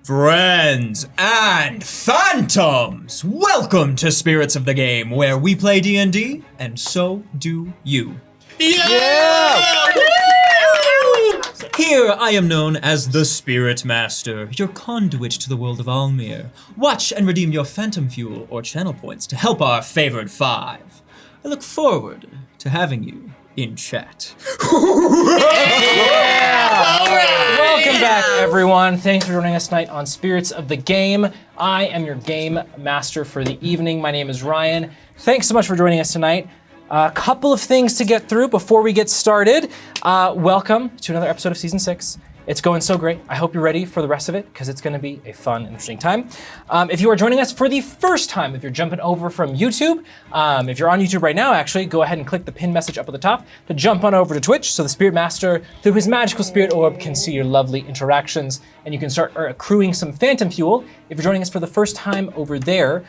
Friends and phantoms, welcome to Spirits of the Game, where we play D&D, and so do you. Yeah! Here I am known as the Spirit Master, your conduit to the world of Almir. Watch and redeem your phantom fuel or channel points to help our favored five. I look forward to having you in chat. Welcome back, everyone. Thanks for joining us tonight on Spirits of the Game. I am your game master for the evening. My name is Ryan. Thanks so much for joining us tonight. A couple of things to get through before we get started. Welcome to another episode of Season 6. It's going so great. I hope you're ready for the rest of it, because it's going to be a fun, interesting time. If you are joining us for the first time, if you're jumping over from YouTube, if you're on YouTube right now, actually, go ahead and click the pin message up at the top to jump on over to Twitch, so the Spirit Master, through his magical spirit orb, can see your lovely interactions, and you can start accruing some phantom fuel. If you're joining us for the first time over there,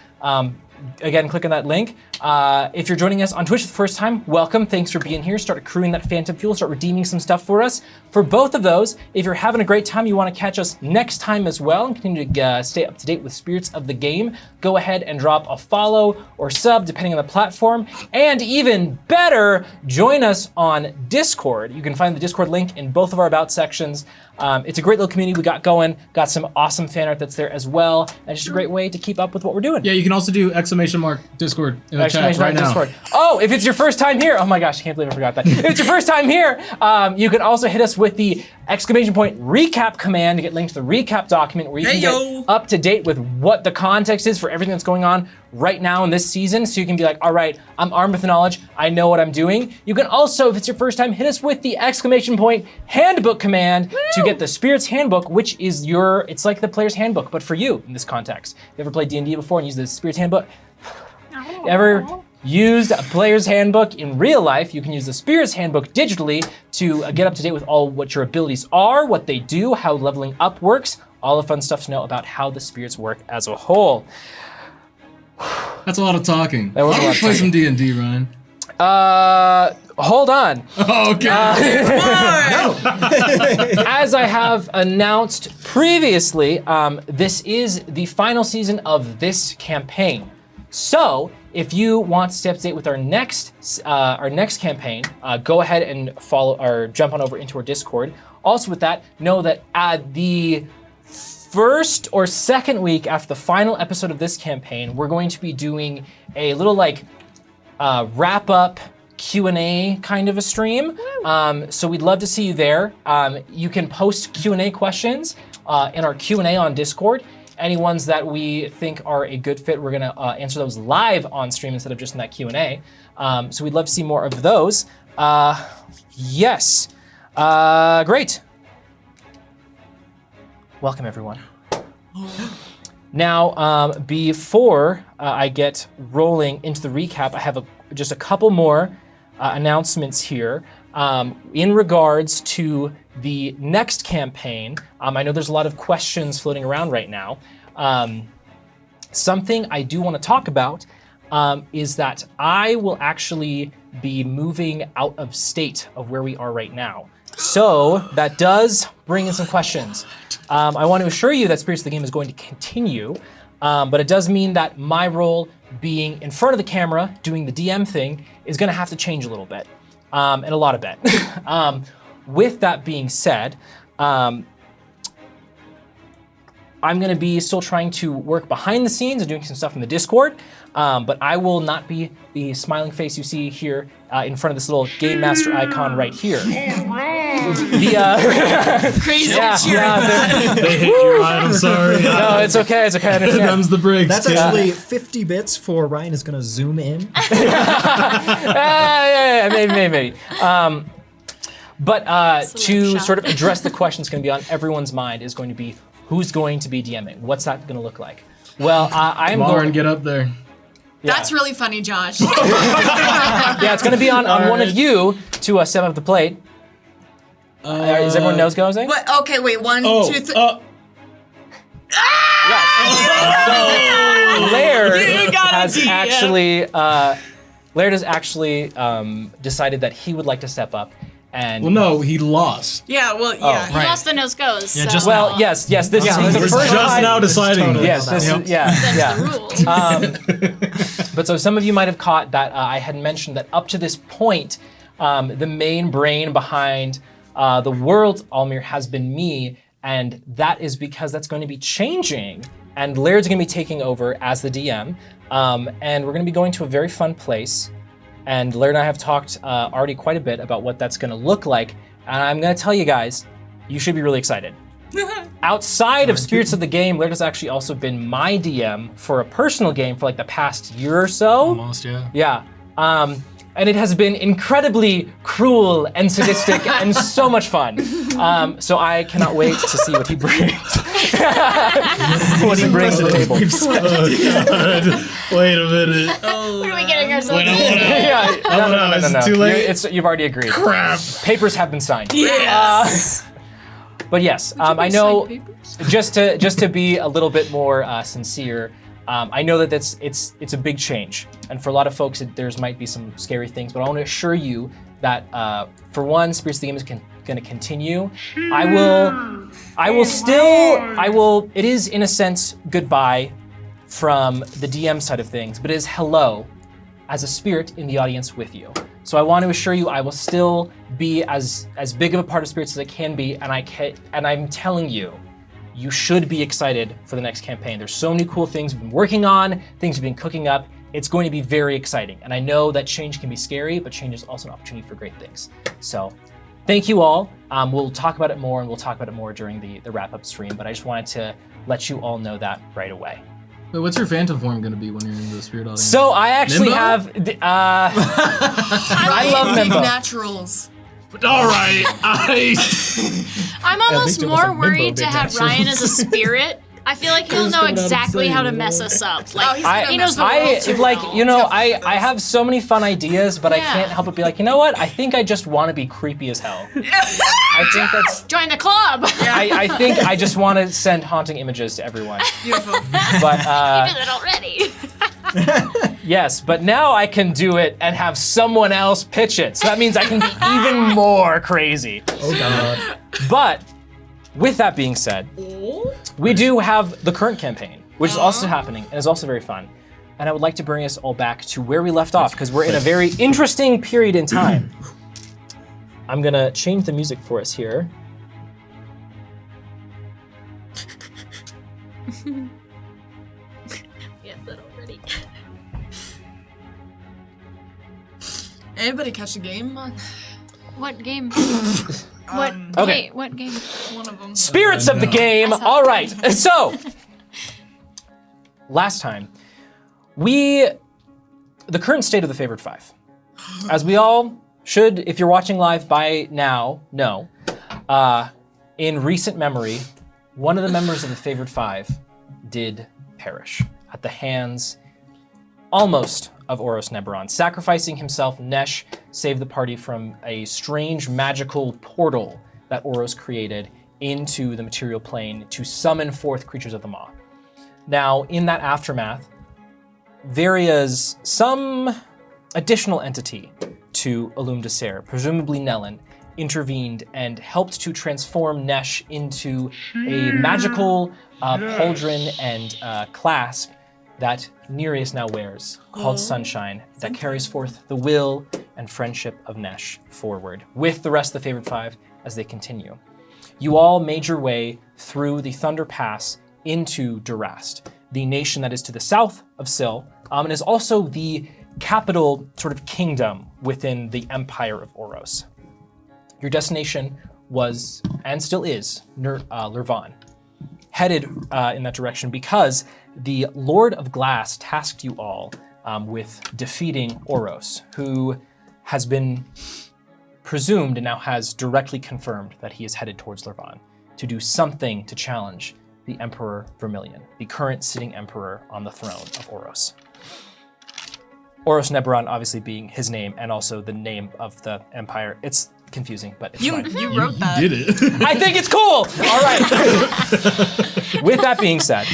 again, click on that link. If you're joining us on Twitch for the first time, welcome. Thanks for being here. Start accruing that phantom fuel. Start redeeming some stuff for us. For both of those, if you're having a great time, you want to catch us next time as well and continue to stay up to date with Spirits of the Game, go ahead and drop a follow or sub, depending on the platform. And even better, join us on Discord. You can find the Discord link in both of our About sections. It's a great little community we got going. Got some awesome fan art that's there as well. And it's just a great way to keep up with what we're doing. Yeah, you can also do !Discord in the chat right now. Discord. Oh, if it's your first time here, oh my gosh, I can't believe I forgot that. If it's your first time here, you can also hit us with the !recap command to get linked to the recap document where you can get up to date with what the context is for everything that's going on right now in this season, so you can be like, all right, I'm armed with knowledge, I know what I'm doing. You can also, if it's your first time, hit us with the !Handbook command to get the Spirit's Handbook, which is it's like the player's handbook, but for you in this context. You ever played D&D before and used the Spirit's Handbook? Ever used a player's handbook in real life? You can use the Spirit's Handbook digitally to get up to date with all what your abilities are, what they do, how leveling up works, all the fun stuff to know about how the spirits work as a whole. That's a lot of talking. That was a lot of play talking. some D&D, Ryan. Hold on. Oh, okay. As I have announced previously, this is the final season of this campaign. So, if you want to stay up to date with our next campaign, go ahead and follow or jump on over into our Discord. Also, with that, know that at the first or second week after the final episode of this campaign, we're going to be doing a little wrap-up Q&A kind of a stream. So we'd love to see you there. You can post Q&A questions in our Q&A on Discord. Any ones that we think are a good fit, we're gonna answer those live on stream instead of just in that Q&A. So we'd love to see more of those. Yes, great. Welcome, everyone. Now, before I get rolling into the recap, I have just a couple more announcements here in regards to the next campaign. I know there's a lot of questions floating around right now. Something I do want to talk about is that I will actually be moving out of state of where we are right now. So that does bring in some questions. I want to assure you that Spirits of the Game is going to continue, but it does mean that my role being in front of the camera, doing the DM thing, is going to have to change a little bit, and a lot of bit. With that being said, I'm going to be still trying to work behind the scenes and doing some stuff in the Discord, but I will not be the smiling face you see here in front of this little Game Master icon right here. Crazy They hit you, Ryan. I'm sorry. No, it's okay. I understand. Them's the breaks. That's actually 50 bits for Ryan is going to zoom in. Yeah, maybe. But to sort of address the question that's going to be on everyone's mind is going to be, who's going to be DMing? What's that going to look like? Well, I'm going... Lauren, get up there. Yeah. That's really funny, Josh. Yeah, it's going to be on one of you to step up the plate. Is everyone knows going? What? Okay, wait. One, two, three. Laird has actually decided that he would like to step up And Well, no, he lost. Yeah, well, yeah. He Right. lost the nose goes. Yeah, so just well, now. yes, this is Yeah, the We're first just time. now deciding. Totally. Yes, this Yep. is, yeah. that's the rule. But so some of you might have caught that I had mentioned that up to this point, the main brain behind the world Almir has been me, and that is because that's going to be changing. And Laird's going to be taking over as the DM, and we're going to be going to a very fun place. And Laird and I have talked already quite a bit about what that's going to look like, and I'm going to tell you guys, you should be really excited. Outside of Spirits of the Game, Laird has actually also been my DM for a personal game for like the past year or so. Almost, yeah. Yeah. And it has been incredibly cruel and sadistic and so much fun. So I cannot wait to see what he brings. What he brings to the table. Wait a minute. What are we getting ourselves into? Yeah, no. Is it too late? You've already agreed. Crap. Papers have been signed. Yes. But yes, I know just to be a little bit more sincere, I know that it's a big change, and for a lot of folks, there's might be some scary things. But I want to assure you that for one, Spirits of the Game is going to continue. I will. It is in a sense goodbye from the DM side of things, but it is hello as a spirit in the audience with you. So I want to assure you, I will still be as big of a part of Spirits as I can be, and I'm telling you, you should be excited for the next campaign. There's so many cool things we've been working on, things we've been cooking up. It's going to be very exciting. And I know that change can be scary, but change is also an opportunity for great things. So thank you all. We'll talk about it more, and we'll talk about it more during the wrap-up stream, but I just wanted to let you all know that right away. Wait, what's your phantom form going to be when you're in the spirit audience? So I actually Limbo? have, I love Big Limbo. naturals. All right. I'm almost least it more wasn't worried limbo to big have naturals. Ryan as a spirit. I feel like he'll know coming out exactly how to insane, mess yeah. us up. Oh, Like he's gonna he knows the mess world up. too like, well. you know, I have so many fun ideas, but I Yeah. can't help but be like, you know what? I think I just want to be creepy as hell. I think that's, Join the club. I think I just want to send haunting images to everyone. Beautiful. But You did it already. yes, but now I can do it and have someone else pitch it. So that means I can be even more crazy. Oh god. But with that being said, we do have the current campaign, which is also happening and is also very fun. And I would like to bring us all back to where we left off, because we're in a very interesting period in time. I'm gonna change the music for us here. Yeah, that already. Anybody catch a game? What game? What? Okay. Hey, what game? One of them. Spirits of the game. All right. So, last time, the current state of the favored five, as we all should, if you're watching live by now, know, in recent memory, one of the members of the favored five did perish at the hands almost of Oros Neberon. Sacrificing himself, Nesh saved the party from a strange magical portal that Oros created into the material plane to summon forth creatures of the Maw. Now, in that aftermath, some additional entity to Illum Desert, presumably Nellen, intervened and helped to transform Nesh into a magical pauldron and clasp that Nereus now wears, called Sunshine, that carries forth the will and friendship of Nesh forward with the rest of the favored five as they continue. You all made your way through the Thunder Pass into Durast, the nation that is to the south of Sil, and is also the capital sort of kingdom within the Empire of Oros. Your destination was, and still is, Lurvan, headed in that direction because the Lord of Glass tasked you all with defeating Oros, who has been presumed and now has directly confirmed that he is headed towards Lurvan to do something to challenge the Emperor Vermilion, the current sitting emperor on the throne of Oros. Oros Neberon obviously being his name and also the name of the empire. It's confusing, but it's fine. You wrote that. Did it? I think it's cool. All right. With that being said,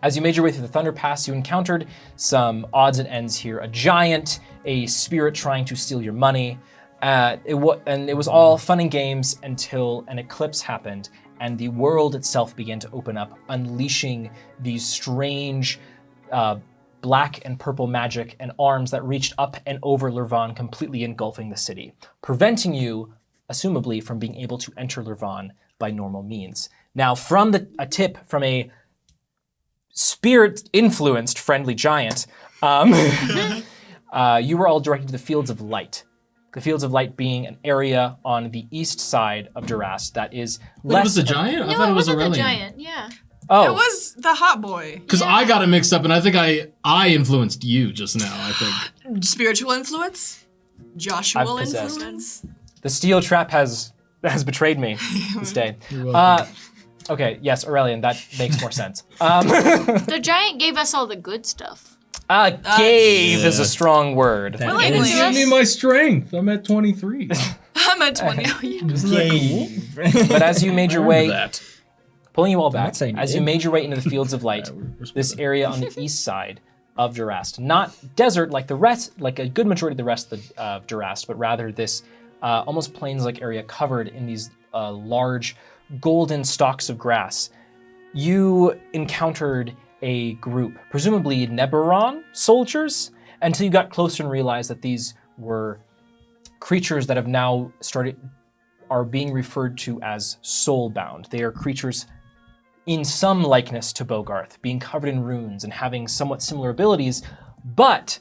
as you made your way through the Thunder Pass, you encountered some odds and ends here. A giant, a spirit trying to steal your money, And it was all fun and games until an eclipse happened, and the world itself began to open up, unleashing these strange black and purple magic and arms that reached up and over Lurvan, completely engulfing the city, preventing you, assumably, from being able to enter Lurvan by normal means. Now, from a tip from a spirit-influenced friendly giant, you were all directed to the Fields of Light. The Fields of Light being an area on the east side of Duras that is Wait, less... it was the giant? I No, thought it it was wasn't the Aurelian. giant. Yeah. Oh, It was the hot boy. Because I got it mixed up, and I think I influenced you just now, I think. Spiritual influence? Joshua I'm possessed. influence? the steel trap has betrayed me this day. Okay, yes, Aurelian, that makes more sense. The giant gave us all the good stuff. Gave is a strong word. You Willingly. didn't give me my strength. I'm at 23. I'm at 20. Oh, yeah. But as you made your way, That. pulling you all back, not saying you as you did. made your way into the Fields of Light, this area on the east side of Durast, not desert like the rest, like a good majority of the rest of Durast, but rather this almost plains-like area covered in these large golden stalks of grass. You encountered a group, presumably Neberon soldiers, until you got closer and realized that these were creatures that have now are being referred to as soulbound. They are creatures in some likeness to Bogarth, being covered in runes and having somewhat similar abilities, but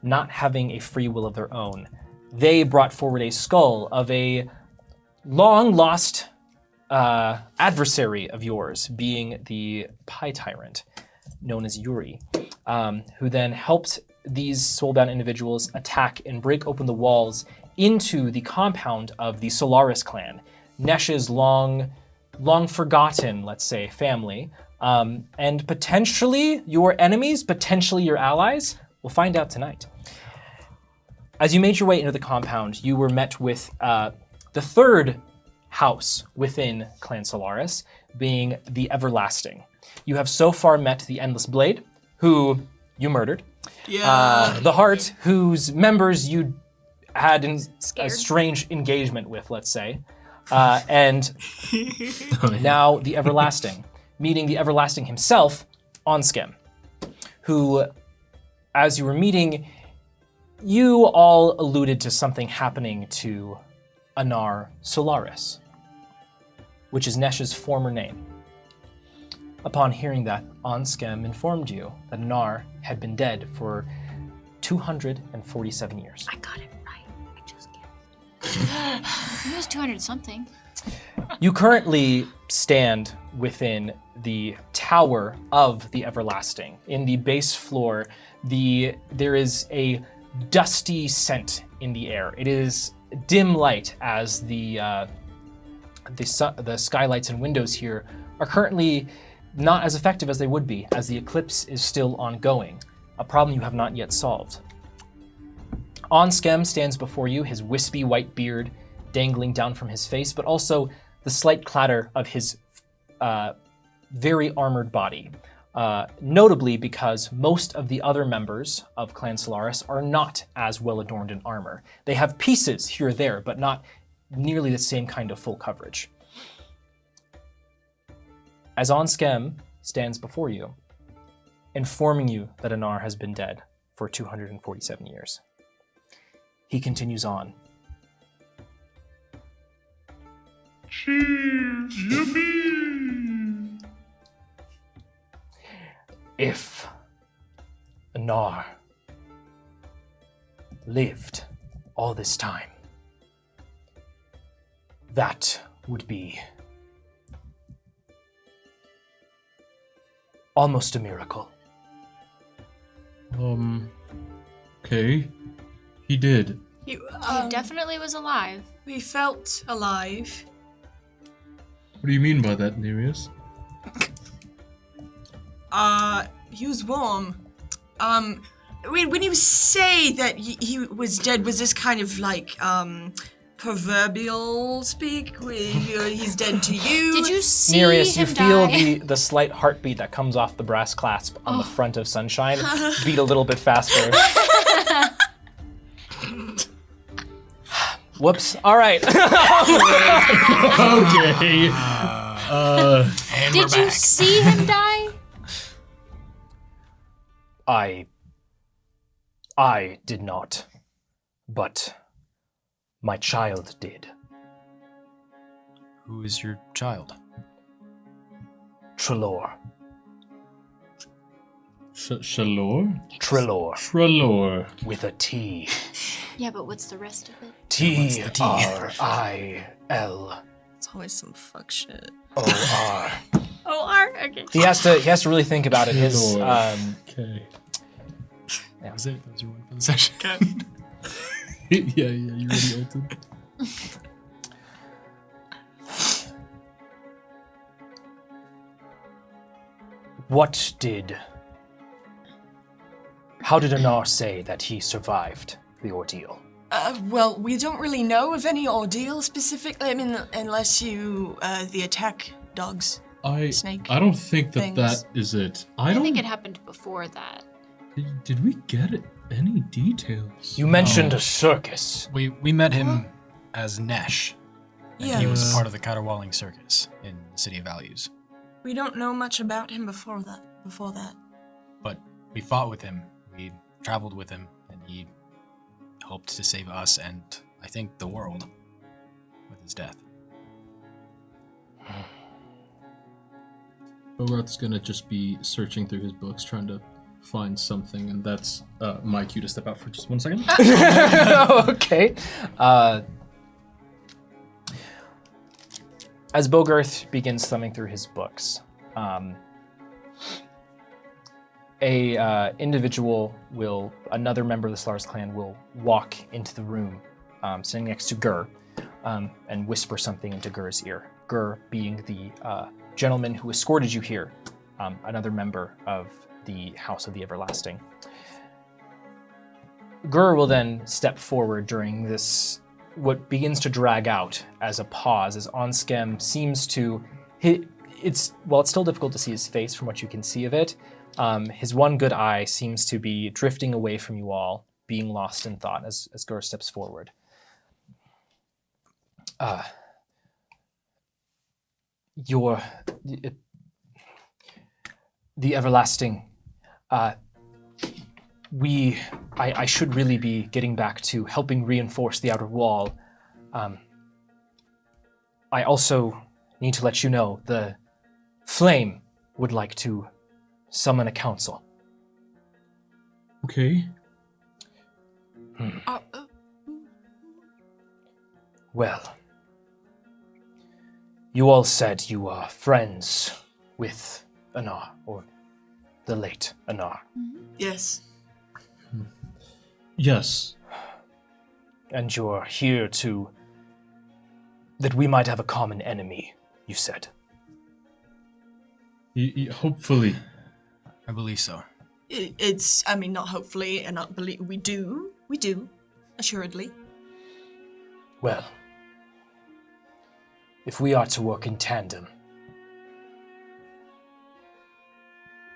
not having a free will of their own. They brought forward a skull of a long-lost adversary of yours, being the Pie Tyrant, known as Yuri, who then helped these soulbound individuals attack and break open the walls into the compound of the Solaris clan, Nesh's long forgotten, let's say, family, and potentially your enemies, potentially your allies. We'll find out tonight. As you made your way into the compound, you were met with the third house within Clan Solaris, being the Everlasting. You have so far met the Endless Blade, who you murdered. Yeah. The Heart, whose members you had a Scared. strange engagement with, let's say. And now the Everlasting, meeting the Everlasting himself, Onskem, who, as you were meeting, you all alluded to something happening to Anar Solaris, which is Nesh's former name. Upon hearing that, Onskem informed you that Anar had been dead for 247 years. I got it right. I just guessed. It was 200 something. You currently stand within the tower of the Everlasting. In the base floor, there is a dusty scent in the air. It is dim light as the skylights and windows here are currently not as effective as they would be, as the eclipse is still ongoing, a problem you have not yet solved. Onskem stands before you, his wispy white beard dangling down from his face, but also the slight clatter of his very armored body. Notably because most of the other members of Clan Solaris are not as well adorned in armor. They have pieces here or there, but not nearly the same kind of full coverage. As Onskem stands before you, informing you that Anar has been dead for 247 years, he continues on. If Anar lived all this time, that would be almost a miracle. Okay. He did. He definitely was alive. We felt alive. What do you mean by that, Nereus? He was warm. When you say that he was dead, was this kind of like, proverbial speak? Where he's dead to you? Did you see Nereus, you him feel die? the slight heartbeat that comes off the brass clasp on the front of Sunshine beat a little bit faster. Whoops. All right. Okay. And Did you see him die? I did not, but my child did. Who is your child? Trelaw. Shalor? Trelaw. Trelaw. With a T. Yeah, but what's the rest of it? T-R-I-L-O-R. It's always some fuck shit. O-R? Okay. He has to really think about it. His Okay. That was it. That was your one for the session. Yeah, you ready, Alton? How did Anar say that he survived the ordeal? Well, we don't really know of any ordeal specifically. I mean, unless the attack dogs. Snake I don't think that things. is it. I think it happened before that. Did we get any details? You mentioned a circus. We met him as Nesh. And Yeah. he was part of the Caterwauling Circus in the City of Values. We don't know much about him before that. But we fought with him. We traveled with him, and he hoped to save us and, I think, the world with his death. Bogart's gonna just be searching through his books, trying to find something, and that's my cue to step out for just 1 second. Okay. As Bogart begins thumbing through his books, another member of the Slar's clan will walk into the room, sitting next to Gur, and whisper something into Gur's ear. Gur being the gentleman who escorted you here, another member of the House of the Everlasting. Gur will then step forward during this, what begins to drag out as a pause, as Onskem seems to, it's still difficult to see his face from what you can see of it. His one good eye seems to be drifting away from you all, being lost in thought as Gur steps forward. The Everlasting. I should really be getting back to helping reinforce the outer wall. I also need to let you know the Flame would like to summon a council. Okay. Well, you all said you are friends with Anar, or the late Anar. Yes. Yes. And you're here that we might have a common enemy, you said. Hopefully. I believe so. Not hopefully, and not believe. We do, assuredly. Well, if we are to work in tandem,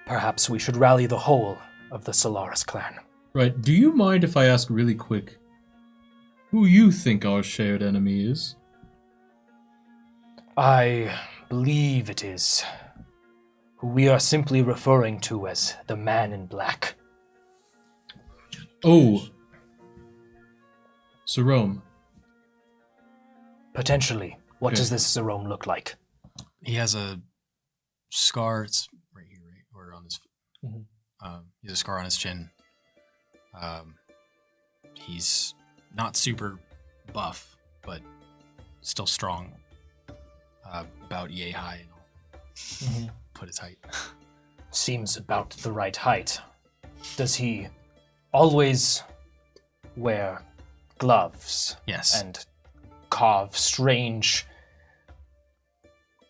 perhaps we should rally the whole of the Solaris clan. Right. Do you mind if I ask really quick who you think our shared enemy is? I believe it is who we are simply referring to as the Man in Black. Oh. Sarome. Potentially. What Okay. does this Sarome look like? He has a scar. It's right here, right? Or on his... Mhm. He has a scar on his chin. He's not super buff, but still strong. About yay high and all. Put his height. Seems about the right height. Does he always wear gloves? Yes. And carve strange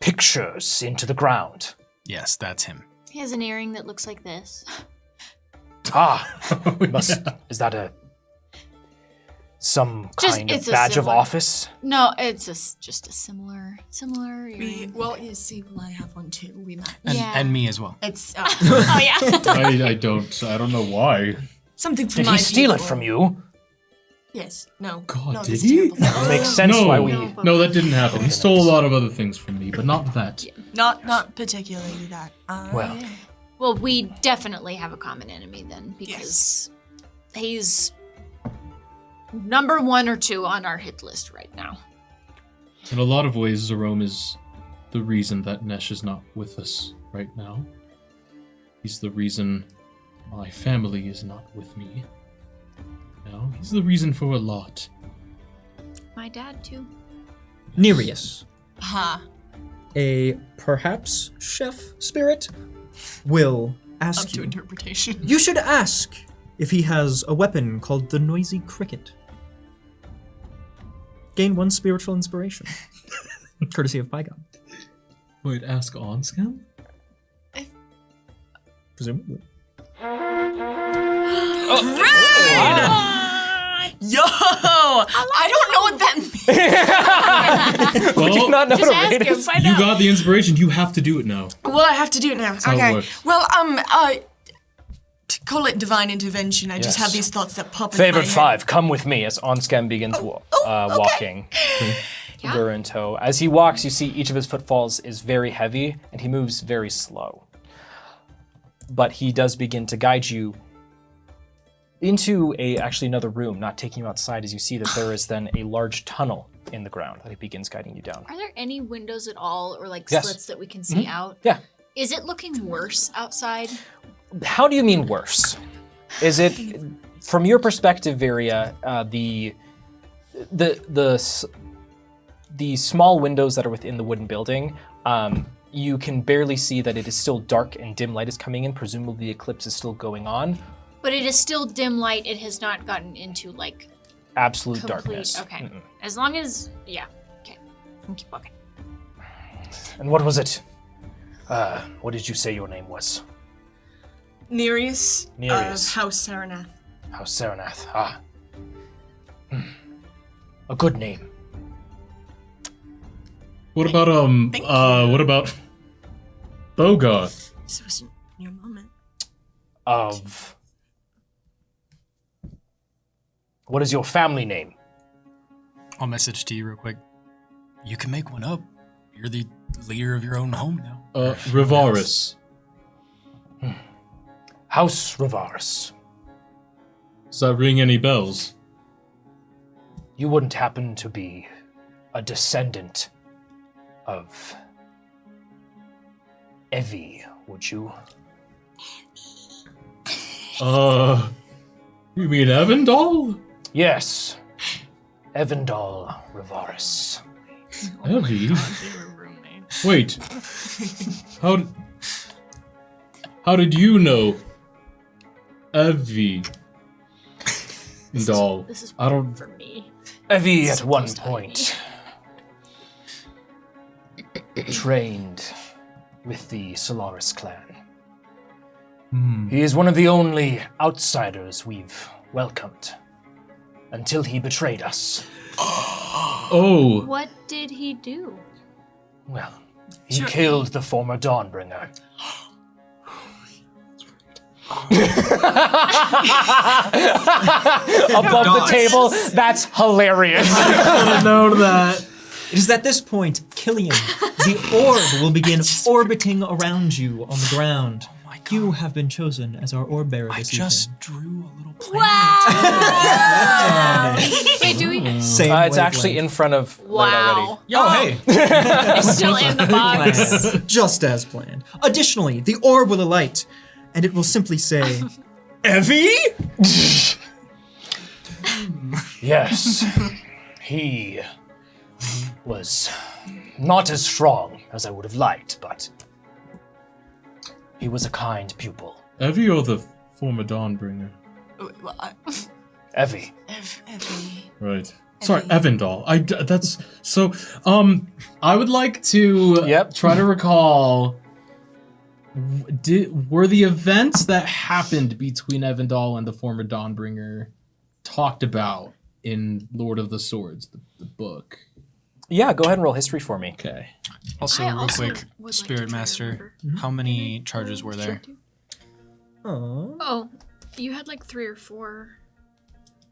pictures into the ground? Yes, that's him. He has an earring that looks like this. Is that some kind It's of a badge of similar- office? No, it's just a similar earring. You see, I have one too. We might. And me as well. It's Oh yeah. I don't know why. something from Did my he steal it people. from you? Yes. No. God, no, did that's he? terrible. It makes sense No, why we. no, that didn't happen. He stole a lot of other things from me, but not that. Not particularly that. Well. Well, we definitely have a common enemy then, because he's number 1 or 2 on our hit list right now. In a lot of ways, Jerome is the reason that Nesh is not with us right now. He's the reason my family is not with me. No, he's the reason for a lot. My dad, too. Nereus, A perhaps chef spirit will Up ask to you. interpretation. You should ask if he has a weapon called the Noisy Cricket. Gain 1 spiritual inspiration. Courtesy of Pygon. Wait, ask Onscam? Presumably. Yo! I don't know what that means. Would you not know Just to ask rate him. it? Find You out. got the inspiration. You have to do it now. Well, I have to do it now. how it Okay. works. Well, call it divine intervention. I just Yes. have these thoughts that pop Favorite in my 5, come with me as Onscam begins walking. Gur in tow. As he walks, you see each of his footfalls is very heavy, and he moves very slow. But he does begin to guide you into actually another room, not taking you outside, as you see that there is then a large tunnel in the ground that he begins guiding you down. Are there any windows at all, or like Yes. slits that we can see out? Yeah. Is it looking worse outside? How do you mean worse? Is it, from your perspective, Varia, the small windows that are within the wooden building, you can barely see that it is still dark and dim light is coming in. Presumably the eclipse is still going on. But it is still dim light. It has not gotten into like Absolute complete. darkness. Okay. As long as Okay. I'll keep walking. And what was it? What did you say your name was? Nereus Nereus. of House Saranath. House Saranath. A good name. What about Thank you. what about Bogarth? This wasn't your moment. Of... What is your family name? I'll message to you real quick. You can make one up. You're the leader of your own home now. Rivaris. House Rivaris. Does that ring any bells? You wouldn't happen to be a descendant of Evie, would you? You mean Evandal? Yes. Evandal Rivaris. Evie? They were roommates. Wait. How did you know Evie? Doll. This is I don't. for me. Evie, at one point, trained with the Solaris clan. He is one of the only outsiders we've welcomed until he betrayed us. Oh. What did he do? Well, he killed the former Dawnbringer. Above the table, that's hilarious. I know that. It is at this point, Killian, the orb will begin orbiting around you on the ground. Oh my God. You have been chosen as our orb bearer I this just evening. drew a little planet. Wow! Wait, do we? Same It's actually in front of Light already. Wow. Oh, hey. It's still in the box. Just as planned. Additionally, the orb will alight, and it will simply say, Evie? Yes, he was not as strong as I would have liked, but he was a kind pupil. Evie or the former Dawnbringer? Well, Evie. Evie. Right. Sorry, Evandal. That's so. I would like to try to recall. Were the events that happened between Evandal and the former Dawnbringer talked about in Lord of the Swords, the book? Yeah, go ahead and roll history for me. Okay. Also, I real also quick, would like Spirit to try to Master, remember. how many charges were there? Oh. Oh, you had like 3 or 4.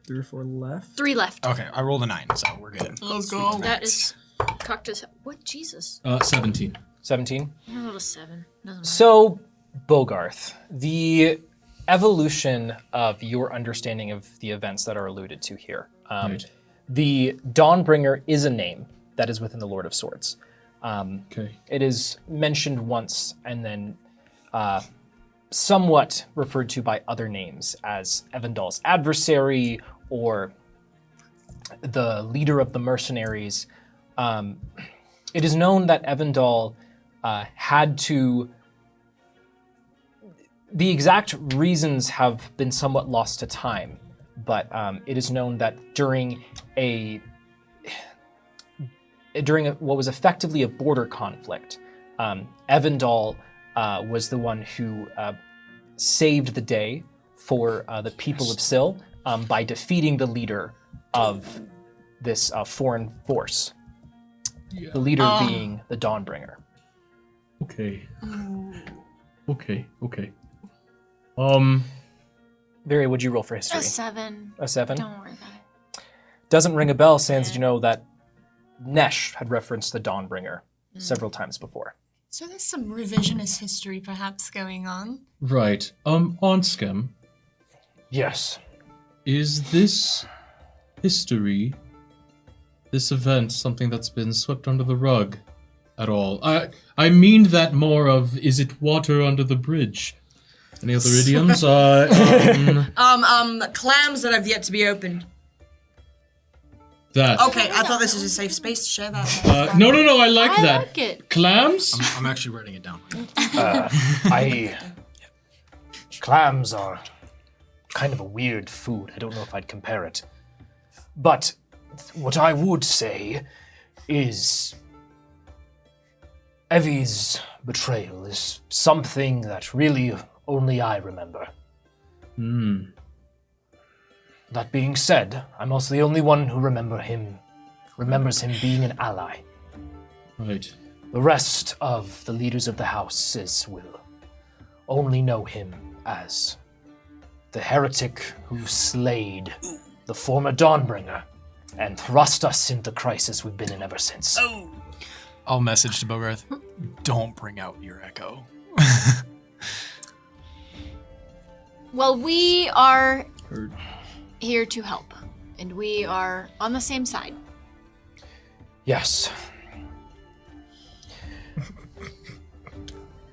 3 or 4 left. 3 left. Okay, I rolled a 9, so we're good. Let's go. That is cocked as what? Jesus. 17. 17. I rolled a 7. Doesn't matter. So, Bogarth, the evolution of your understanding of the events that are alluded to here. Right. The Dawnbringer is a name that is within the Lord of Swords. Okay. It is mentioned once and then somewhat referred to by other names as Evandal's adversary or the leader of the mercenaries. It is known that Evandal had to... The exact reasons have been somewhat lost to time, but it is known that during what was effectively a border conflict, Evandal was the one who saved the day for the people of Syl by defeating the leader of this foreign force. The leader being the Dawnbringer. Okay. Okay. Very, would you roll for history? A 7. A 7? Don't worry about it. Doesn't ring a bell, sans you know that Nesh had referenced the Dawnbringer several times before. So there's some revisionist history perhaps going on. Right. Onscam, Yes. is this history, this event, something that's been swept under the rug at all? I mean that more of, is it water under the bridge? Any other idioms? Clams that have yet to be opened. That. Okay, I thought this was a safe space to share that. No, I like I that. like it. Clams? I'm actually writing it down. Clams are kind of a weird food. I don't know if I'd compare it. But what I would say is Evie's betrayal is something that really only I remember. That being said, I'm also the only one who remembers him being an ally. Right. The rest of the leaders of the houses will only know him as the heretic who slayed the former Dawnbringer and thrust us into the crisis we've been in ever since. I'll message to Bogarth. Don't bring out your echo. Well, we are Heard. here to help, and we are on the same side. Yes.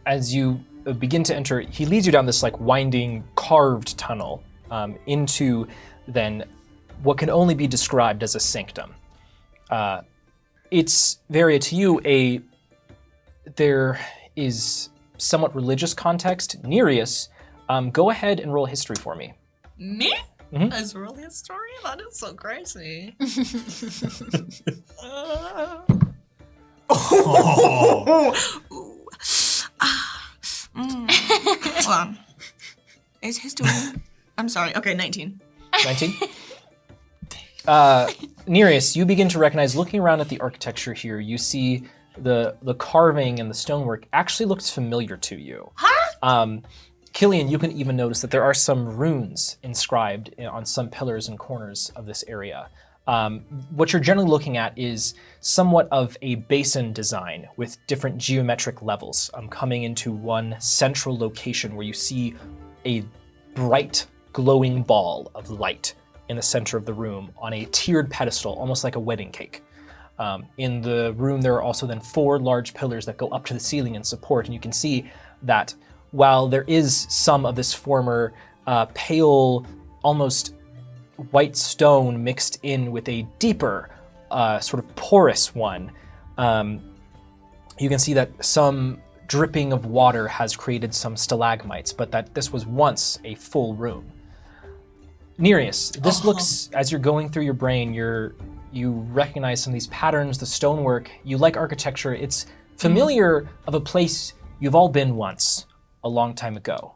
As you begin to enter, he leads you down this winding carved tunnel into then what can only be described as a sanctum. It's Varia to you there is somewhat religious context. Nereus, go ahead and roll a history for me. Me? Mhm. As really a story? That is so crazy. Hold on. Is his doing? I'm sorry. Okay, 19. 19? Nereus, you begin to recognize, looking around at the architecture here, you see the carving and the stonework actually looks familiar to you. Huh? Killian, you can even notice that there are some runes inscribed on some pillars and corners of this area. What you're generally looking at is somewhat of a basin design with different geometric levels coming into one central location where you see a bright, glowing ball of light in the center of the room on a tiered pedestal, almost like a wedding cake. In the room, there are also then 4 large pillars that go up to the ceiling and support, and you can see that while there is some of this former pale, almost white stone mixed in with a deeper, sort of porous one, you can see that some dripping of water has created some stalagmites, but that this was once a full room. Nereus, this looks, as you're going through your brain, you recognize some of these patterns, the stonework. You like architecture. It's familiar of a place you've all been once, a long time ago.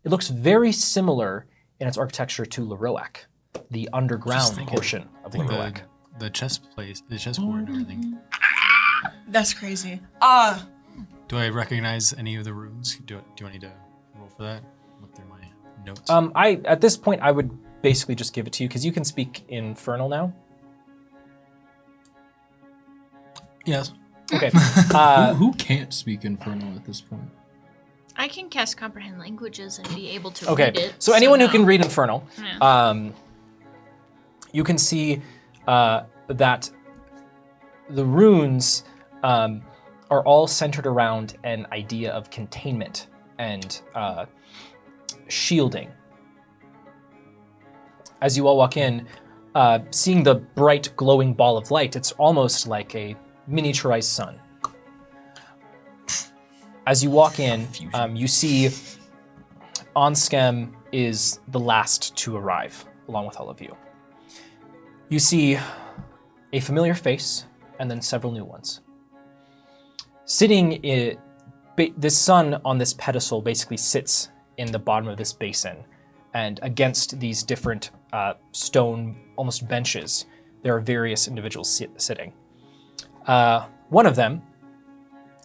It looks very similar in its architecture to Leroac, the underground portion of Leroac. The chessboard and everything. That's crazy. Do I recognize any of the runes? Do I need to roll for that? Look through my notes. At this point, I would basically just give it to you because you can speak Infernal now. Yes. Okay. Who can't speak Infernal at this point? I can cast comprehend languages and be able to Okay. read it. So anyone who no. can read Infernal, Yeah. you can see that the runes are all centered around an idea of containment and shielding. As you all walk in, seeing the bright glowing ball of light, it's almost like a miniaturized sun. As you walk in, you see Onskem is the last to arrive, along with all of you. You see a familiar face, and then several new ones. This sun on this pedestal basically sits in the bottom of this basin, and against these different stone, almost benches, there are various individuals sitting. One of them,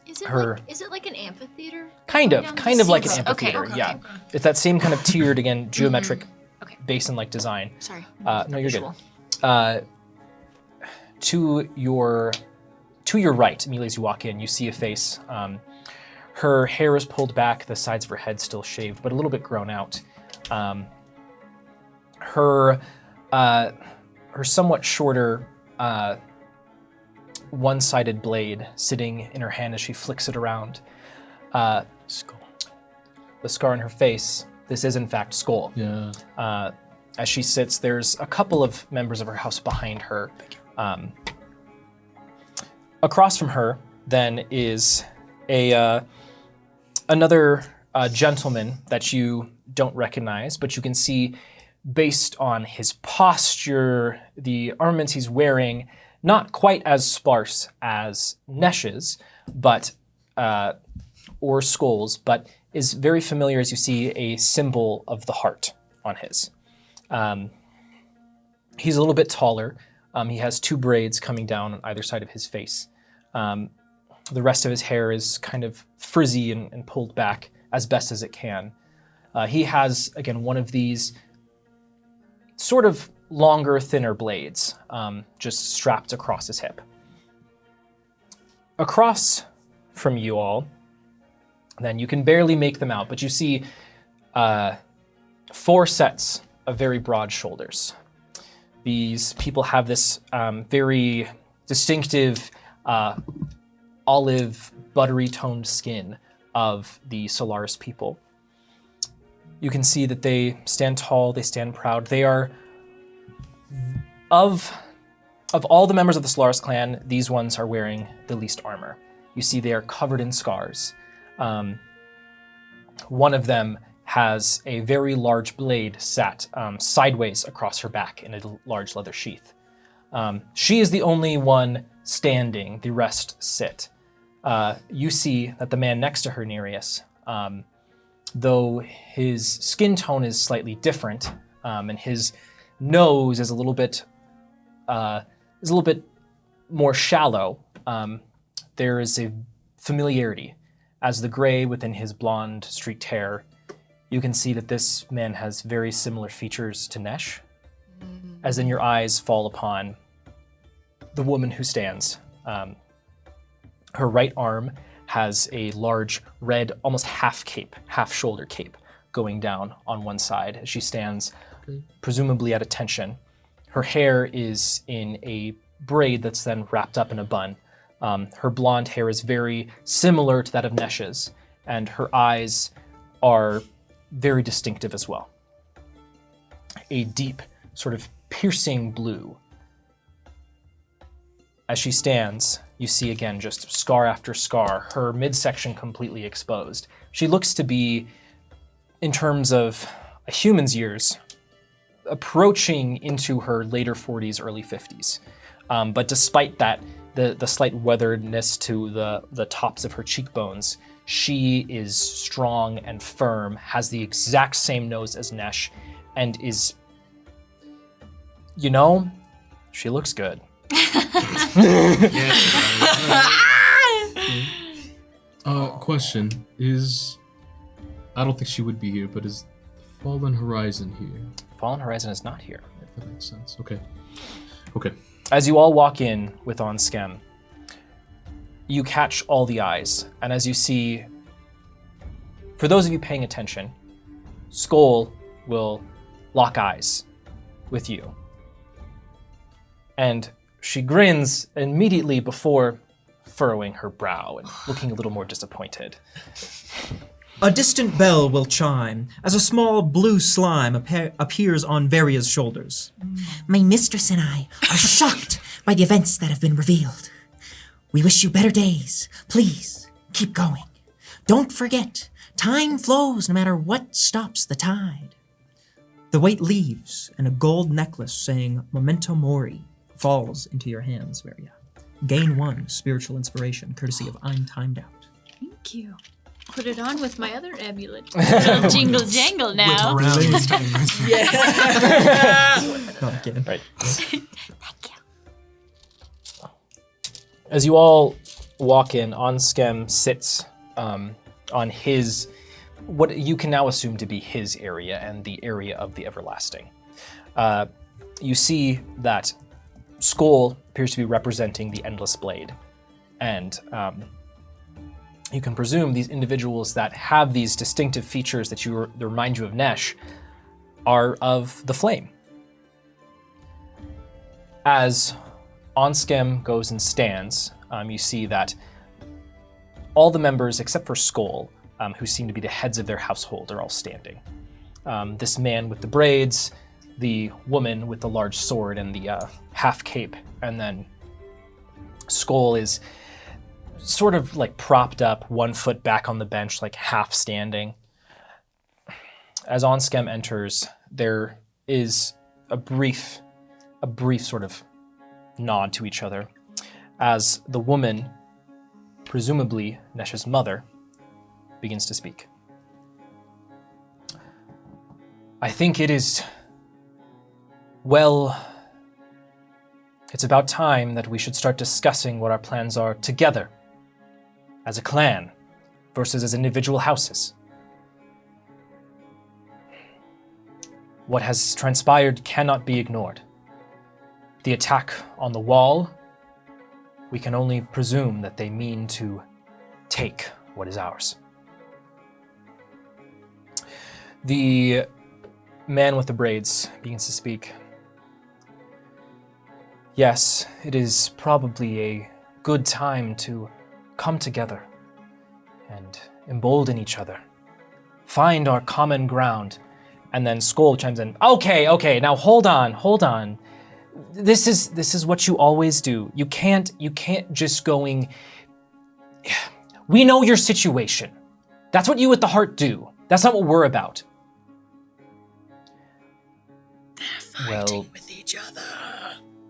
Is it like an amphitheater? kind of like an Seats. amphitheater, Okay. yeah. It's that same kind of tiered, again, geometric Okay. basin-like design. Sorry. No, you're Visual. good. To your right, immediately as you walk in, you see a face. Her hair is pulled back, the sides of her head still shaved, but a little bit grown out. Her somewhat shorter, one-sided blade sitting in her hand as she flicks it around. Skull. The scar on her face, this is in fact Skull. Yeah. As she sits, there's a couple of members of her house behind her. Across from her, then, is another gentleman that you don't recognize, but you can see, based on his posture, the armaments he's wearing, not quite as sparse as Nesh's, but or Skull's, but is very familiar as you see a symbol of the heart on his. He's a little bit taller. He has 2 braids coming down on either side of his face. The rest of his hair is kind of frizzy and pulled back as best as it can. He has, again, one of these sort of longer, thinner blades, just strapped across his hip. Across from you all, then you can barely make them out, but you see 4 sets of very broad shoulders. These people have this very distinctive olive, buttery toned skin of the Solaris people. You can see that they stand tall, they stand proud. They are, of all the members of the Solaris clan, these ones are wearing the least armor. You see they are covered in scars. One of them has a very large blade sat sideways across her back in a large leather sheath. She is the only one standing, the rest sit. You see that the man next to her, Nereus, though his skin tone is slightly different, and his nose is a little bit more shallow, there is a familiarity. As the gray within his blonde streaked hair, you can see that this man has very similar features to Nesh, as then your eyes fall upon the woman who stands. Her right arm has a large red, almost half shoulder cape going down on one side as she stands, presumably at attention. Her hair is in a braid that's then wrapped up in a bun. Her blonde hair is very similar to that of Nesh's, and her eyes are very distinctive as well. A deep, sort of piercing blue. As she stands, you see again just scar after scar, her midsection completely exposed. She looks to be, in terms of a human's years, approaching into her later 40s, early 50s. But despite that, the slight weatheredness to the tops of her cheekbones, she is strong and firm, has the exact same nose as Nesh, and is, she looks good. Question is, I don't think she would be here, but is the Fallen Horizon here? Fallen Horizon is not here. That makes sense. Okay. Okay. As you all walk in with OnSchem, you catch all the eyes, and as you see, for those of you paying attention, Skull will lock eyes with you. And she grins immediately before furrowing her brow and looking a little more disappointed. A distant bell will chime as a small blue slime appears on Varia's shoulders. My mistress and I are shocked by the events that have been revealed. We wish you better days. Please, keep going. Don't forget, time flows no matter what stops the tide. The weight leaves, and a gold necklace saying Memento Mori falls into your hands, Varia. Gain 1 spiritual inspiration, courtesy of I'm Timed Out. Thank you. Put it on with my other amulet. Jingle jangle now. Not again. Right. Thank you. As you all walk in, OnSchem sits on his, what you can now assume to be his area and the area of the Everlasting. You see that Skull appears to be representing the Endless Blade, and you can presume these individuals that have these distinctive features that remind you of Nesh are of the Flame. As OnSchem goes and stands, you see that all the members, except for Skull, who seem to be the heads of their household, are all standing. This man with the braids, the woman with the large sword and the half cape, and then Skull is sort of like propped up, 1 foot back on the bench, like half standing. As OnSchem enters, there is a brief sort of nod to each other as the woman, presumably Nesh's mother, begins to speak. I think it is, well, it's about time that we should start discussing what our plans are together, as a clan, versus as individual houses. What has transpired cannot be ignored. The attack on the wall, we can only presume that they mean to take what is ours. The man with the braids begins to speak. Yes, it is probably a good time to come together and embolden each other. Find our common ground. And then Skull chimes in, okay, now hold on. This is what you always do. You can't just going, we know your situation. That's what you at the heart do. That's not what we're about. They're fighting with each other.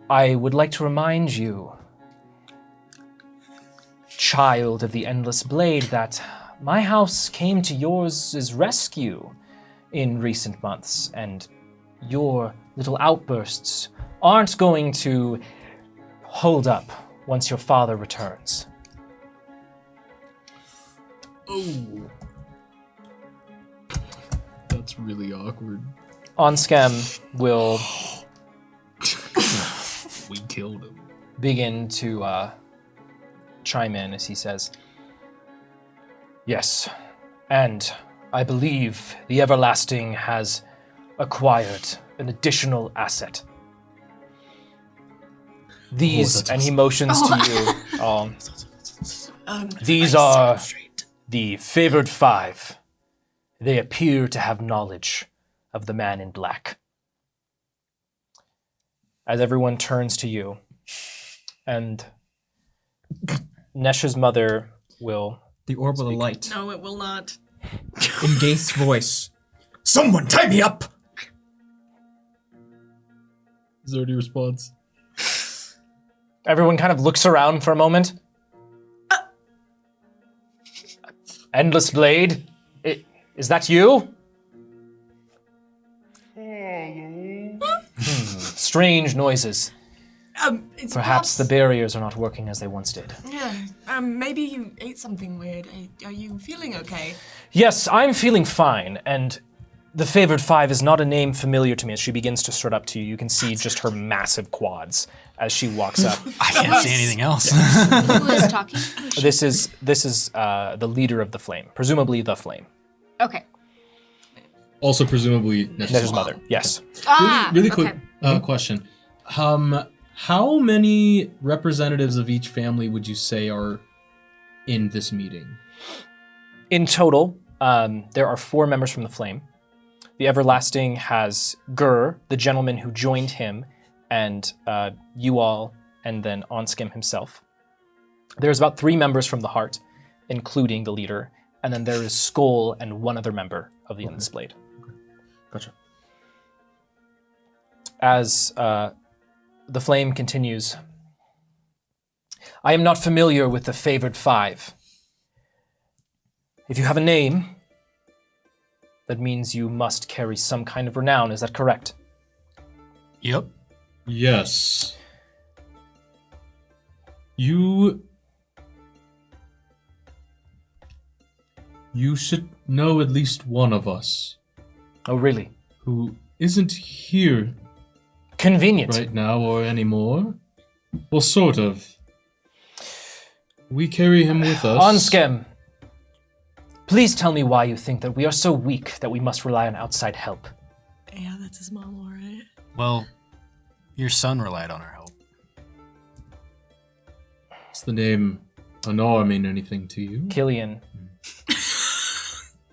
I would like to remind you, child of the Endless Blade, that my house came to yours' rescue in recent months, and your little outbursts aren't going to hold up once your father returns. Oh. That's really awkward. OnSchem will We killed him. begin to chime in as he says, yes, and I believe the Everlasting has acquired an additional asset. These, and he motions to you, these are the favored 5. They appear to have knowledge of the man in black. As everyone turns to you, and Nesh's mother will... The orb will alight. No, it will not. In Gaith's voice. Someone tie me up! Is there any response? Everyone kind of looks around for a moment. Endless Blade? Is that you? Strange noises. It's Perhaps the barriers are not working as they once did. Yeah. Maybe you ate something weird. Are you feeling okay? Yes, I'm feeling fine, and The Favored Five is not a name familiar to me. As she begins to strut up to you, you can see just her massive quads as she walks up. I can't see anything else. Who is talking? This is the leader of the Flame, presumably the Flame. Okay. Also, presumably, Nesh's mother. Yes. Really quick okay. question. How many representatives of each family would you say are in this meeting? In total, there are 4 members from the Flame. The Everlasting has Gur, the gentleman who joined him, and you all, and then Onskim himself. There's about 3 members from the Heart, including the leader, and then there is Skull and 1 other member of the Endless Blade. Gotcha. As the Flame continues, I am not familiar with the Favored Five. If you have a name, that means you must carry some kind of renown, is that correct? Yep. Yes. You should know at least one of us. Oh, really? Who isn't here Convenient. right now or anymore. Well, sort of. We carry him with us. Onskem, please tell me why you think that we are so weak that we must rely on outside help. Yeah, that's his mom, all right. Well, your son relied on our help. Does the name Honor mean anything to you? Killian.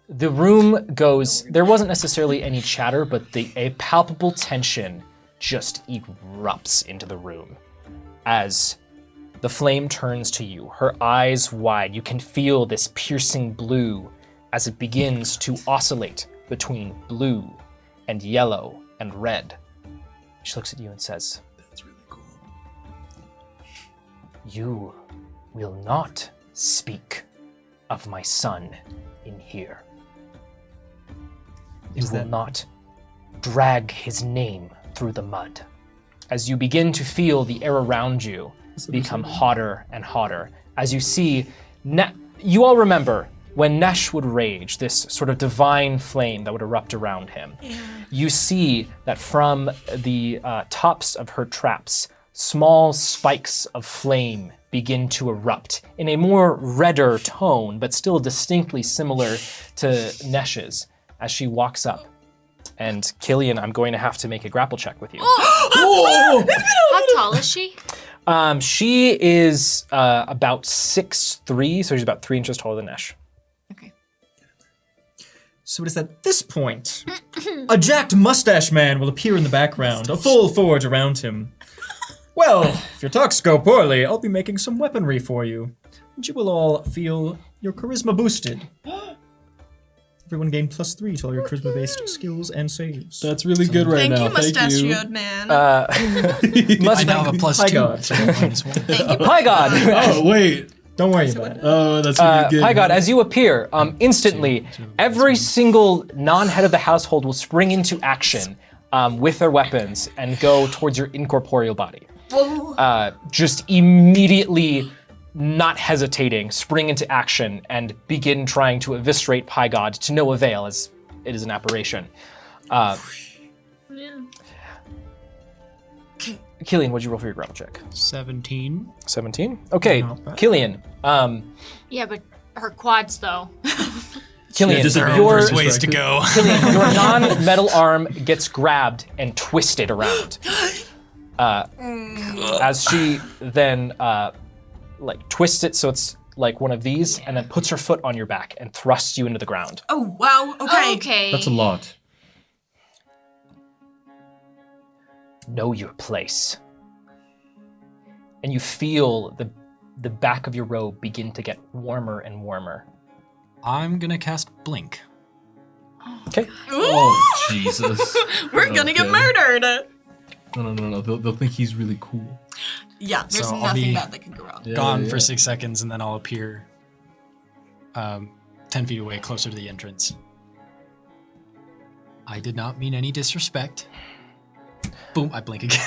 The room goes, there wasn't necessarily any chatter, but a palpable tension just erupts into the room as the Flame turns to you, her eyes wide. You can feel this piercing blue as it begins to oscillate between blue and yellow and red. She looks at you and says, That's really cool. You will not speak of my son in here. You will not drag his name through the mud. As you begin to feel the air around you become hotter and hotter, as you see, you all remember when Nesh would rage, this sort of divine flame that would erupt around him. Yeah. You see that from the tops of her traps, small spikes of flame begin to erupt in a more redder tone, but still distinctly similar to Nesh's as she walks up. And Killian, I'm going to have to make a grapple check with you. How tall is she? She is about 6'3", so she's about 3 inches taller than Nesh. Okay. So it is at this point, a jacked mustache man will appear in the background, a full forge around him. Well, if your talks go poorly, I'll be making some weaponry for you, and you will all feel your charisma boosted. Everyone gain +3 to all your charisma-based skills and saves. That's really good right Thank now. you, mustachioed man. I now have a +2. God. So -1. Thank you. Pie God! Oh, wait. Don't worry about it. Oh, that's a good game. Pie God, as you appear, instantly, every single non-head of the household will spring into action with their weapons and go towards your incorporeal body. Just immediately, not hesitating, spring into action and begin trying to eviscerate Pie God to no avail, as it is an apparition. Killian, what'd you roll for your grapple check? 17. 17? Okay, Not bad. Killian. Yeah, but her quads, though. Killian, There's ways to go. Killian, your non-metal arm gets grabbed and twisted around. As she then twists it so it's like one of these, and then puts her foot on your back and thrusts you into the ground. Oh, wow, okay. Okay. That's a lot. Know your place. And you feel the back of your robe begin to get warmer and warmer. I'm gonna cast Blink. Okay. Oh, Jesus. We're gonna get Okay. murdered. No. They'll think he's really cool. Yeah, there's So I'll nothing be bad that can go wrong. Yeah, Gone yeah. for 6 seconds, and then I'll appear 10 feet away, closer to the entrance. I did not mean any disrespect. Boom, I blink again.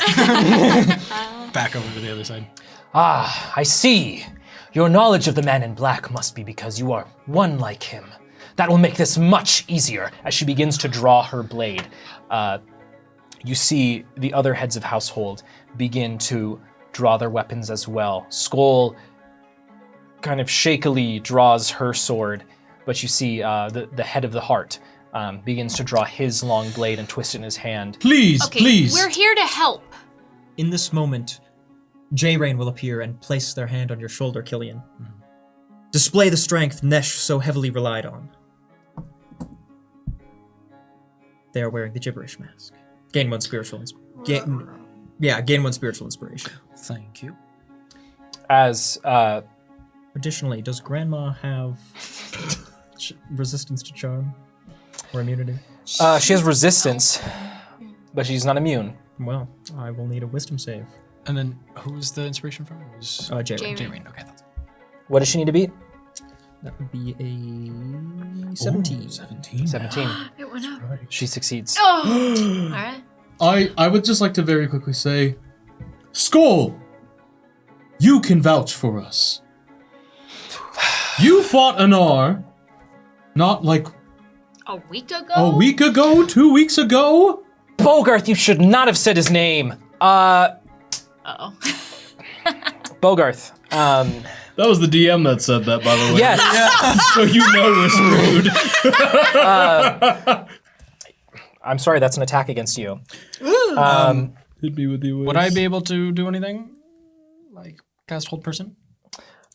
Back over to the other side. Ah, I see. Your knowledge of the man in black must be because you are one like him. That will make this much easier. As she begins to draw her blade, you see the other heads of household begin to draw their weapons as well. Skull kind of shakily draws her sword, but you see the head of the heart begins to draw his long blade and twist it in his hand. Please, Okay, please. we're here to help. In this moment, J-Rain will appear and place their hand on your shoulder, Killian. Display the strength Nesh so heavily relied on. They are wearing the gibberish mask. Gain 1 spiritual gain 1 spiritual inspiration. Thank you. As Additionally, does Grandma have resistance to charm or immunity? she has resistance, but she's not immune. Well, I will need a wisdom save. And then who's the inspiration from? It was J-Rain. J-Rain. Okay, that's What does she need to beat? That would be a 17. 17. 17. It went up. She succeeds. Oh! Alright. I would just like to very quickly say, Skull, you can vouch for us. You fought Anar, not like A week ago? a week ago, 2 weeks ago. Bogarth, you should not have said his name. Uh-oh. Bogarth. That was the DM that said that, by the way. Yes. So you know it's rude. I'm sorry, that's an attack against you. Hit me with your Would I be able to do anything? Like cast hold person?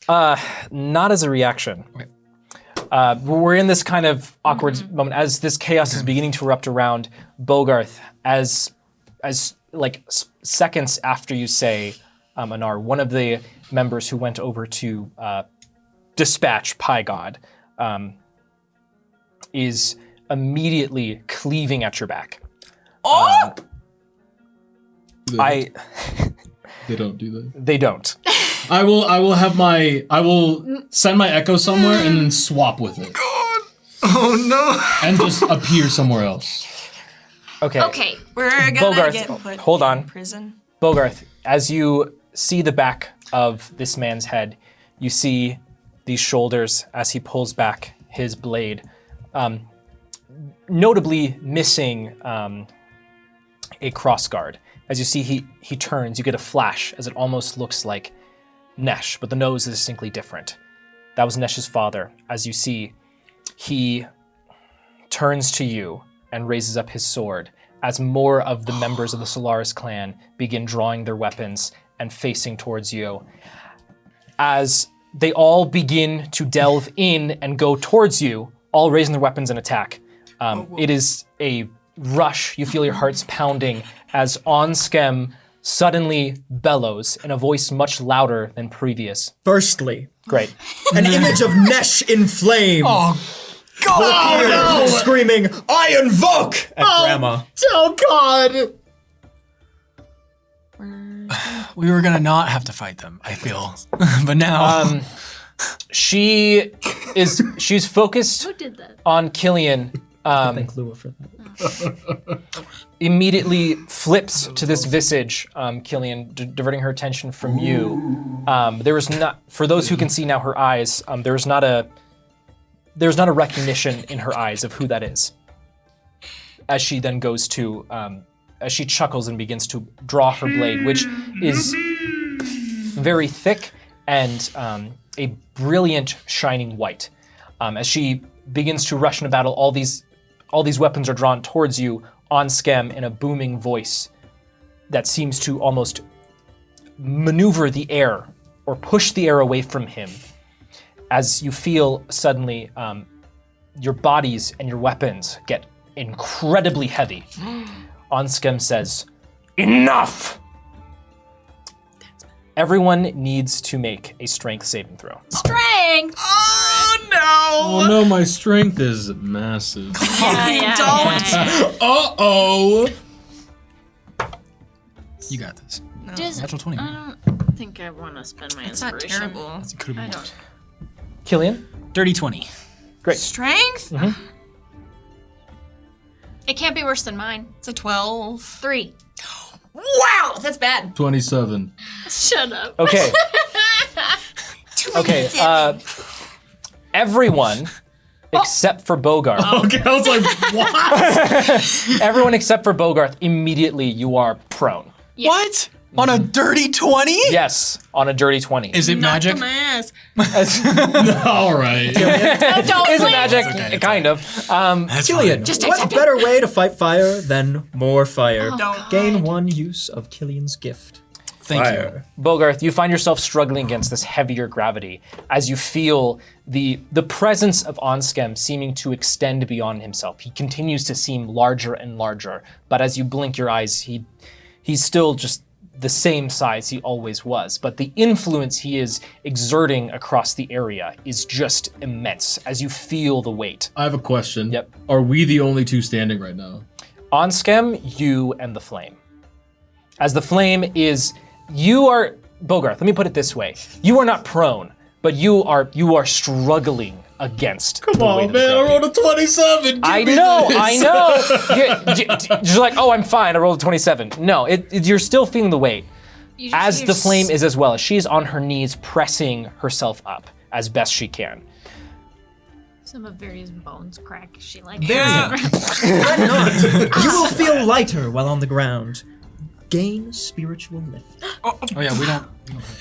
Not as a reaction. Okay. We're in this kind of awkward moment as this chaos is beginning to erupt around Bogarth. As like seconds after you say Anar, one of the members who went over to dispatch Pie God is immediately cleaving at your back. Oh! They don't do that. They don't. I will send my echo somewhere and then swap with it. Oh no! And just appear somewhere else. Okay. Okay. We're gonna Bogarth, get put hold on. in prison. Bogarth, as you see the back of this man's head, you see these shoulders as he pulls back his blade, notably missing a crossguard. As you see, he turns, you get a flash as it almost looks like Nesh, but the nose is distinctly different. That was Nesh's father. As you see, he turns to you and raises up his sword as more of the members of the Solaris clan begin drawing their weapons and facing towards you. As they all begin to delve in and go towards you, all raising their weapons and attack. It is a rush. You feel your hearts pounding as Onskem suddenly bellows in a voice much louder than previous. Firstly, Great. an image of Nesh in flame. Oh, God! Screaming, "I invoke!" at Grandma. Oh God! we were gonna not have to fight them, I feel. But now She's focused Who did that? on Killian. Thank Lua for that. Immediately flips to this visage, Killian, diverting her attention from you. There is not, for those who can see now her eyes, there's not a recognition in her eyes of who that is. As she then goes to, as she chuckles and begins to draw her blade, which is very thick and a brilliant shining white. As she begins to rush into battle, all these weapons are drawn towards you on Skem in a booming voice that seems to almost maneuver the air or push the air away from him. As you feel suddenly your bodies and your weapons get incredibly heavy. Onskem says, "Enough!" Everyone needs to make a strength saving throw. Strength! Oh no! Oh no, my strength is massive. Yeah. Uh-oh! you got this. Does, Natural 20. I don't think I want to spend my It's not inspiration. terrible. It could have I been don't. worse. Killian? Dirty 20. Great. Strength? It can't be worse than mine. It's a 12. 3. Wow, that's bad. 27. Shut up. Okay. Okay. Everyone except for Bogart. Okay, I was like, what? Everyone except for Bogart, immediately you are prone. Yeah. What? On a dirty 20? Yes, on a dirty 20. Is it magic? Knocked my ass. All right. No, don't Is it please. magic? okay. Kind of. That's Killian, Just what accept it. better way to fight fire than more fire? Don't. Gain 1 use of Killian's gift. Thank Fire. Bogarth, you find yourself struggling against this heavier gravity as you feel the presence of Onskem seeming to extend beyond himself. He continues to seem larger and larger, but as you blink your eyes, he's still just the same size he always was. But the influence he is exerting across the area is just immense as you feel the weight. I have a question. Yep. Are we the only two standing right now? Onskem, you and the flame. As the flame is, you are, Bogarth, let me put it this way. You are not prone, but you are struggling against the weight Oh of the man, I gravity. rolled a 27. Give I me know, this. I know. You're like, oh, I'm fine. I rolled a 27. No, you're still feeling the weight. You just As hear the flame is as well. She is on her knees, pressing herself up as best she can. Some of Varia's bones crack. She like Yeah. Fret not. You will feel lighter while on the ground. Gain spiritual lift. Oh yeah, we don't.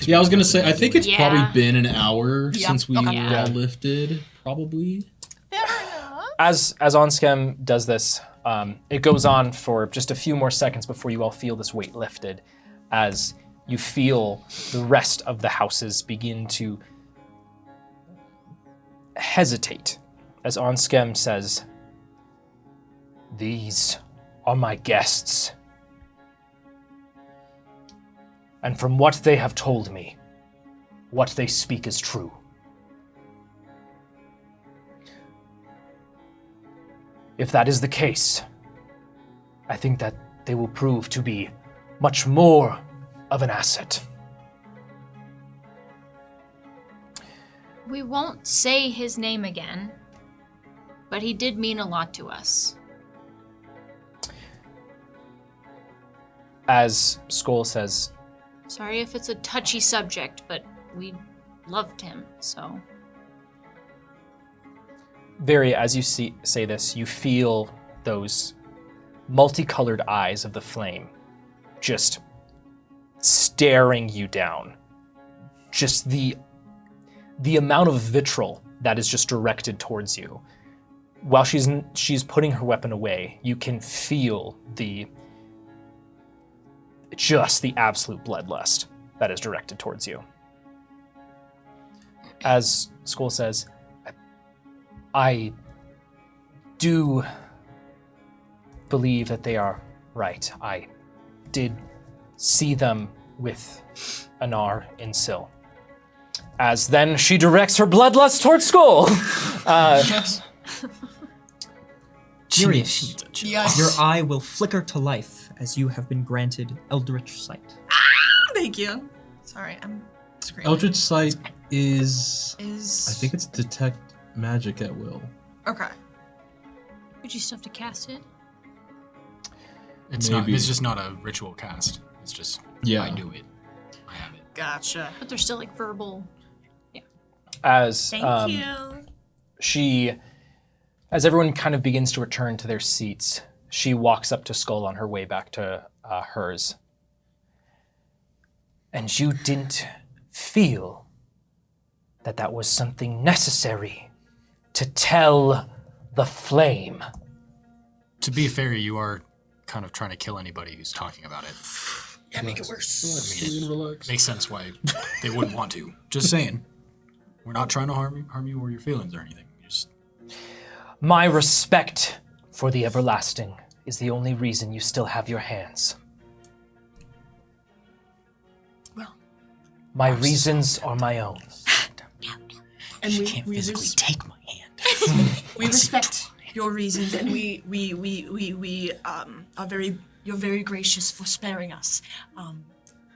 Yeah, I was gonna say. I think it's Yeah. probably been an hour Yeah, since we okay. all lifted. Probably. As Onskem does this, it goes on for just a few more seconds before you all feel this weight lifted, as you feel the rest of the houses begin to hesitate, as Onskem says, "These are my guests. And from what they have told me, what they speak is true. If that is the case, I think that they will prove to be much more of an asset." We won't say his name again, but he did mean a lot to us. As Skoll says, Sorry if it's a touchy subject, but we loved him, so. Very, as you say this, you feel those multicolored eyes of the flame just staring you down. Just the amount of vitriol that is just directed towards you. While she's putting her weapon away, you can feel the absolute bloodlust that is directed towards you. As Skoll says, I do believe that they are right. I did see them with Anar in Syl. As then she directs her bloodlust towards Skoll. Furious. Yes. Your eye will flicker to life as you have been granted Eldritch Sight. Thank you. Sorry, I'm screaming. Eldritch Sight is. Is I think it's detect magic at will. okay. Would you still have to cast it? It's not. Maybe. It's just not a ritual cast. It's just. Yeah. I do it. I have it. Gotcha. But they're still like verbal. As Thank you. as everyone kind of begins to return to their seats, she walks up to Skoll on her way back to hers. And you didn't feel that was something necessary to tell the flame. To be fair, you are kind of trying to kill anybody who's talking about it. Yeah, make it worse. Relax. Makes sense why they wouldn't want to. Just saying. We're not trying to harm you or your feelings or anything. Just My respect for the everlasting is the only reason you still have your hands. Well, My reasons are my own. and she we can't we, physically res- take my hand. we respect your reasons, and we are you're very gracious for sparing us.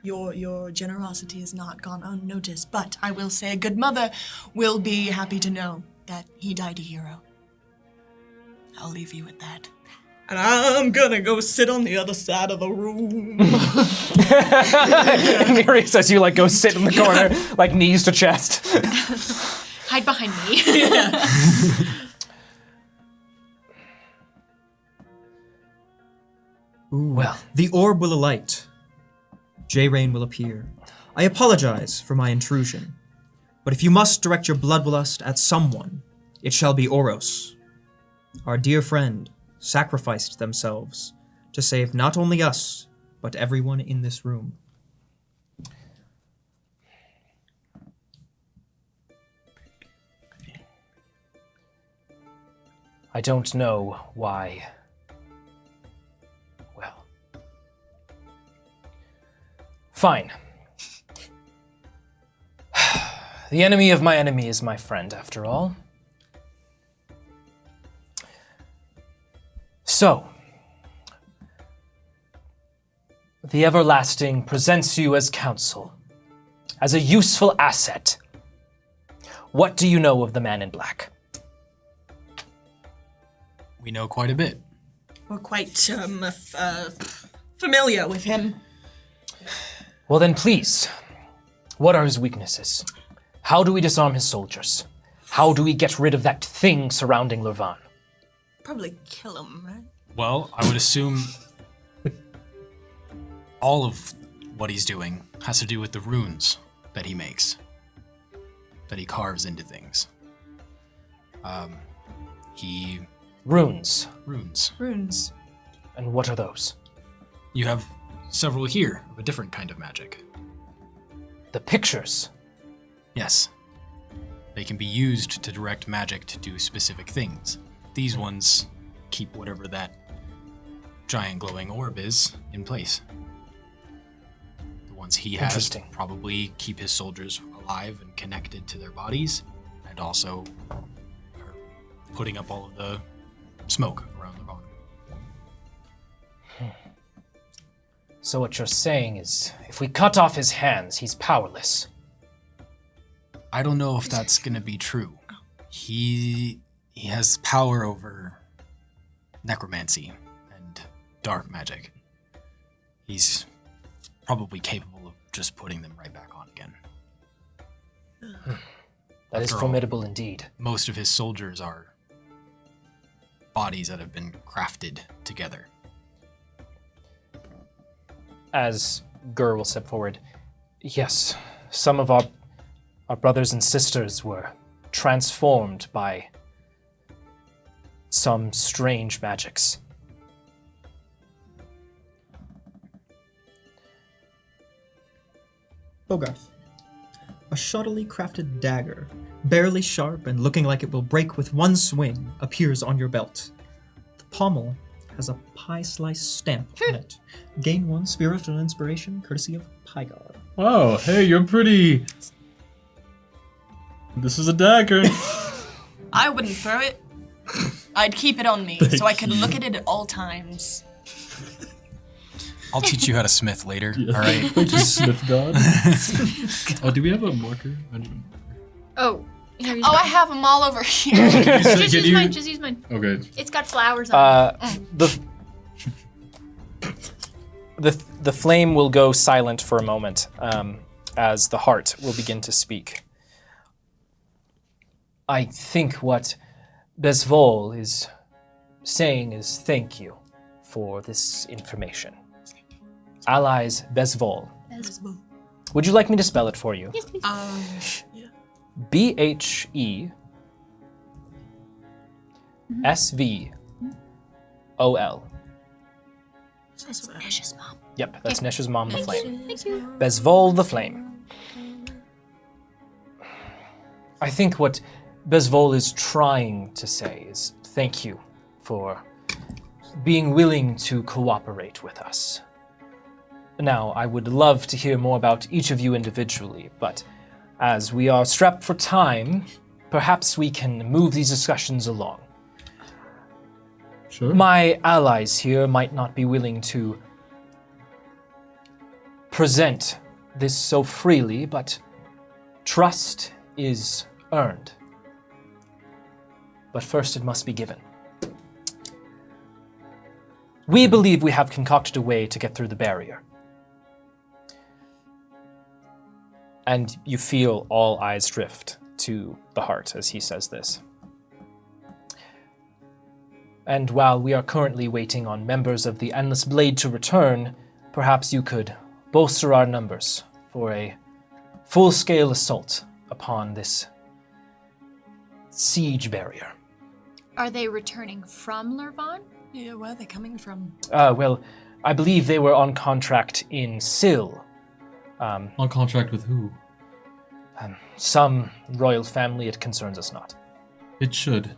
Your generosity has not gone unnoticed, but I will say a good mother will be happy to know that he died a hero. I'll leave you with that. And I'm gonna go sit on the other side of the room. And Miri says you go sit in the corner, knees to chest. Hide behind me. Well, The orb will alight. J-Rain will appear. I apologize for my intrusion, but if you must direct your bloodlust at someone, it shall be Oros. Our dear friend sacrificed themselves to save not only us, but everyone in this room. I don't know why. Well. Fine. The enemy of my enemy is my friend, after all. So, the Everlasting presents you as counsel, as a useful asset. What do you know of the Man in Black? We know quite a bit. We're quite familiar with him. Well then, please, what are his weaknesses? How do we disarm his soldiers? How do we get rid of that thing surrounding Lurvan? Probably kill him, right? Well, I would assume all of what he's doing has to do with the runes that he makes, that he carves into things. Runes. Runes. And what are those? You have several here of a different kind of magic. The pictures. Yes. They can be used to direct magic to do specific things. These ones keep whatever that giant glowing orb is in place. The ones he has Interesting. probably keep his soldiers alive and connected to their bodies, and also are putting up all of the smoke around the bottom. So what you're saying is, if we cut off his hands, he's powerless. I don't know if that's gonna be true. He has power over necromancy and dark magic. He's probably capable of just putting them right back on again. That is After all, formidable indeed. most of his soldiers are bodies that have been crafted together. As Gur will step forward, yes, some of our brothers and sisters were transformed by some strange magics. Bogarth. A shoddily crafted dagger, barely sharp and looking like it will break with one swing, appears on your belt. The pommel has a pie slice stamp on it. Gain 1 spiritual inspiration, courtesy of Pygar. Wow, hey, you're pretty. This is a dagger. I wouldn't throw it. I'd keep it on me so I could look at it at all times. I'll teach you how to smith later, all right? Smith God. Oh, do we have a marker? I don't know. Oh, here you Oh, go. I have them all over here. Just use you- mine. Just use mine. Okay. It's got flowers on it. The flame will go silent for a moment as the heart will begin to speak. I think what Besvol is saying is thank you for this information. Allies Besvol. Would you like me to spell it for you? Yes, please. Yeah. BHESVOL. That's Nesh's mom. Yep, that's Nesh's mom, the flame. Thank you. Besvol the flame. I think what Besvol is trying to say is thank you for being willing to cooperate with us. Now, I would love to hear more about each of you individually, but as we are strapped for time, perhaps we can move these discussions along. Sure. My allies here might not be willing to present this so freely, but trust is earned. But first it must be given. We believe we have concocted a way to get through the barrier. And you feel all eyes drift to the heart as he says this. And while we are currently waiting on members of the Endless Blade to return, perhaps you could bolster our numbers for a full-scale assault upon this siege barrier. Are they returning from Lurvan? Yeah, where are they coming from? Well, I believe they were on contract in Syl. On contract with who? Some royal family, it concerns us not. It should.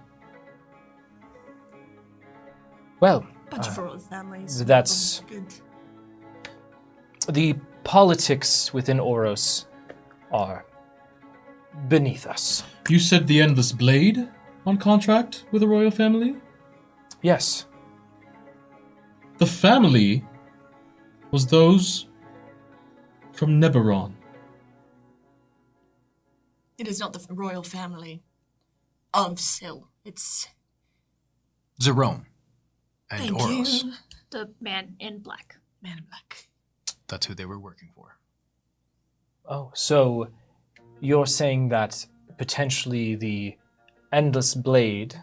Well, Bunch of royal families. that's- Good. the politics within Oros are beneath us. You said the Endless Blade on contract with the royal family? Yes, The family was those from Neberon. It is not the royal family of Syl. It's Zerome and thank Oros. you, The man in black. Man in Black. That's who they were working for. Oh, so you're saying that potentially the Endless Blade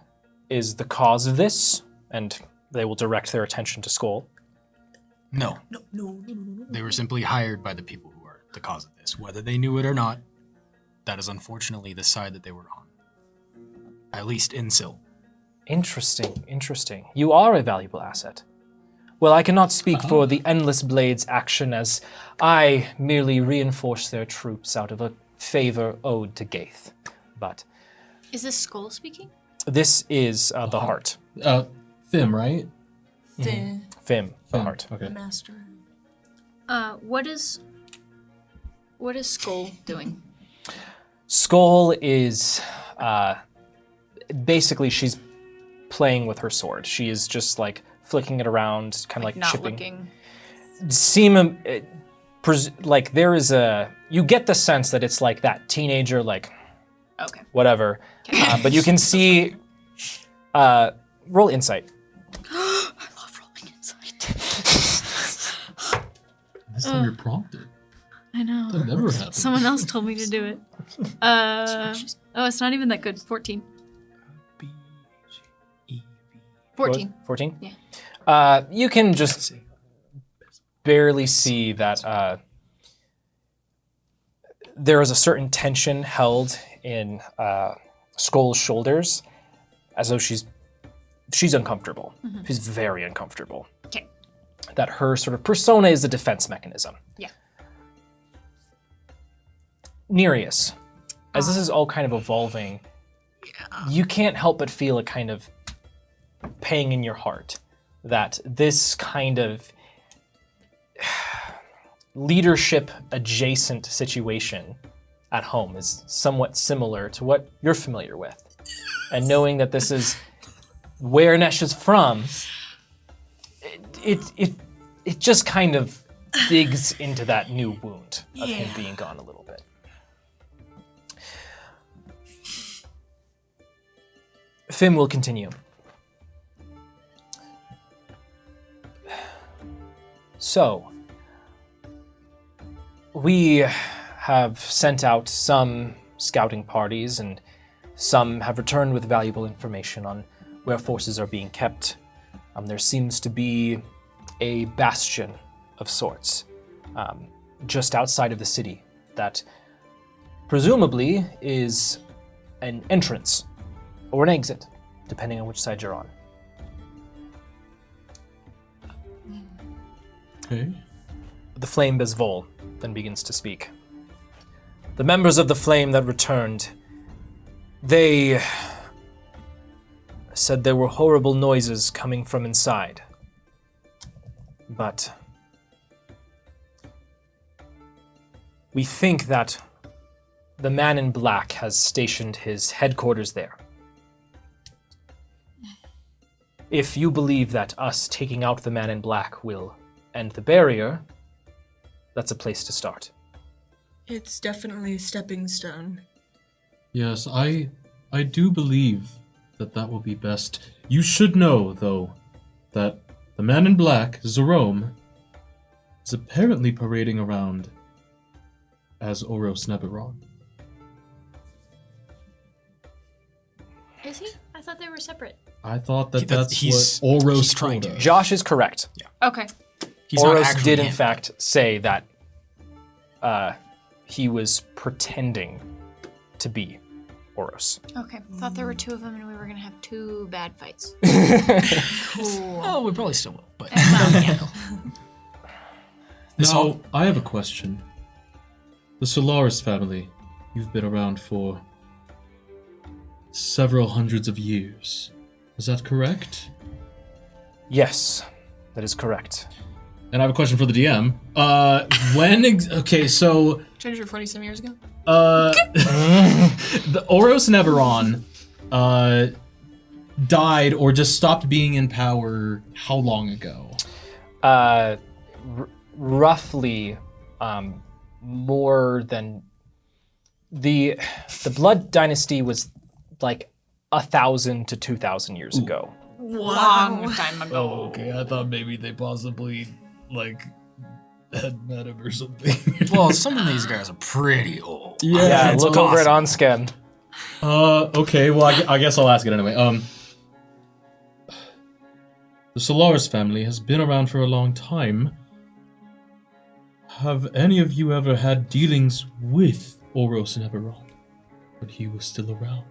is the cause of this, and they will direct their attention to Skull? No, No. they were simply hired by the people who are the cause of this. Whether they knew it or not, that is unfortunately the side that they were on. At least in Syl. Interesting. You are a valuable asset. Well, I cannot speak for the Endless Blade's action, as I merely reinforce their troops out of a favor owed to Gaith. But Is this Skull speaking? this is the heart. Thim, right? The Fim, the Thim, heart. Okay. master. What is Skull doing? Skull is basically she's playing with her sword. She is just like flicking it around, kind of like Not chipping. looking. Like there is you get the sense that it's like that teenager, like Okay. whatever. But you can see. Roll insight. I love rolling insight. This time you're prompted. I know. That never happens. Someone else told me to do it. Oh, it's not even that good. 14. 14. 14? Yeah. You can just barely see that there is a certain tension held in Skull's shoulders, as though she's uncomfortable. She's very uncomfortable. Okay. That her sort of persona is a defense mechanism. Yeah. Nereus, as this is all kind of evolving, you can't help but feel a kind of pang in your heart that this kind of leadership adjacent situation at home is somewhat similar to what you're familiar with. And knowing that this is where Nesh is from, it just kind of digs into that new wound of him being gone a little bit. Fim will continue. So, we have sent out some scouting parties, and some have returned with valuable information on where forces are being kept. There seems to be a bastion of sorts just outside of the city that presumably is an entrance or an exit, depending on which side you're on. Okay. The Flame Bezvol then begins to speak. The members of the Flame that returned, they said there were horrible noises coming from inside. But we think that the man in black has stationed his headquarters there. If you believe that us taking out the man in black will end the barrier, that's a place to start. It's definitely a stepping stone. Yes, I do believe that will be best. You should know, though, that the man in black, Zerome, is apparently parading around as Oros Neberon. Is he? I thought they were separate. I thought that He's- that's what Oros he's trying told to. us. Josh is correct. Okay. He's not Oros actually did in in. fact say that he was pretending to be Oros. Okay. Thought there were two of them and we were gonna have two bad fights. Cool. Oh, we probably still will, but Now, I have a question. The Solaris family, you've been around for several hundreds of years. Is that correct? Yes, that is correct. And I have a question for the DM. Okay, so Changed her 47 years ago. the Oros and Eberron died or just stopped being in power how long ago? Roughly more than the Blood Dynasty was like 1,000 to 2,000 years ago. Long time ago. Oh, okay. I thought maybe they possibly had met him or something. well, some of these guys are pretty old. Yeah, it's look over at possible. OnScam. Okay. Well, I guess I'll ask it anyway. The Solaris family has been around for a long time. Have any of you ever had dealings with Oros and Eberron when he was still around?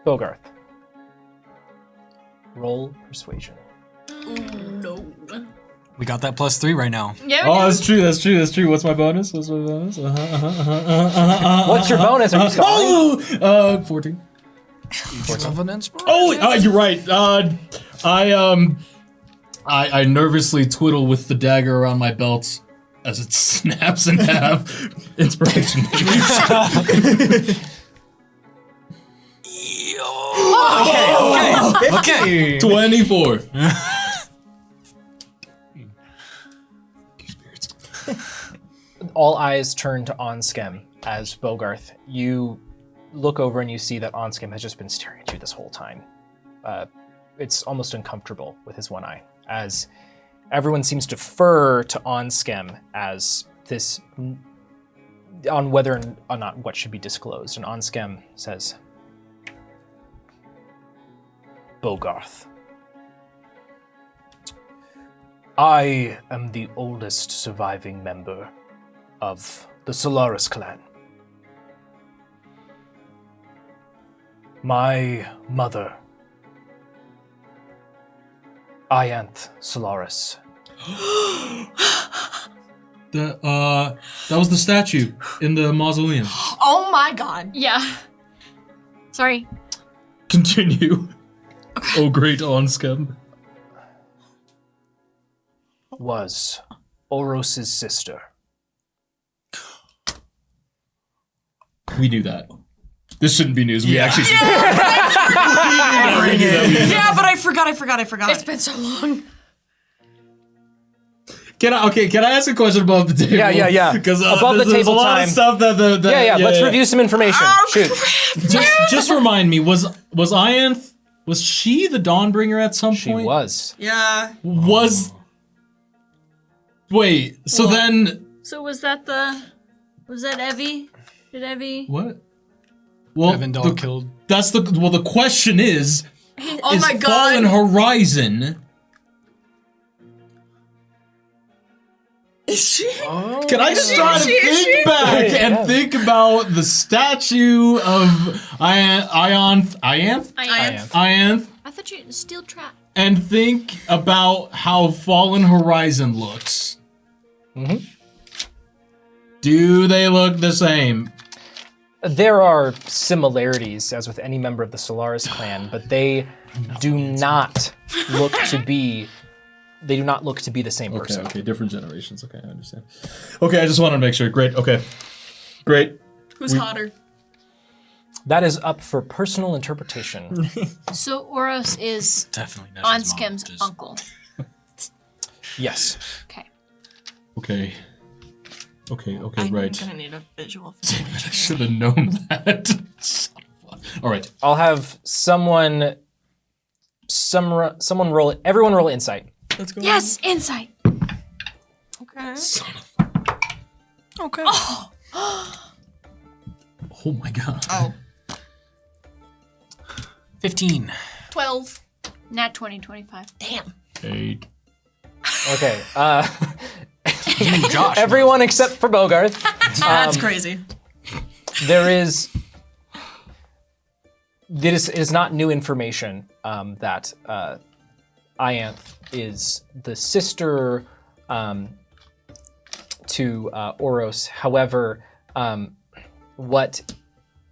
Bogarth. Roll persuasion. No. We got that +3 right now. Yeah. Oh, that's true. That's true. What's my bonus? What's your bonus? Are you scoring? Oh, 14. Of an inspiration. Oh, you're right. I nervously twiddle with the dagger around my belt as it snaps in half. Inspiration. Okay. 24. All eyes turn to OnScam as Bogarth. You look over and you see that OnScam has just been staring at you this whole time. It's almost uncomfortable with his one eye, as everyone seems to defer to OnScam as this on whether or not what should be disclosed. And OnScam says, Bogarth, I am the oldest surviving member of the Solaris clan. My mother, Ianth Solaris. That was the statue in the mausoleum. Oh my god. Yeah. Sorry. Continue. Oh, great OnScam. Was Oros's sister. We knew that. This shouldn't be news. We Yeah. actually. Yeah, but I forgot. It's been so long. Can I ask a question above the table? Yeah. Because Above the there's table a lot time. of stuff that Let's review some information. Shoot. Just remind me, was Ianth, was she the Dawnbringer at some She point? was. Yeah. Wait, so then So was that Evie? Did Evie? what? Well, Evandel killed. that's the question is Oh my god. Fallen Horizon? Is she? Can I just try to think back and think about the statue of Ianth? I thought you steel trap. And think about how Fallen Horizon looks. Mhm. Do they look the same? There are similarities, as with any member of the Solaris clan, but they do not look to be. They do not look to be the same person. Okay, different generations. Okay, I understand. Okay, I just wanted to make sure. Great. Okay, great. Who's hotter? That is up for personal interpretation. So Oros is Definitely Nesh's mom, OnScam's just- uncle. Yes. Okay. Okay, I'm right. gonna need a visual. I should have known that. All right. I'll have someone roll it. Everyone roll insight. Let's go. Yes, insight. Okay. Son of Okay. Oh my god. Oh. 15. 12. Nat 20, 25. Damn. 8. Okay. Josh. Everyone except for Bogarth. That's crazy. There is. It is not new information that Ianth is the sister to Oros. However, what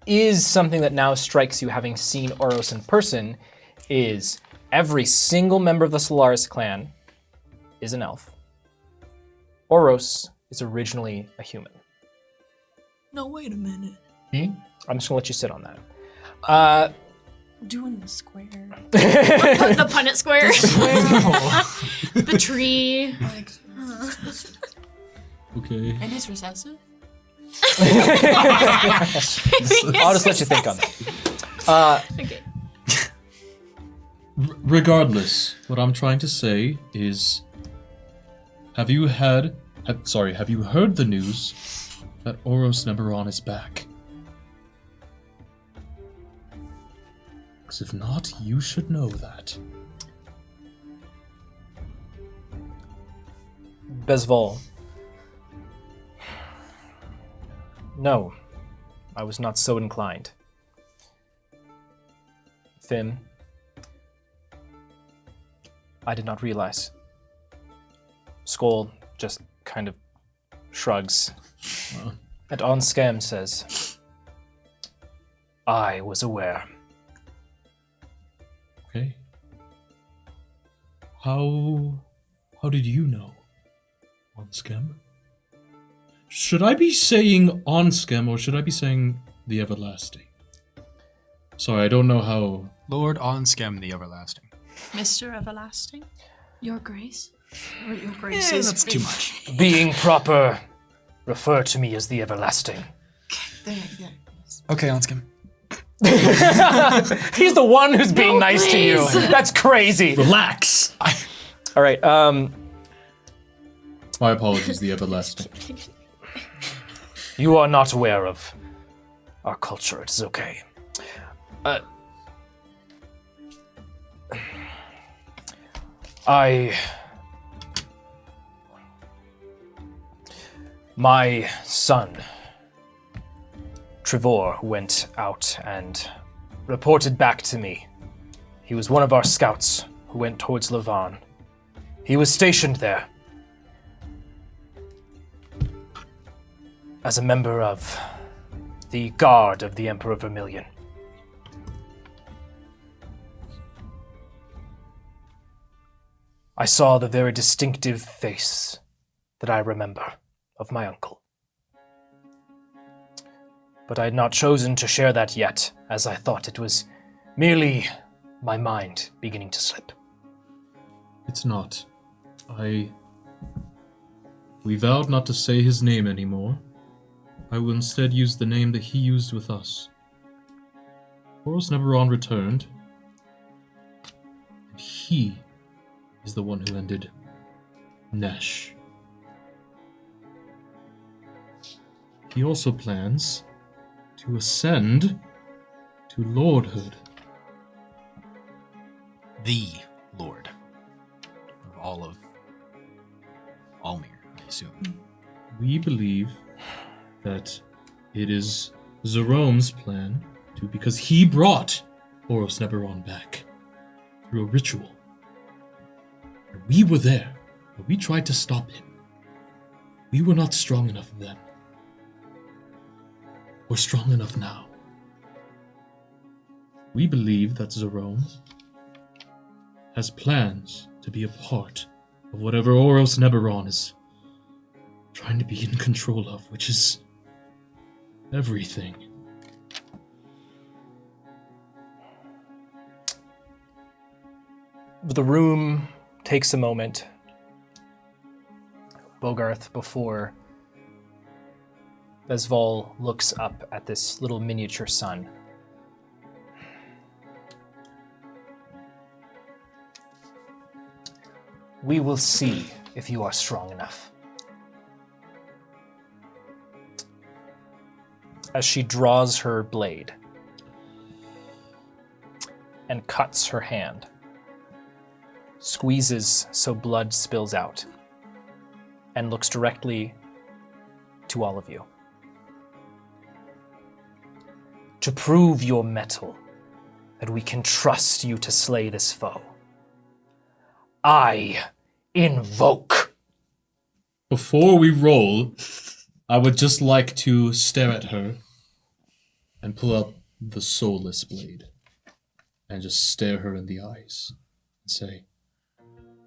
is something that now strikes you, having seen Oros in person, is every single member of the Solaris clan is an elf. Oros is originally a human. No, wait a minute. I'm just gonna let you sit on that. Doing the square. The Punnett Square. The tree. Okay. And it's recessive? I'll just let you think on that. Okay. Regardless, what I'm trying to say is, have you heard the news that Oros Neberon is back? Because if not, you should know that. Bezval. No, I was not so inclined. Finn, I did not realize. Skoll just kind of shrugs. And Onscam says, I was aware. Okay. How did you know? Onscam? Should I be saying Onscam or should I be saying the Everlasting? Sorry, I don't know how. Lord Onscam the Everlasting. Mr. Everlasting? Your grace. Or your grace is That's too much. Being proper, refer to me as the Everlasting. There. Okay, Onscam. He's the one who's being nice to you. That's crazy. Relax. All right. My apologies, the Everlasting. You are not aware of our culture. It is okay. My son, Trevor, went out and reported back to me. He was one of our scouts who went towards Levan. He was stationed there as a member of the Guard of the Emperor Vermilion. I saw the very distinctive face that I remember of my uncle. But I had not chosen to share that yet, as I thought it was merely my mind beginning to slip. It's not. We vowed not to say his name anymore. I will instead use the name that he used with us. Oros Neberon returned, and he is the one who ended Nesh. He also plans to ascend to lordhood. The Lord of all of Almir, I assume. We believe that it is Zerome's plan to, because he brought Oros Neberon back through a ritual. And we were there, but we tried to stop him. We were not strong enough then. We're strong enough now. We believe that Zerome has plans to be a part of whatever Oros Neberon is trying to be in control of, which is everything. The room takes a moment, Bogarth, before Bezval looks up at this little miniature sun. We will see if you are strong enough. as she draws her blade and cuts her hand. Squeezes so blood spills out and looks directly to all of you. To prove your mettle, that we can trust you to slay this foe, I invoke. Before we roll, I would just like to stare at her and pull out the soulless blade and just stare her in the eyes and say,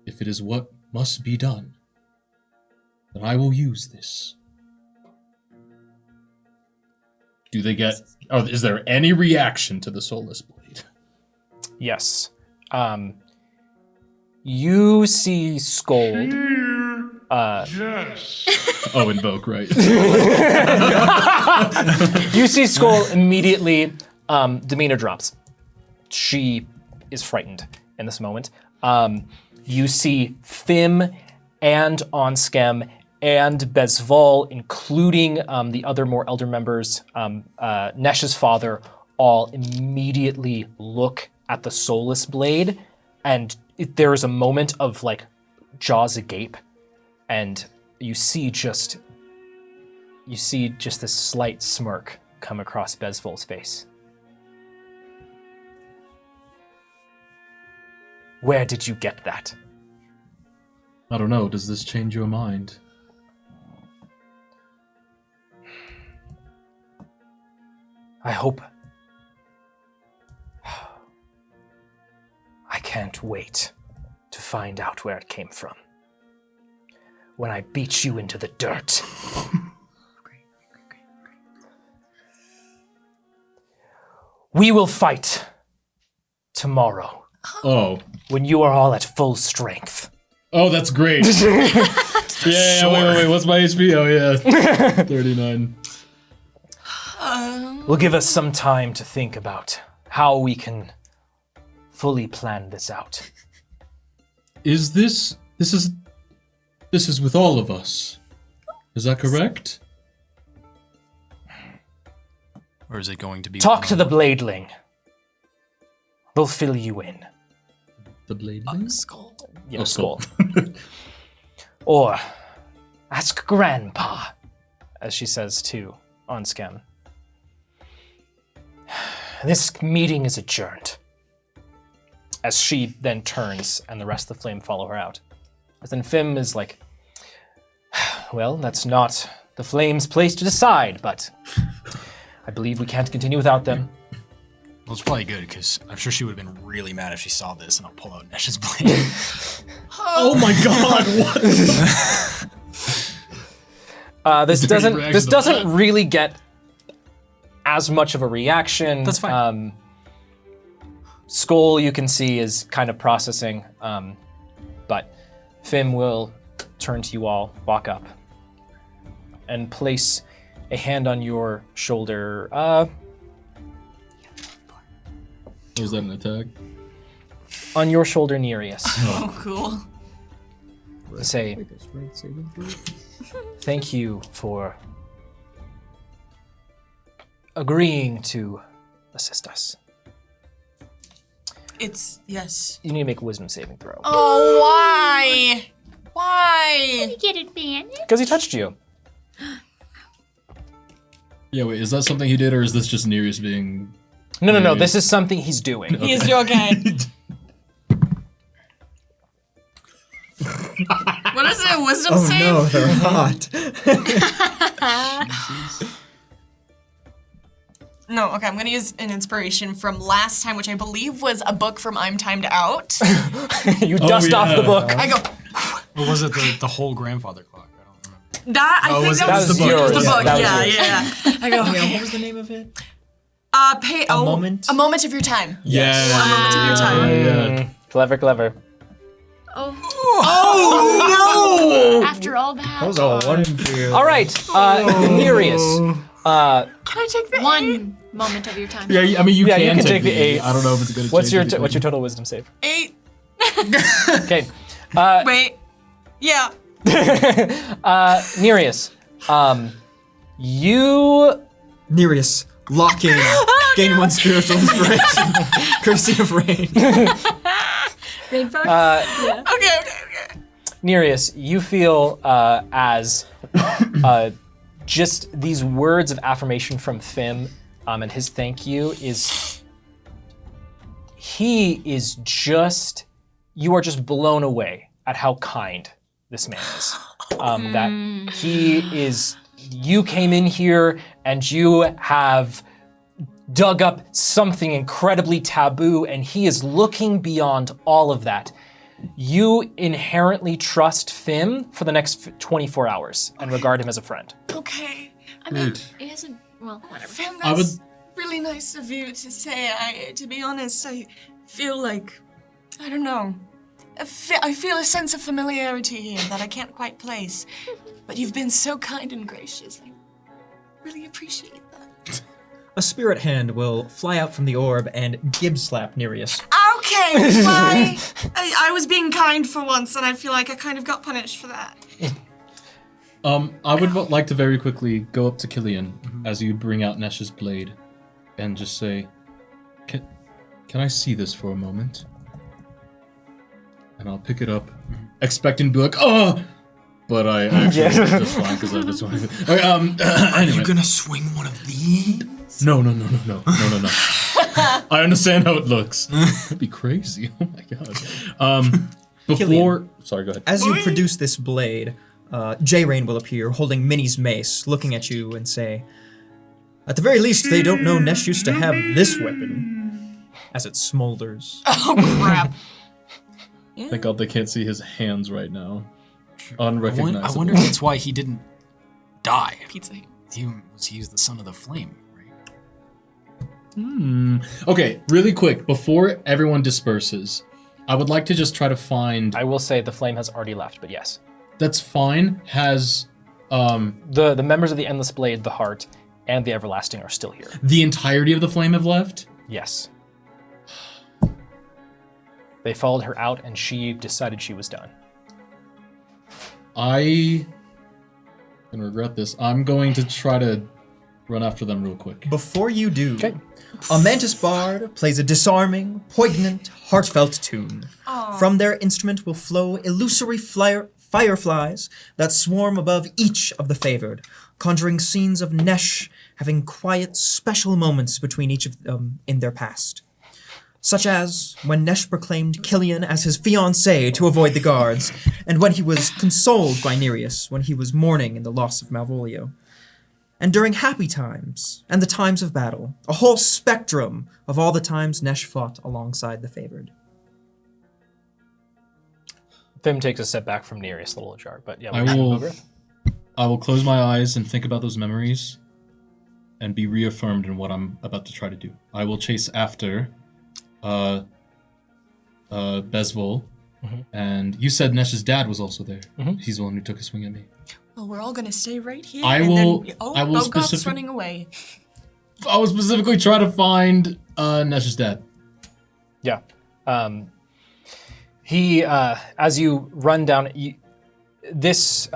if it is what must be done, then I will use this. Do they get... Oh, is there any reaction to the soulless blade? Yes. You see Scold. Oh, invoke, right. You see Scold immediately, demeanor drops. She is frightened in this moment. You see Fim and Onskem and Bezval, including the other more elder members, Nesh's father, all immediately look at the soulless blade, and there is a moment of like jaws agape, and you see just this slight smirk come across Bezval's face. Where did you get that? I don't know. Does this change your mind? I hope. I can't wait to find out where it came from. When I beat you into the dirt. We will fight tomorrow. Oh. When you are all at full strength. Oh, that's great. Yeah, wait, what's my HP? Oh, yeah. 39. Will give us some time to think about how we can fully plan this out. Is this is with all of us? Is that correct? Or is it going to be... Talk to the Bladeling. They'll fill you in. The blade? Skull. Yeah, Skull. Or ask Grandpa, as she says to Onskem. This meeting is adjourned. As she then turns and the rest of the flame follow her out. As then Fim is like, well, that's not the flame's place to decide, but I believe we can't continue without them. Well, it's probably good, because I'm sure she would have been really mad if she saw this, and I'll pull out Nesh's blade. Oh my god, what? This doesn't really get as much of a reaction. That's fine. Skull, you can see, is kind of processing, but Fim will turn to you all, walk up, and place a hand on your shoulder. Was that an attack? On your shoulder, Nereus. Oh, cool. To say, thank you for agreeing to assist us. Yes. You need to make a wisdom saving throw. Oh, why? Why? You get advantage. Because he touched you. Yeah, wait, is that something he did, or is this just Nereus being... No, this is something he's doing. He's okay. What is it? Wisdom save? Oh no, they're hot. No, okay, I'm gonna use an inspiration from last time, which I believe was a book from I'm Timed Out. You dust off the book. I go, Or was it the whole grandfather clock? I don't remember. that, I think that was the book. yours. The Yeah, book, that was yeah, yours. yeah. I go, okay. What was the name of it? A moment? A moment of your time. Yeah. A moment of your time. Yeah. Clever. Oh, Oh after all that. no! That was all one field. All right, Nereus. Can I take the One moment of your time. Yeah, I mean, you Yeah, can you can take take the 8. I don't know if it's going to What's change your anything. total wisdom save? 8? Okay. Wait. Yeah. Nereus, you Nereus, lock in. Gain 1 spiritual inspiration. Courtesy of Rain. Okay. Nereus, you feel as just these words of affirmation from Fim and his thank you you are just blown away at how kind this man is. That you came in here and you have dug up something incredibly taboo, and he is looking beyond all of that. You inherently trust Fim for the next 24 hours and regard him as a friend. Okay. I mean, Good. It isn't, well, whatever. Fam, I that's really nice of you to say. To be honest, I feel like, I don't know. I feel a sense of familiarity here that I can't quite place. But you've been so kind and gracious. I really appreciate that. A spirit hand will fly out from the orb and gib slap Nereus. Okay, bye. I was being kind for once, and I feel like I kind of got punished for that. I would like to very quickly go up to Killian as you bring out Nesh's blade and just say, can I see this for a moment? And I'll pick it up, expecting to be like, oh! But I actually just fine because I just wanted to. Okay, Are anyway. you gonna swing one of these? No. I understand how it looks. That'd be crazy. Oh my god. Before, sorry, go ahead. As you produce this blade, J-Rain will appear, holding Minnie's mace, looking at you and say, at the very least, they don't know Nesh used to have this weapon, as it smolders. Oh, crap. Thank God they can't see his hands right now. Unrecognizable. I wonder if that's why he didn't die. Pizza. He was the son of the flame, right? Okay, really quick, before everyone disperses, I would like to just try to find... I will say the flame has already left, but yes. That's fine. Has The members of the Endless Blade, the Heart, and the Everlasting are still here. the entirety of the flame have left? Yes. They followed her out and she decided she was done. I can regret this. I'm going to try to run after them real quick. Before you do, Okay. a mantis bard plays a disarming, poignant, heartfelt tune. From their instrument will flow illusory fireflies that swarm above each of the favored, conjuring scenes of Nesh having quiet, special moments between each of them in their past. Such as when Nesh proclaimed Killian as his fiancée to avoid the guards, and when he was consoled by Nereus when he was mourning in the loss of Malvolio. And during happy times, and the times of battle, a whole spectrum of all the times Nesh fought alongside the favored. Fim takes a step back from Nereus, a little ajar, but yeah, I will close my eyes and think about those memories and be reaffirmed in what I'm about to try to do. I will chase after Bezvol, and you said Nesh's dad was also there. He's the one who took a swing at me. Well, we're all gonna stay right here. I and will- Then, I will Bogot's running away. I will specifically try to find Nesh's dad. Yeah. He, as you run down, this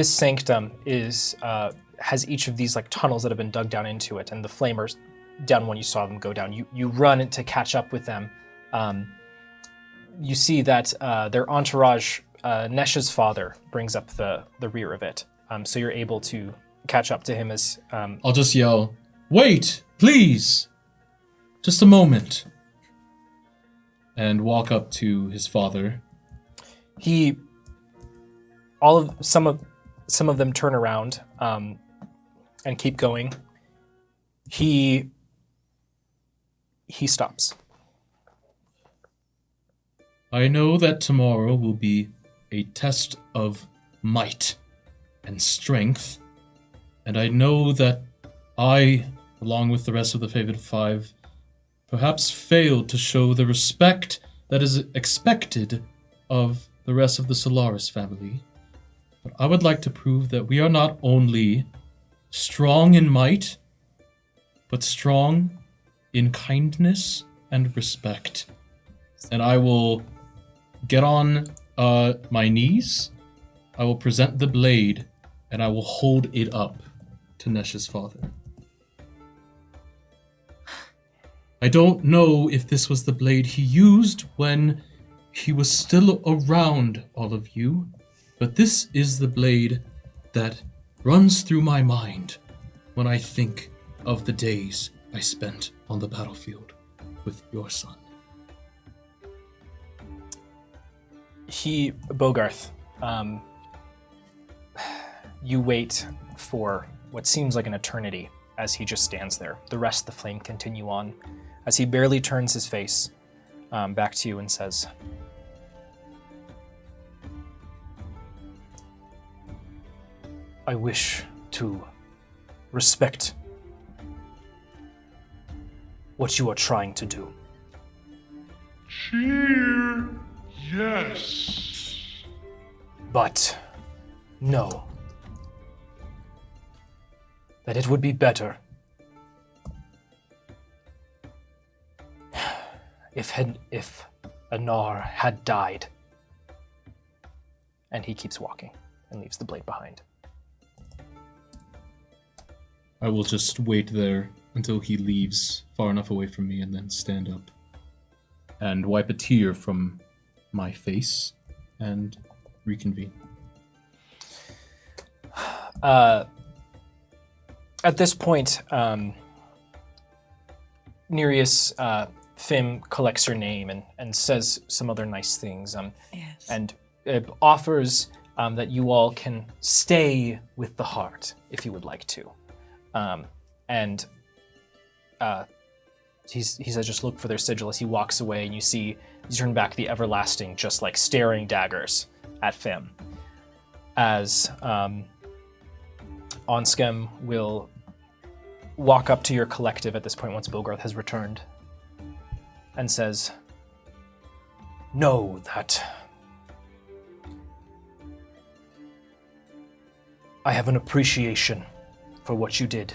sanctum has each of these like tunnels that have been dug down into it, and the flamers down when you saw them go down. You run to catch up with them. You see that their entourage, Nesh's father, brings up the rear of it. So you're able to catch up to him as... I'll just yell, "Wait, please! Just a moment." And walk up to his father. Some of them turn around and keep going. He stops. I know that tomorrow will be a test of might and strength, and I know that I, along with the rest of the Favored Five, perhaps failed to show the respect that is expected of the rest of the Solaris family. But I would like to prove that we are not only strong in might, but strong in kindness and respect. And I will get on my knees, I will present the blade, and I will hold it up to Nesh's father. I don't know if this was the blade he used when he was still around all of you, but this is the blade that runs through my mind when I think of the days I spent on the battlefield with your son. Bogarth, you wait for what seems like an eternity as he just stands there. The rest of the flame continue on as he barely turns his face back to you and says, I wish to respect what you are trying to do. Cheer, yes. But know that it would be better if Anar had died. And he keeps walking and leaves the blade behind. I will just wait there until he leaves far enough away from me and then stand up and wipe a tear from my face and reconvene. At this point, Nereus Fim collects her name and says some other nice things, and offers that you all can stay with the heart if you would like to. He says just look for their sigil as he walks away, and you turn back the Everlasting just like staring daggers at Fim. As Onskem will walk up to your collective at this point once Bogarth has returned and says, know that I have an appreciation for what you did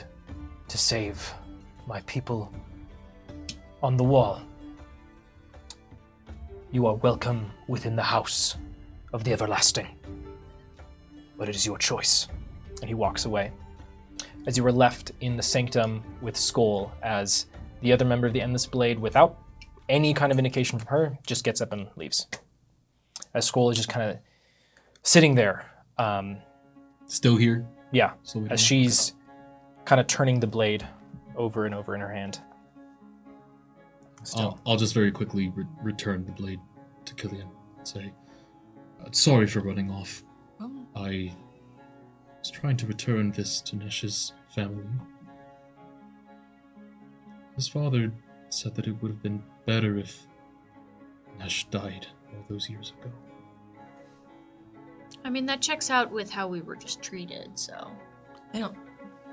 to save my people on the wall. You are welcome within the house of the Everlasting, but it is your choice. And he walks away. As you were left in the sanctum with Skoll, as the other member of the Endless Blade, without any kind of indication from her, just gets up and leaves. As Skoll is just kind of sitting there. Still here? Yeah, So as she's kind of turning the blade over and over in her hand. Still. I'll just very quickly return the blade to Killian and say, sorry for running off. I was trying to return this to Nesh's family. His father said that it would have been better if Nesh died all those years ago. I mean, that checks out with how we were just treated, so. They don't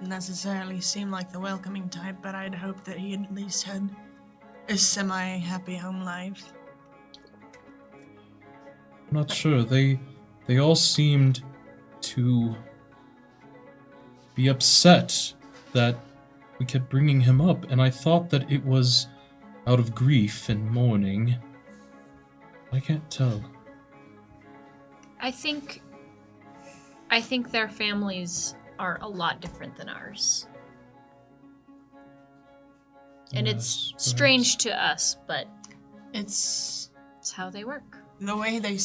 necessarily seem like the welcoming type, but I'd hope that he at least had a semi-happy home life. I'm not sure. They all seemed to be upset that we kept bringing him up, and I thought that it was out of grief and mourning. I can't tell. I think their families are a lot different than ours. And it's Yes, strange to us, but It's how they work. the way they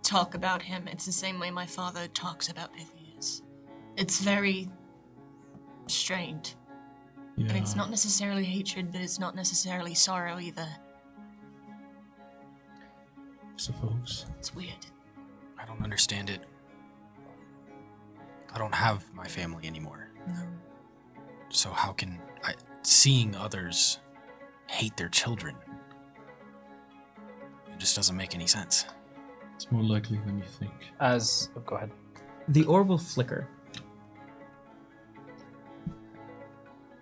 talk about him. It's the same way my father talks about Pythias. It's very strained. Yeah. And it's not necessarily hatred, but it's not necessarily sorrow either. I suppose. It's weird. I don't understand it. I don't have my family anymore. No. So how can seeing others hate their children? It just doesn't make any sense. It's more likely than you think. Go ahead. The orb will flicker.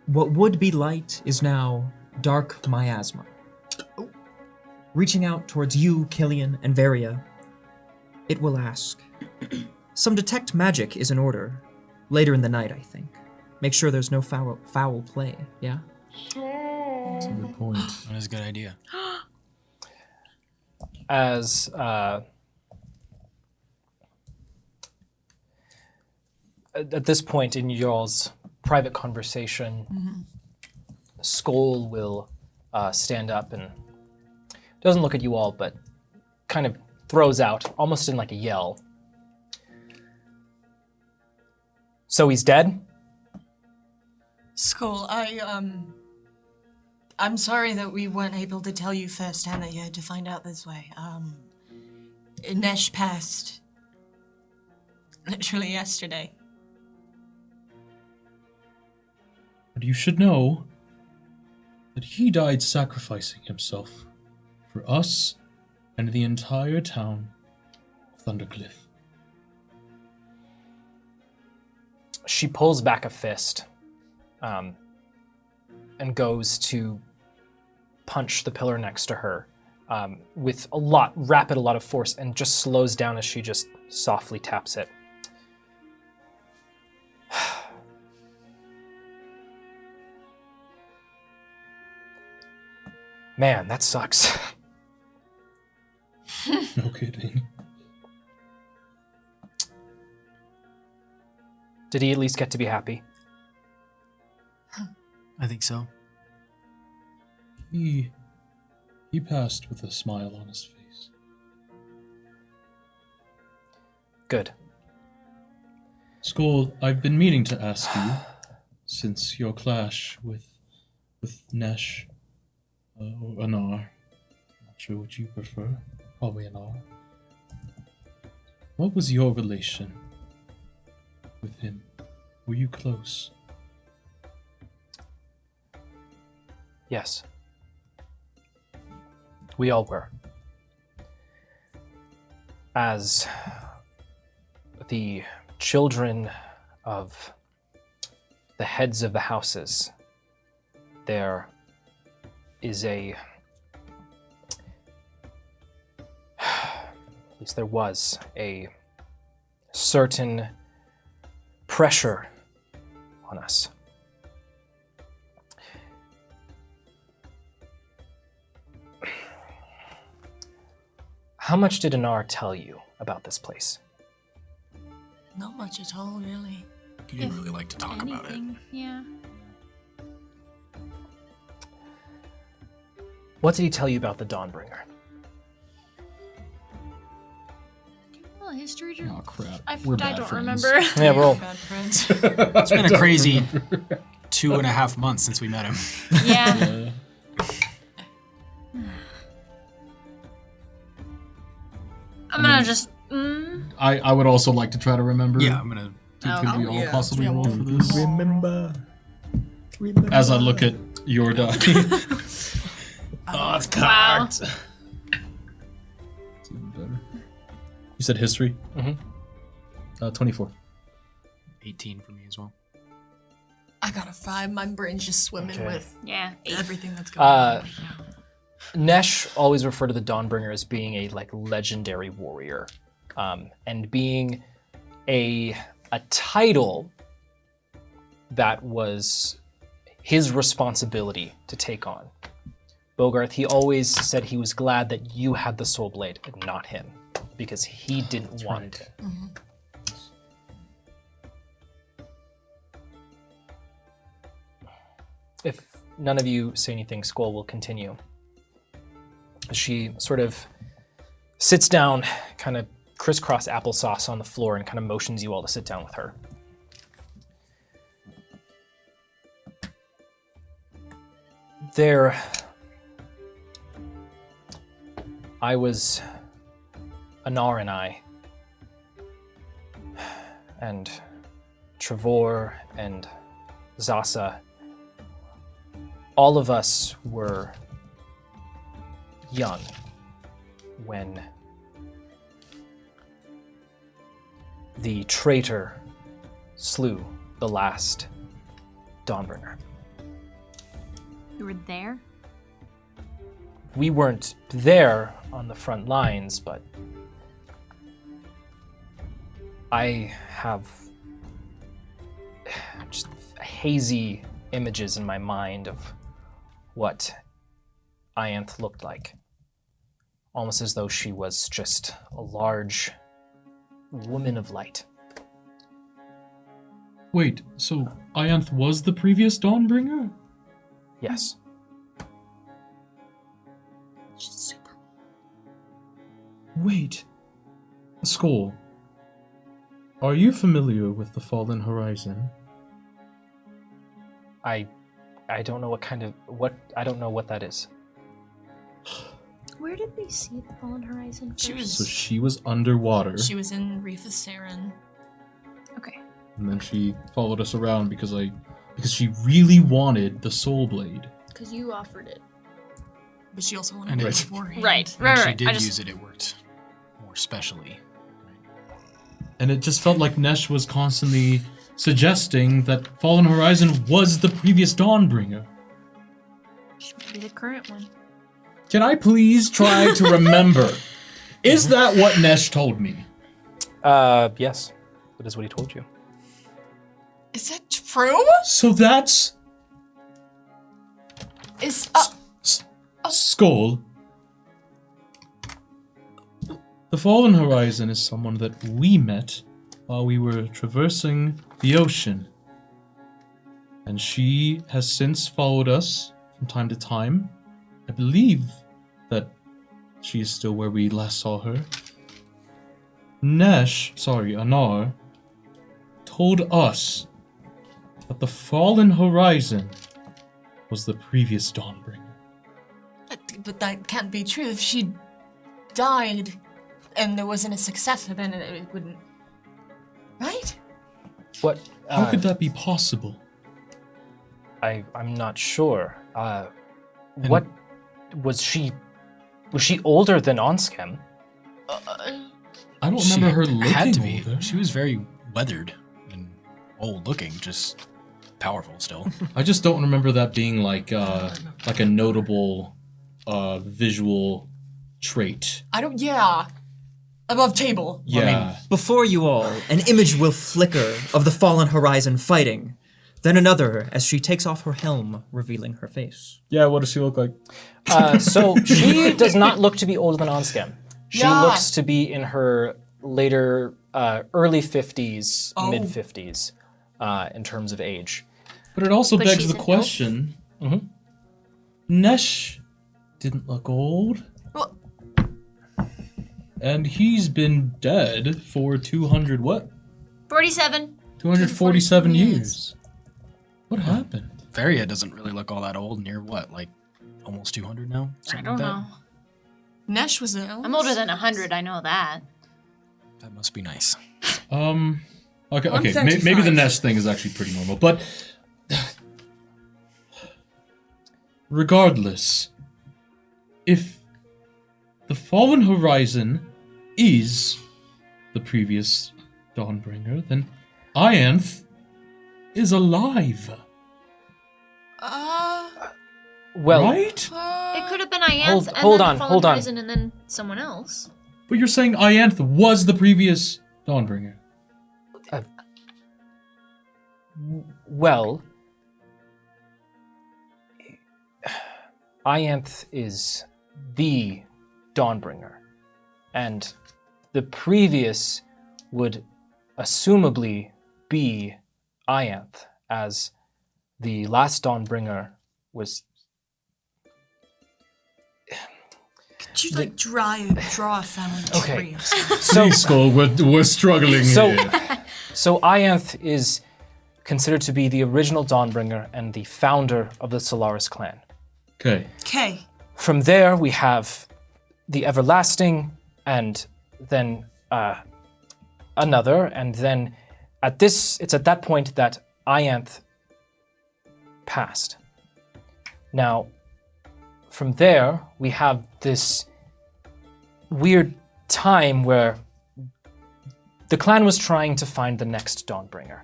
What would be light is now dark miasma. Reaching out towards you, Killian, and Varia, it will ask. Some detect magic is in order. Later in the night, I think. Make sure there's no foul play, yeah? That's a good point. That is a good idea. As at this point in y'all's private conversation, Skoll will stand up and doesn't look at you all, but kind of throws out, almost in like a yell. So he's dead? Skull, I'm sorry that we weren't able to tell you firsthand that you had to find out this way. Nesh passed literally yesterday. But you should know that he died sacrificing himself for us and the entire town of Thundercliff. She pulls back a fist and goes to punch the pillar next to her with a lot of force, and just slows down as she just softly taps it. Man, that sucks. No kidding. Did he at least get to be happy? I think so. He passed with a smile on his face. Good. Skoll, I've been meaning to ask you, since your clash with Nesh, or Anar, not sure what you prefer, probably Anar. What was your relation with him? Were you close? Yes. We all were. As the children of the heads of the houses, there is at least there was a certain pressure on us. How much did Anar tell you about this place? Not much at all, really. He didn't really like to talk about it. Yeah. What did he tell you about the Dawnbringer? Well, history. Oh crap. I We're don't bad friends. remember. Yeah, we're all... Bad friends. It's been a crazy 2.5 months since we met him. Yeah. I'm gonna just. I would also like to try to remember. Yeah, I'm gonna. Could we all yeah. possibly Yeah, roll we'll- for this? Remember. As I look at your die. Oh, it's Wow. cocked. It's even better. You said history? Mm-hmm. 24. 18 for me as well. I got a 5. My brain's just swimming Okay. with Yeah. everything that's going on right now. Nesh always referred to the Dawnbringer as being a legendary warrior, and being a title that was his responsibility to take on. Bogarth, he always said he was glad that you had the Soul Blade and not him, because he didn't want it. If none of you say anything, Skoll will continue. She sort of sits down, kind of crisscross applesauce on the floor, and kind of motions you all to sit down with her. Anar and I, and Trevor and Zasa, all of us were young when the traitor slew the last Dawnbringer. You were there? We weren't there on the front lines, but I have just hazy images in my mind of what Ianth looked like. Almost as though she was just a large woman of light. Wait, so Ianth was the previous Dawnbringer? Yes. She's super. Wait. Skull. Are you familiar with the Fallen Horizon? I don't know I don't know what that is. Where did we see the Fallen Horizon first? So she was underwater, She was in Reef of Saren. Okay. and then she followed us around because she really wanted the Soul Blade. Because you offered it. But she also wanted And it it's- beforehand. Right, When she right. did I just, use it, it worked more specially. And it just felt like Nesh was constantly suggesting that Fallen Horizon was the previous Dawnbringer. should be the current one. Can I please try to remember? Is that what Nesh told me? Yes. That is what he told you. Is that true? So that's Is Skull. The Fallen Horizon is someone that we met while we were traversing the ocean. And she has since followed us from time to time. I believe that she is still where we last saw her. Anar, told us that the Fallen Horizon was the previous Dawnbringer. but that can't be true. If she died and there wasn't a successor, then it wouldn't. Right? What? How could that be possible? I'm not sure. What was she? Was she older than Onskem? I don't remember her She had to looking be. older. She was very weathered and old looking, just powerful still. I just don't remember that being like a notable visual trait. I don't. Yeah. Above table. Yeah. Before you all, an image will flicker of the Fallen Horizon fighting, then another as she takes off her helm, revealing her face. Yeah, what does she look like? So she does not look to be older than Onskem. She Yeah. looks to be in her later, early 50s, Oh. mid 50s, in terms of age. But it also But begs she's the an elf. question. Nesh didn't look old. Well- And he's been dead for 200 what? 47. 247 years. years. What happened? Varia doesn't really look all that old, near what, like almost 200 now? I Something don't like that? know. Nesh was a. I'm older than 100, I know that. That must be nice. Okay, I'm okay. Maybe the 35. Nesh thing is actually pretty normal, but regardless, if the Fallen Horizon is the previous Dawnbringer, then Ianth is alive, Well, right? It could have been Ianthe and hold then on, the Fallen hold on. Horizon and then someone else. But you're saying Ianth was the previous Dawnbringer. well, Ianth is the Dawnbringer, and the previous would assumably be Ianth, as the last Dawnbringer was. Could you like draw a family Okay. tree? Or something? So, Skull, we're struggling So- here. so Ianth is considered to be the original Dawnbringer and the founder of the Solaris clan. Okay. Okay. From there, we have the Everlasting, and then another, and then it's at that point that Ianth passed. Now, from there, we have this weird time where the clan was trying to find the next Dawnbringer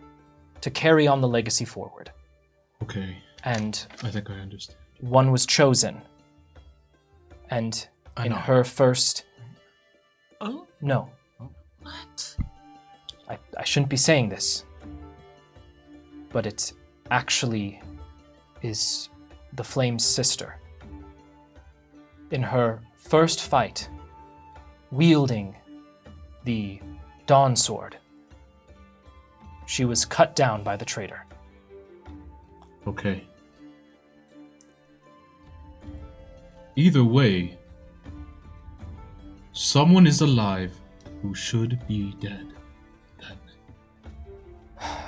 to carry on the legacy forward, Okay. and I think I understand. one was chosen. And in Anar. her first... Oh. No, What? I shouldn't be saying this, but it actually is the Flame's sister. In her first fight, wielding the Dawn Sword, she was cut down by the traitor. Okay. Either way, someone is alive who should be dead.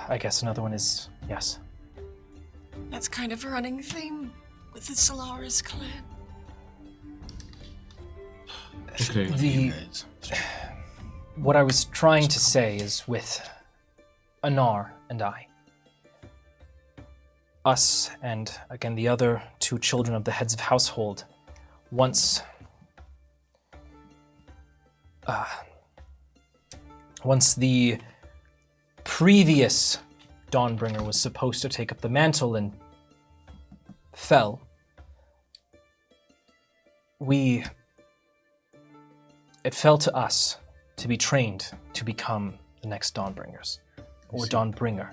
I guess another one is yes. That's kind of a running theme with the Solaris clan. Okay. What I was trying to say is with Anar and I, us and again the other two children of the heads of household, once the previous Dawnbringer was supposed to take up the mantle and fell, it fell to us to be trained to become the next Dawnbringers, or Dawnbringer.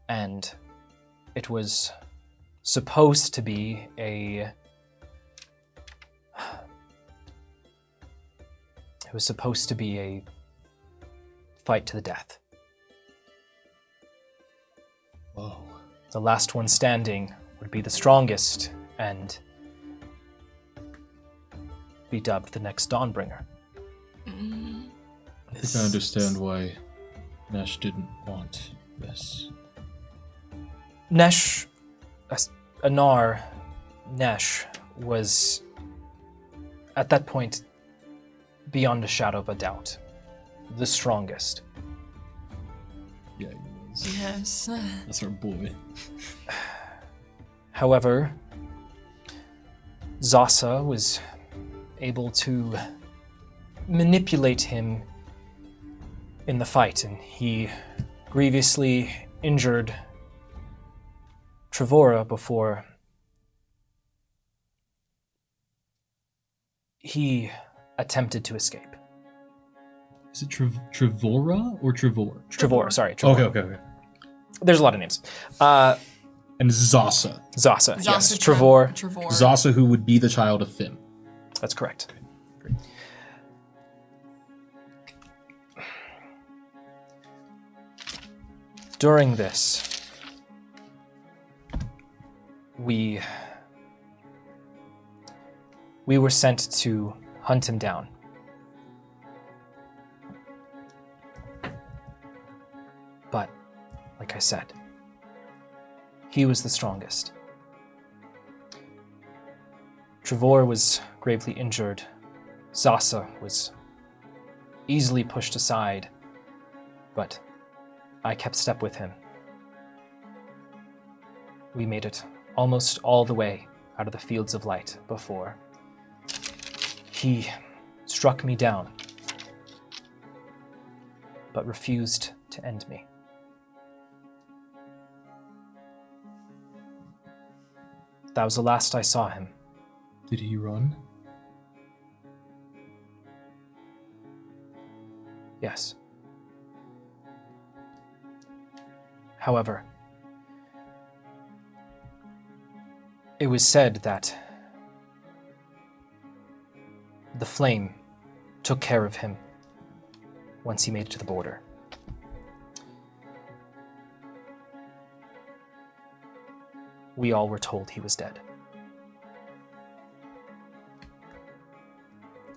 And it was supposed to be a fight to the death. Whoa. The last one standing would be the strongest and be dubbed the next Dawnbringer. I think I understand why Nesh didn't want this. Anar Nesh was, at that point, beyond a shadow of a doubt, the strongest. Yeah, he was. Yes. That's our boy. However, Zasa was able to manipulate him in the fight, and he grievously injured Trevora before he attempted to escape. Is it Trevora or Trevor? Trevor, sorry. Trevor. Okay. There's a lot of names. And Zasa. Zasa, yes. Zasa Trevor. Zasa, who would be the child of Finn. That's correct. Great. During this, we were sent to hunt him down. But, like I said, he was the strongest. Trevor was gravely injured. Zasa was easily pushed aside, but I kept step with him. We made it almost all the way out of the fields of light before he struck me down, but refused to end me. That was the last I saw him. Did he run? Yes. However, it was said that the flame took care of him once he made it to the border. We all were told he was dead.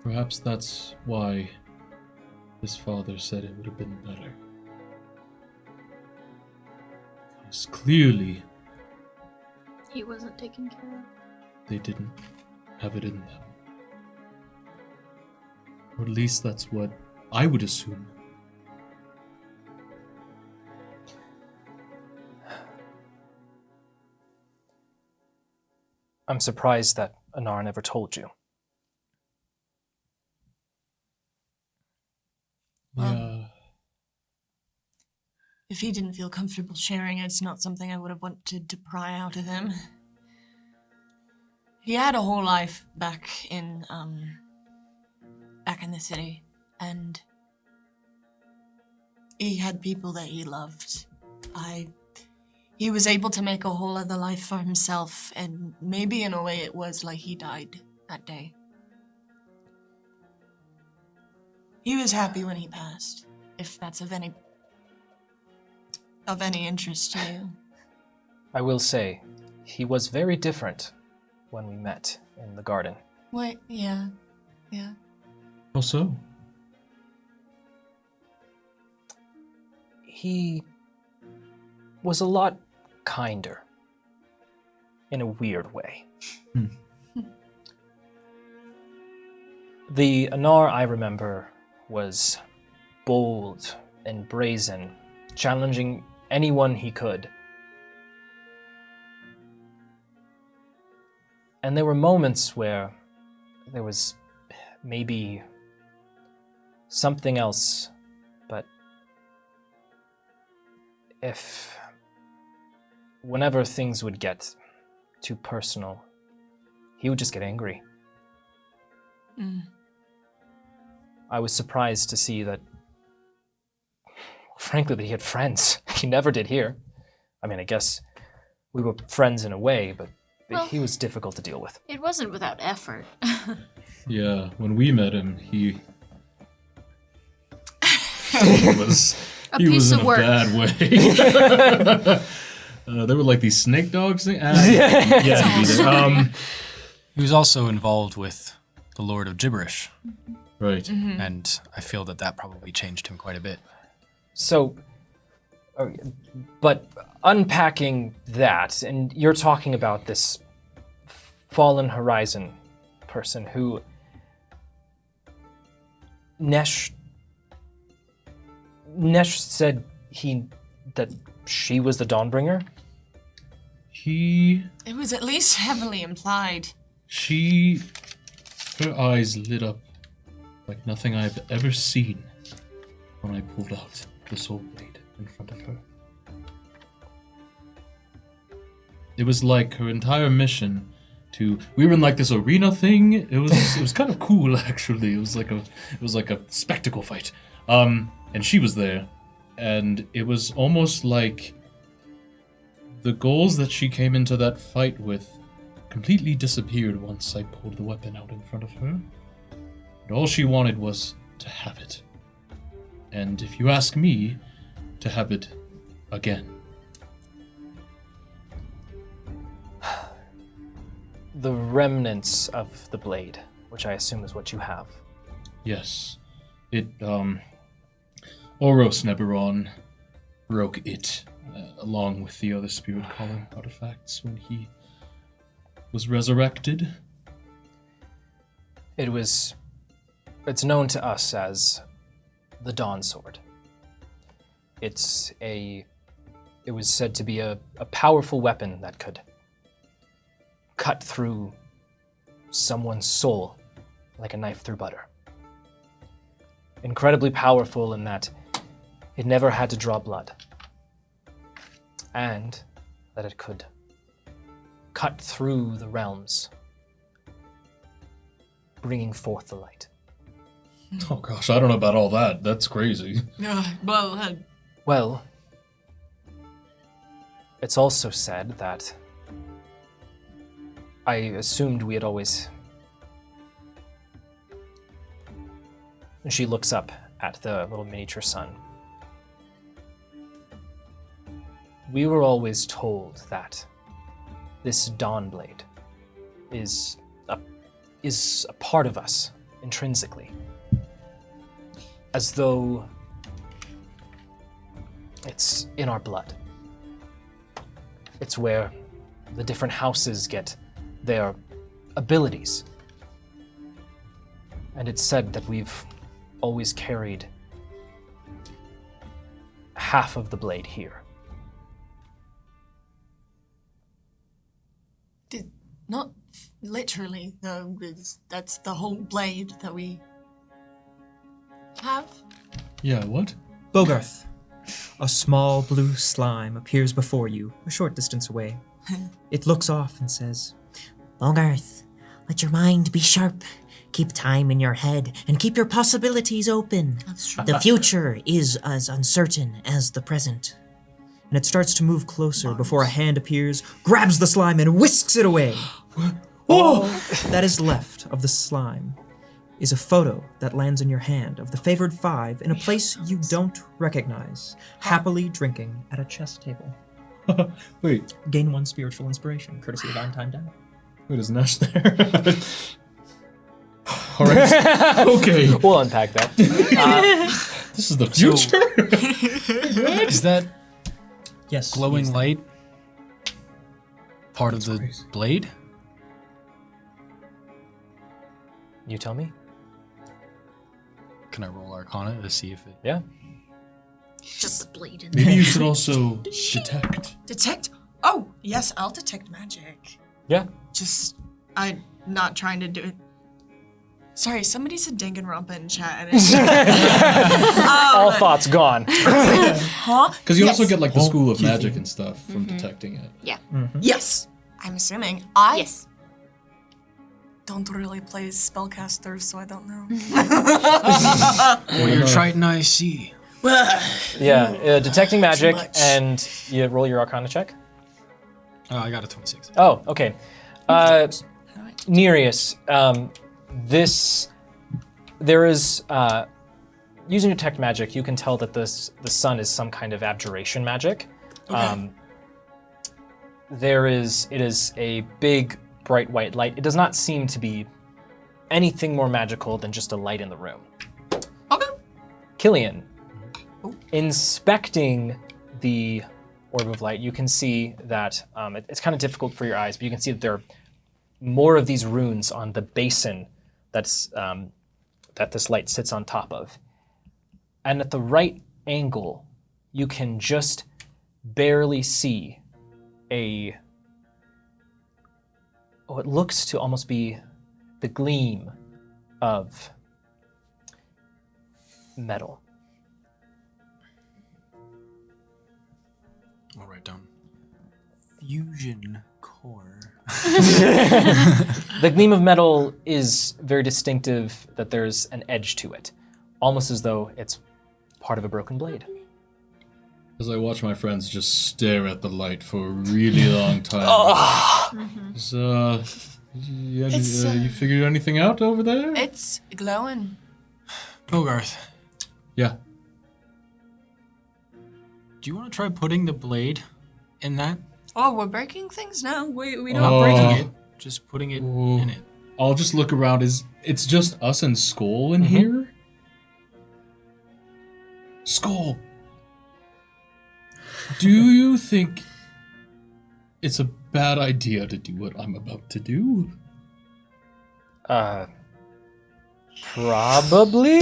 Perhaps that's why his father said it would have been better. Because clearly He wasn't taken care of. they didn't have it in them. Or at least that's what I would assume. I'm surprised that Anar never told you. Yeah. If he didn't feel comfortable sharing, it's not something I would have wanted to pry out of him. He had a whole life back in the city, and he had people that he loved. He was able to make a whole other life for himself, and maybe in a way it was like he died that day. He was happy when he passed, if that's of any interest to you. I will say, he was very different when we met in the garden. Wait, yeah. How so? He was a lot kinder, in a weird way. The Anar I remember was bold and brazen, challenging anyone he could. And there were moments where there was maybe something else, but whenever things would get too personal, he would just get angry. I was surprised to see that, frankly, that he had friends. He never did here. I mean, I guess we were friends in a way, but Well, he was difficult to deal with. It wasn't without effort. Yeah, when we met him, he was A he piece was in of a work. bad way. They were like these snake dogs thing. Yeah, be there. He was also involved with the Lord of Gibberish, Right. and I feel that probably changed him quite a bit. So, but unpacking that, and you're talking about this Fallen Horizon person who Nesh said that she was the Dawnbringer. It was at least heavily implied. Her eyes lit up like nothing I've ever seen when I pulled out the soul blade in front of her. It was like her entire mission we were in like this arena thing. It was kind of cool actually. It was like a spectacle fight. And she was there, and it was almost like the goals that she came into that fight with completely disappeared once I pulled the weapon out in front of her. And all she wanted was to have it. And if you ask me, to have it again. The remnants of the blade, which I assume is what you have. Yes. It, Oros Neberon broke it, along with the other spirit calling artifacts when he was resurrected. It's known to us as the Dawn Sword. It was said to be a powerful weapon that could cut through someone's soul like a knife through butter. Incredibly powerful in that it never had to draw blood, and that it could cut through the realms, bringing forth the light. Oh gosh, I don't know about all that. That's crazy. Well, it's also said that I assumed we had always... And she looks up at the little miniature sun. We were always told that this Dawnblade is a part of us intrinsically, as though it's in our blood. It's where the different houses get their abilities. And it's said that we've always carried half of the blade here. Not literally, though. That's the whole blade that we have. Yeah, what? Bogarth, a small blue slime appears before you, a short distance away. It looks off and says, Bogarth, let your mind be sharp. Keep time in your head and keep your possibilities open. That's true. The future is as uncertain as the present. and it starts to move closer before a hand appears, grabs the slime, and whisks it away. All that is left of the slime is a photo that lands in your hand of the favored five in a place you don't recognize, happily drinking at a chess table. Wait, Gain 1 spiritual inspiration, courtesy of Untimed Down. Wait, is Nesh there? All right. Okay. We'll unpack that. This is the future. Is that Yes. glowing light part of the blade? You tell me. Can I roll Arcana to see if it... Yeah. Just the blade in there. Maybe you should also detect. Detect? Oh, yes, I'll detect magic. Yeah. Just, I'm not trying to do it. Sorry, somebody said Danganronpa in chat. And it's All thoughts gone. huh? Because you also Yes. get like the school of magic and stuff from detecting it. Yeah. Yes, I'm assuming. Yes. Don't really play spellcasters, so I don't know. What do your Triton eyes see? Yeah. Detecting magic, much. and you roll your Arcana check. Oh, I got a 26. Oh, okay. Nereus, there is, using detect magic, you can tell that the sun is some kind of abjuration magic. Okay. It is a big, bright white light. It does not seem to be anything more magical than just a light in the room. Okay. Killian, inspecting the orb of light, you can see that it's kind of difficult for your eyes, but you can see that there are more of these runes on the basin that this light sits on top of. And at the right angle, you can just barely see what looks to almost be the gleam of metal. I'll write down fusion core. The gleam of metal is very distinctive, that there's an edge to it, almost as though it's part of a broken blade. As I watch my friends just stare at the light for a really long time. So, you figured anything out over there? It's glowing. Bogarth, Yeah. do you want to try putting the blade in that? Oh, we're breaking things now. We don't. Not breaking it, just putting it Ooh. in it. I'll just look around. It's just us and Skull in here? Skull, do you think it's a bad idea to do what I'm about to do? Probably?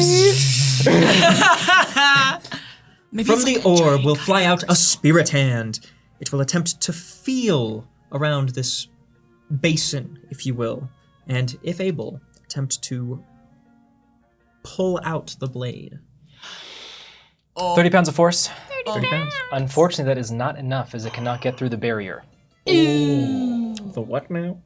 Maybe From it's the like a orb giant will fly out a crystal. spirit hand. It will attempt to feel around this basin, if you will, and if able, attempt to pull out the blade. 30 pounds of force. 30 pounds. Unfortunately, that is not enough, as it cannot get through the barrier. The what now?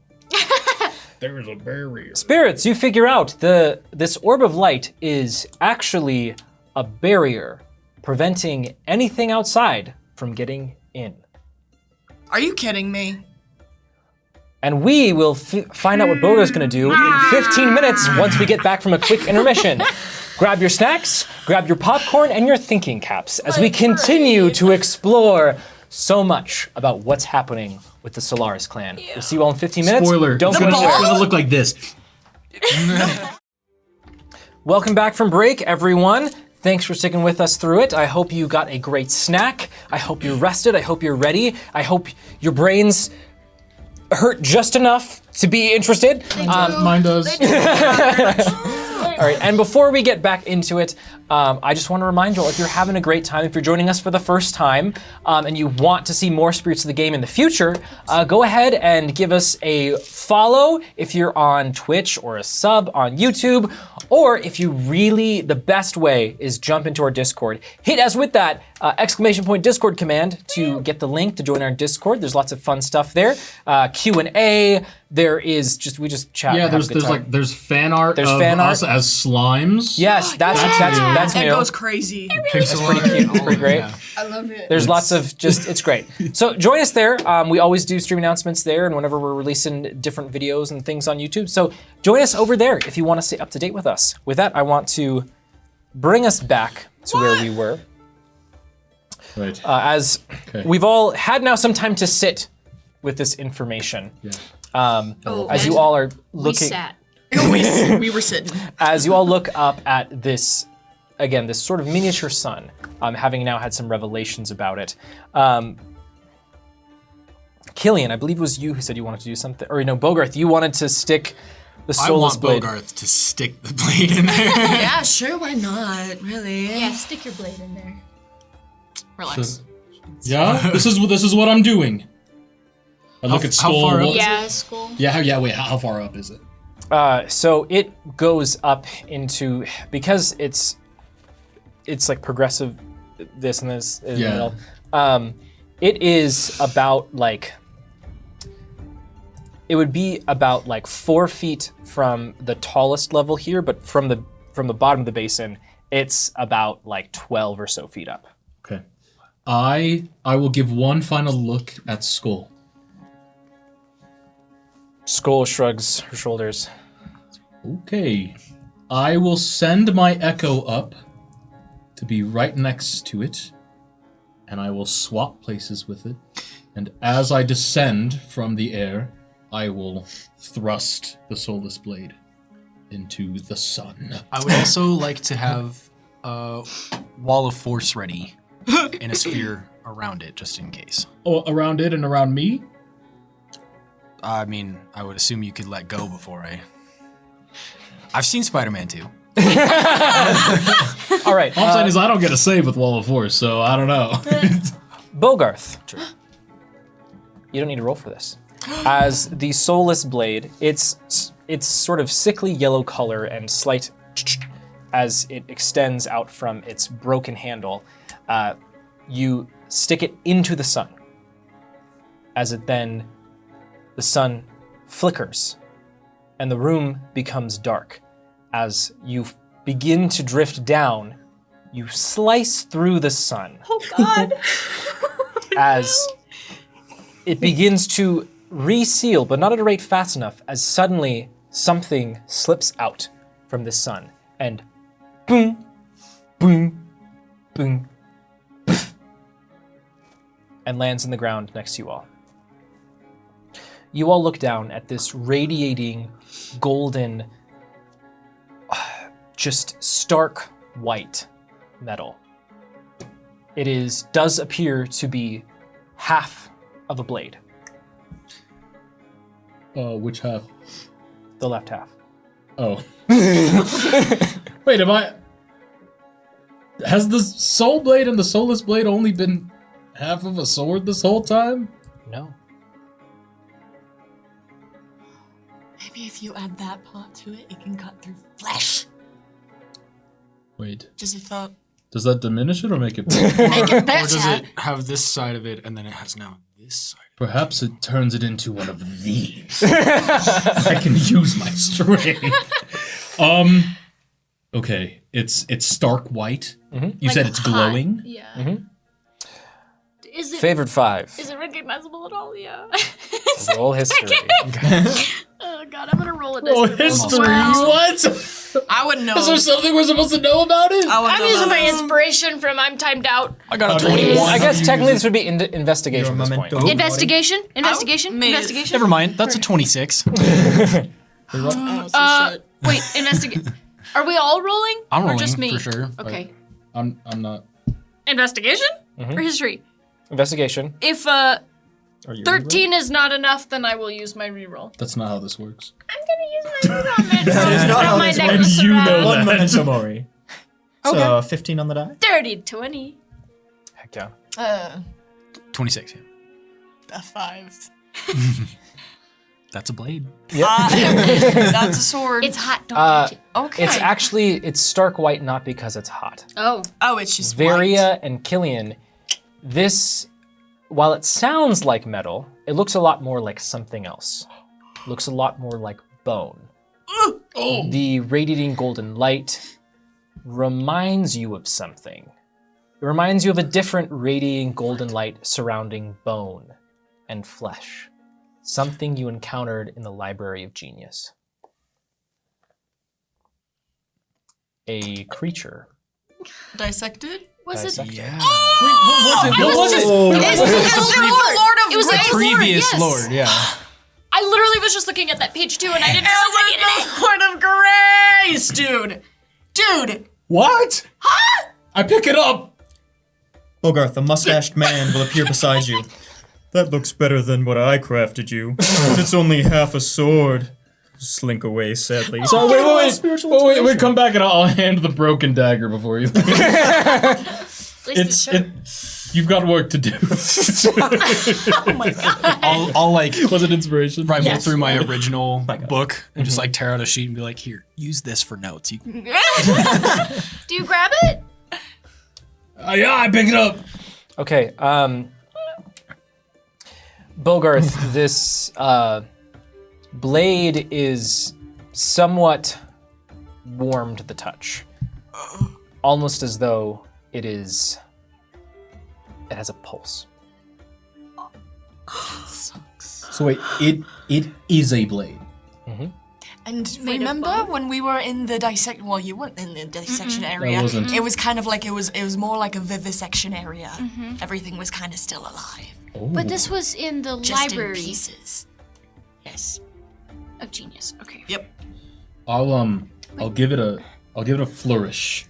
There's a barrier. Spirits, you figure out this orb of light is actually a barrier preventing anything outside from getting in. Are you kidding me? And we will find out what Bogo's gonna do in 15 minutes once we get back from a quick intermission. Grab your snacks, grab your popcorn, and your thinking caps as we continue to explore so much about what's happening with the Solaris clan. We'll see you all in 15 minutes. Spoiler. Don't it's go anywhere. gonna look like this. Welcome back from break, everyone. Thanks for sticking with us through it. I hope you got a great snack. I hope you're rested. I hope you're ready. I hope your brains hurt just enough to be interested. Mine does. All right, and before we get back into it, I just want to remind you all, if you're having a great time, if you're joining us for the first time, and you want to see more Spirits of the Game in the future, go ahead and give us a follow if you're on Twitch, or a sub on YouTube, or if you really, the best way is jump into our Discord. Hit us with that !Discord command to get the link to join our Discord. There's lots of fun stuff there. Q&A, there is we just chat. Yeah, and have a good time. there's fan art There's of fan art. us as slimes. Yes, that's It new. goes crazy. That's pretty cute. It's pretty great. I love it. There's lots of it's great. So join us there. We always do stream announcements there, and whenever we're releasing different videos and things on YouTube. So join us over there if you want to stay up to date with us. With that, I want to bring us back to where we were. Right. As Okay. we've all had now some time to sit with this information. Yeah. as you all are looking, we were sitting. as you all look up at this, again, this sort of miniature sun, having now had some revelations about it. Killian, I believe it was you who said you wanted to do something, or no, Bogarth, you wanted to stick the soulless blade. I want Bogarth to stick the blade in there. Yeah, sure, why not? Really? Yeah, stick your blade in there. Relax. Yeah, this is what I'm doing. I look at how Skull. far up? Yeah, skull. Yeah. Wait, how far up is it? So it goes up into, because it's like progressive, this and this in the middle. It is about like, it would be about like 4 feet from the tallest level here, but from the bottom of the basin, it's about like 12 or so feet up. Okay. I will give one final look at Skull. Skull shrugs her shoulders. Okay. I will send my echo up to be right next to it, and I will swap places with it. And as I descend from the air, I will thrust the soulless blade into the sun. I would also like to have a wall of force ready in a sphere around it, just in case. Oh, around it and around me? I mean, I would assume you could let go before I've seen Spider-Man 2. All right. All I'm saying is I don't get a save with Wall of Force, so I don't know. Bogarth. True. You don't need to roll for this. As the soulless blade, it's sort of sickly yellow color and slight as it extends out from its broken handle. You stick it into the sun. As it then, the sun flickers and the room becomes dark. As you begin to drift down, you slice through the sun. Oh God. As it begins to reseal, but not at a rate fast enough, as suddenly something slips out from the sun and boom, boom, boom, poof, and lands in the ground next to you all. You all look down at this radiating golden, just stark white metal. It does appear to be half of a blade, Which half? the left half. Oh. Wait, has the soul blade and the soulless blade only been half of a sword this whole time? No. Maybe if you add that part to it, it can cut through flesh. Wait, Just a thought. does that diminish it or make it better? Make it better. Or does it have this side of it and then it has now this side? Perhaps it turns it into one of these. I can use my strength. Okay, it's stark white. Mm-hmm. You said it's glowing. Yeah. Mm-hmm. Is it Favored 5. is it recognizable at all? Yeah. Roll history. Oh God, I'm gonna roll a Oh, history. history! Well, What? I wouldn't know. Is there something we're supposed to know about it? I wouldn't I'm know using about my this. inspiration from I'm timed out. I got a How do you- 21. I guess technically this would be investigation at this point. memento. Investigation? Investigation? Made it- Investigation? Never mind, that's a 26. Oh, so shit. Wait, investigate. Are we all rolling? I'm or rolling, just me? for sure, but- Okay. I'm not. Investigation or history? Investigation. If Are you 13 is not enough, then I will use my reroll. That's not how this works. I'm gonna use my reroll then. is not Throw how my this necklace works. You know around. that. One memento mori. Okay. So 15 on the die. Dirty 20. Heck yeah. 26, yeah. A 5. That's a blade. That's a sword. It's hot, don't Uh, touch it. okay. It's stark white, not because it's hot. Oh. Oh, it's just white. Varia and Killian, this, while it sounds like metal, it looks a lot more like something else. Looks a lot more like bone. The radiating golden light reminds you of something. It reminds you of a different radiating golden light surrounding bone and flesh. Something you encountered in the Library of Genius. A creature. Dissected? Was it? dissected. Yeah. What was it? It was the Lord of The Great previous yes. lord, yeah. I literally was just looking at that page too, and I didn't realize I needed it. Sword of Grace, dude. What? Huh? I pick it up. Bogarth, the mustached man will appear beside you. That looks better than what I crafted you, but it's only half a sword. Slink away, sadly. So wait, come back and I'll hand the broken dagger before you leave. You've got work to do. Oh my god. I'll like was it inspiration? rifle through my original book and just like tear out a sheet and be like, here, use this for notes. You Do you grab it? Yeah, I pick it up. Okay, Bogarth, this blade is somewhat warm to the touch. Almost as though it has a pulse. So wait, it is a blade. And remember when we were in the dissection? Well, you weren't in the dissection area. I wasn't. It was kind of like it was more like a vivisection area. Everything was kind of still alive, But this was in the just library in pieces. Yes. of genius. Okay. Yep. I'll give it a flourish.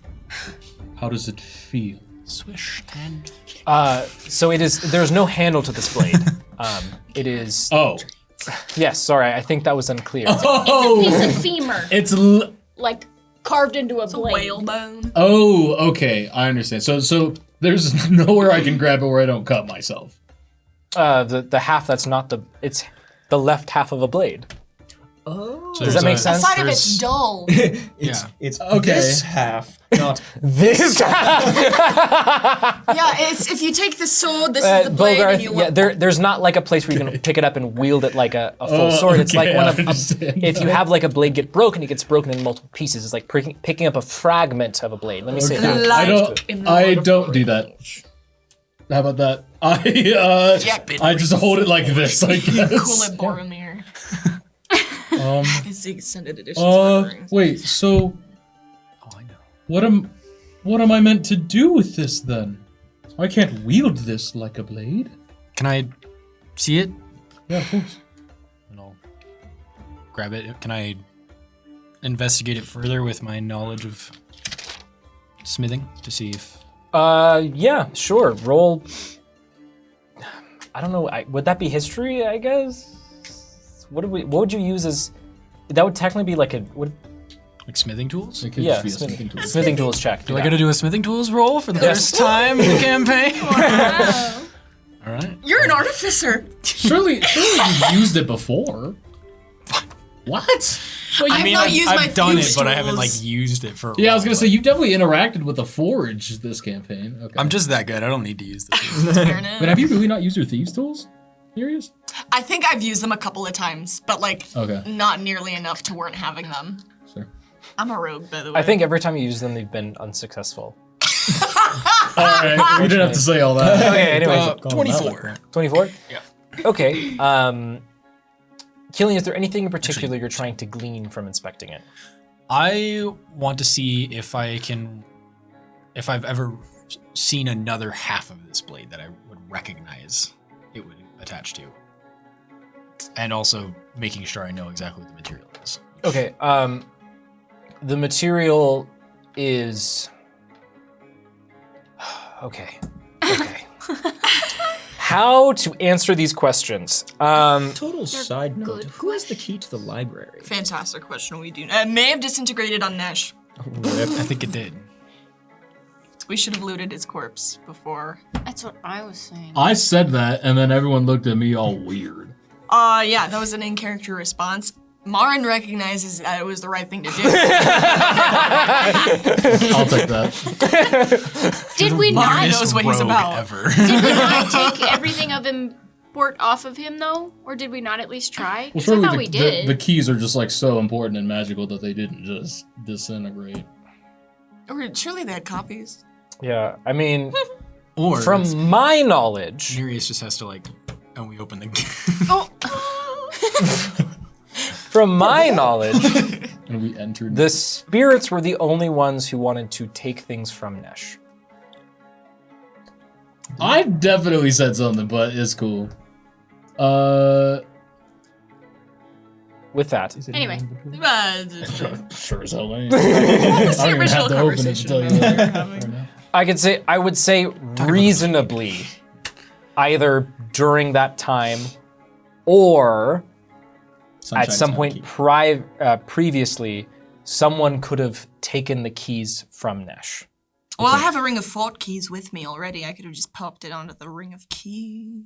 How does it feel? swish and. So it is. There's no handle to this blade. It is. Oh. Yes. Sorry, I think that was unclear. Oh. It's a piece of femur, It's like carved into a blade. Whalebone. Oh, okay, I understand. So there's nowhere I can grab it where I don't cut myself. The half that's not the. It's the left half of a blade. Oh. So Does that make sense? The side of it's dull. It's Okay. this half, not This. Yeah, it's if you take the sword, this is the blade, and you yeah, there's not like a place where you can pick it up and wield it like a full sword. It's like okay, when I understand if you have like a blade get broken, it gets broken in multiple pieces. It's like picking up a fragment of a blade. Let me say that. I don't do that. How about that? I just hold it like this, I guess. Cool it, Boromir. It's the extended edition. Wait, so Oh, I know. what am I meant to do with this then? I can't wield this like a blade. Can I see it? Yeah, of course. And I'll grab it. Can I investigate it further with my knowledge of smithing to see if? Yeah, sure. Roll. I don't know. Would that be history? I guess. What would you use as? That would technically be like a. Like smithing tools? It could Yeah, just be a smithing tool. smithing tools check. Do I gotta do a smithing tools roll for the first time in the campaign? All right. You're an artificer. Surely you've used it before. What? Well, I mean, not used my I've done it, fuse but I haven't tools. like used it for. Yeah, I was gonna say you've definitely interacted with the forge this campaign. Okay. I'm just that good. I don't need to use this. Fair enough. But have you really not used your thieves tools? Serious? I think I've used them a couple of times, but like Okay. not nearly enough to warrant having them. Sure. I'm a rogue, by the way. I think every time you use them, they've been unsuccessful. All right. We didn't have to say all that. Okay. Anyways, 24. 24. Yeah. Okay. Killian, is there anything in particular you're trying to glean from inspecting it? I want to see if I've ever seen another half of this blade that I would recognize it would attach to. And also making sure I know exactly what the material is. Okay. The material is. Okay. Okay. How to answer these questions? total side note. Who has the key to the library? Fantastic question. We do. May have disintegrated on Nesh. I think it did. We should have looted his corpse before. That's what I was saying. I said that, and then everyone looked at me all weird. Yeah, that was an in-character response. Marin recognizes that it was the right thing to do. I'll take that. Did we not? Marin knows what he's Rogue about. Ever. Did we not take everything of import off of him though, or did we not at least try? Well, 'Cause I surely thought we did. the keys are just like so important and magical that they didn't just disintegrate. Or surely they had copies. Yeah. I mean, Or from my knowledge, Nereus just has to like, and we open the. from my knowledge, And we entered. the spirits were the only ones who wanted to take things from Nesh. I definitely said something, but it's cool. with that, Anyway, Sure as hell ain't. What's I the don't even have original to open it to conversation tell you we were that. having? I would say reasonably, either during that time or at some point previously, someone could have taken the keys from Nesh. Well, I have a ring of fort keys with me already. I could have just popped it onto the ring of keys.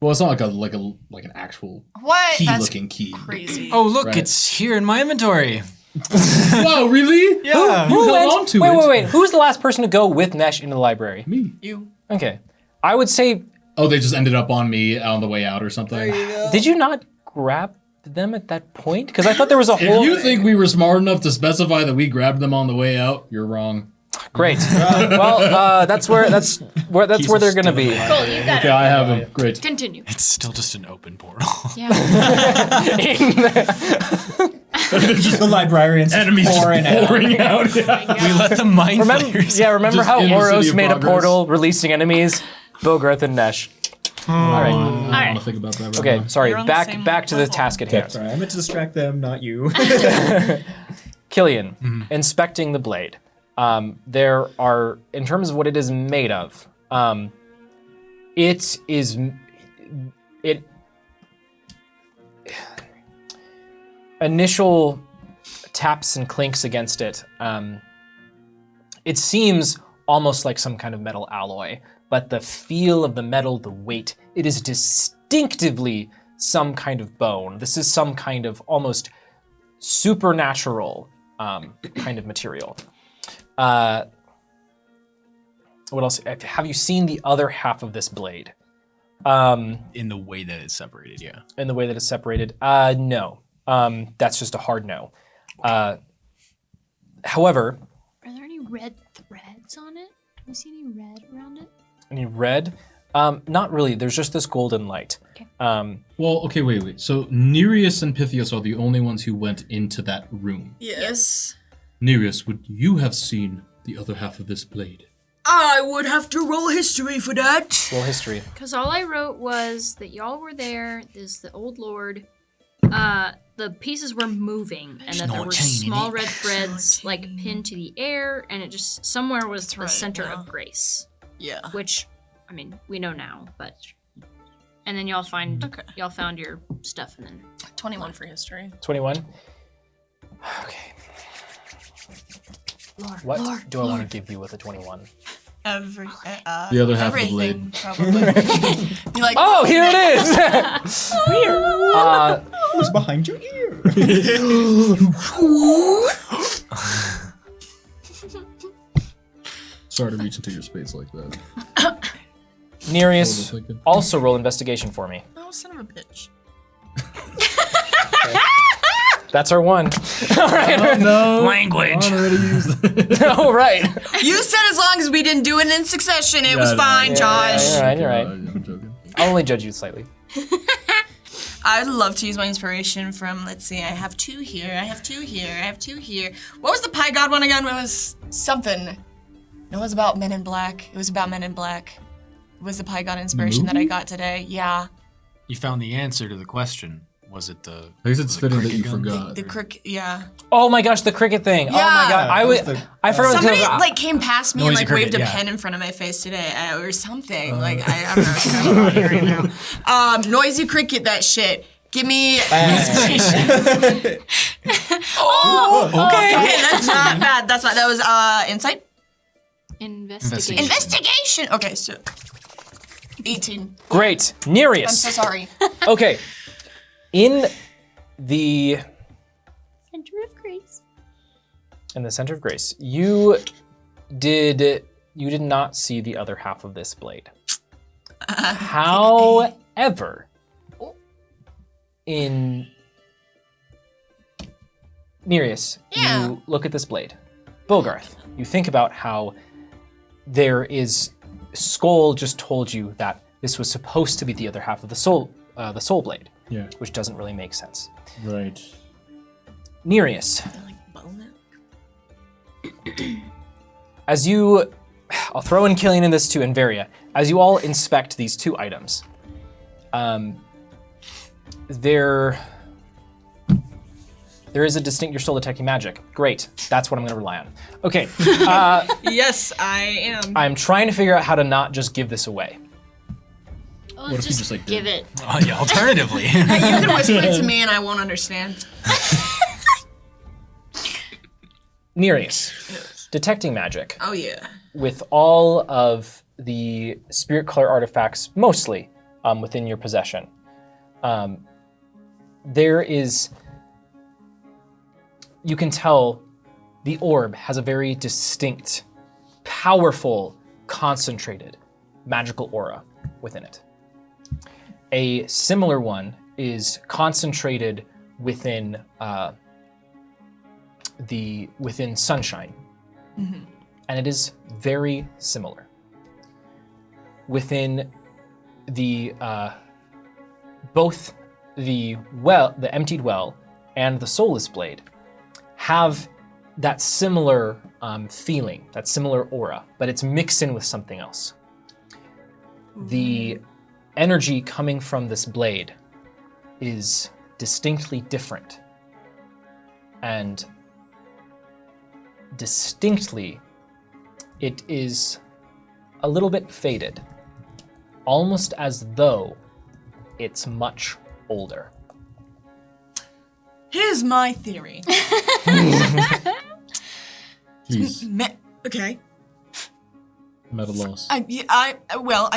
Well, it's not like an actual What? key That's looking key. crazy. Oh, look, Right. it's here in my inventory. Whoa, really? Yeah. You held on to it. Wait. Who's the last person to go with Nesh into the library? Me. You. Okay. I would say, Oh, they just ended up on me on the way out or something. did you not grab them at that point? Because I thought there was a whole. If you think we were smart enough to specify that we grabbed them on the way out, you're wrong. Great. Well, that's where they're gonna be. Cool, you got Okay, it. I have them. Great. Continue. It's still just an open portal. Yeah. Just the librarians Enemies pouring just pouring out. We let the mind flayers. Remember Just how in the city Oros of made a progress. portal releasing enemies? Bogarth and Nesh. All right. I don't right. want to think about that right Okay, now. sorry. You're on the same Back to the level. task at hand. Sorry, I meant to distract them, not you. Killian, inspecting the blade. There are, in terms of what it is made of, initial taps and clinks against it. It seems almost like some kind of metal alloy, but the feel of the metal, the weight, it is distinctively some kind of bone. This is some kind of almost supernatural kind of material. What else? Have you seen the other half of this blade? In the way that it's separated, yeah. In the way that it's separated? No. That's just a hard no. However, Are there any red threads on it? Can you see any red around it? any red? Not really. There's just this golden light. Okay. Well, okay, wait. So Nereus and Pythias are the only ones who went into that room. Yes. Nereus, would you have seen the other half of this blade? I would have to roll history for that. Roll history. Because all I wrote was that y'all were there, there's the old lord, the pieces were moving, and that no there were chain in small it. red threads like pinned to the air, and it just somewhere was the right, center yeah. of grace. Yeah. Which, I mean, we know now, but and then y'all found your stuff, and then 21 for history. 21. Okay. Lord, What Lord, do I want to give you with a 21? The The other half of the everything, probably. You're like, Oh, here it is! Who's behind your ear? Sorry to reach into your space like that. Nereus, Hold a second. also roll investigation for me. oh, son of a bitch. That's our one. All right. No. Language. Already used it. All right. You said as long as we didn't do it in succession, it was no, fine, Josh. You're right. I'm joking. I'll only judge you slightly. I would love to use my inspiration from, let's see, I have two here, I have two here, I have two here. What was the Pie God one again? It was something. It was about Men in Black. It was about Men in Black. It was the Pie God inspiration that I got today. Yeah. You found the answer to the question. Was it the... I guess it's the fitting that you cricket gun? forgot. The crick, yeah. Oh my gosh, the cricket thing. Oh my Yeah. god. I forgot Somebody to like came past me and Noisy like waved cricket, a yeah. pen in front of my face today or something. Like I don't know what's going on here right now. Noisy cricket, that shit. Give me inspiration. Okay. Okay, that's not bad. That's not. That was insight. investigation. Investigation. Okay, so 18. Great. I'm Nereus. so sorry. Okay. In the Center of grace. center of grace, you did not see the other half of this blade. However, in Nereus, Yeah. you look at this blade. Bogarth, you think about how there is Skoll just told you that this was supposed to be the other half of the soul blade, Yeah. which doesn't really make sense. Right. Nereus, as you, I'll throw in Killian in this too, and Varia, as you all inspect these two items, there There is a distinct, you're still detecting magic. Great, that's what I'm gonna rely on. Okay, Yes, I am. I'm trying to figure out how to not just give this away. Oh, What if you just like give it? Oh, yeah, alternatively. You can whisper it to me and I won't understand. Nereus, detecting magic. Oh yeah. With all of the spirit color artifacts, mostly within your possession, there is, you can tell the orb has a very distinct, powerful, concentrated magical aura within it. A similar one is concentrated within within sunshine, and it is very similar. Within the both the emptied well and the soulless blade have that similar feeling, that similar aura, but it's mixed in with something else. The energy coming from this blade is distinctly different, and distinctly it is a little bit faded, almost as though it's much older. Here's my theory. Please, Okay. I'm at a loss. I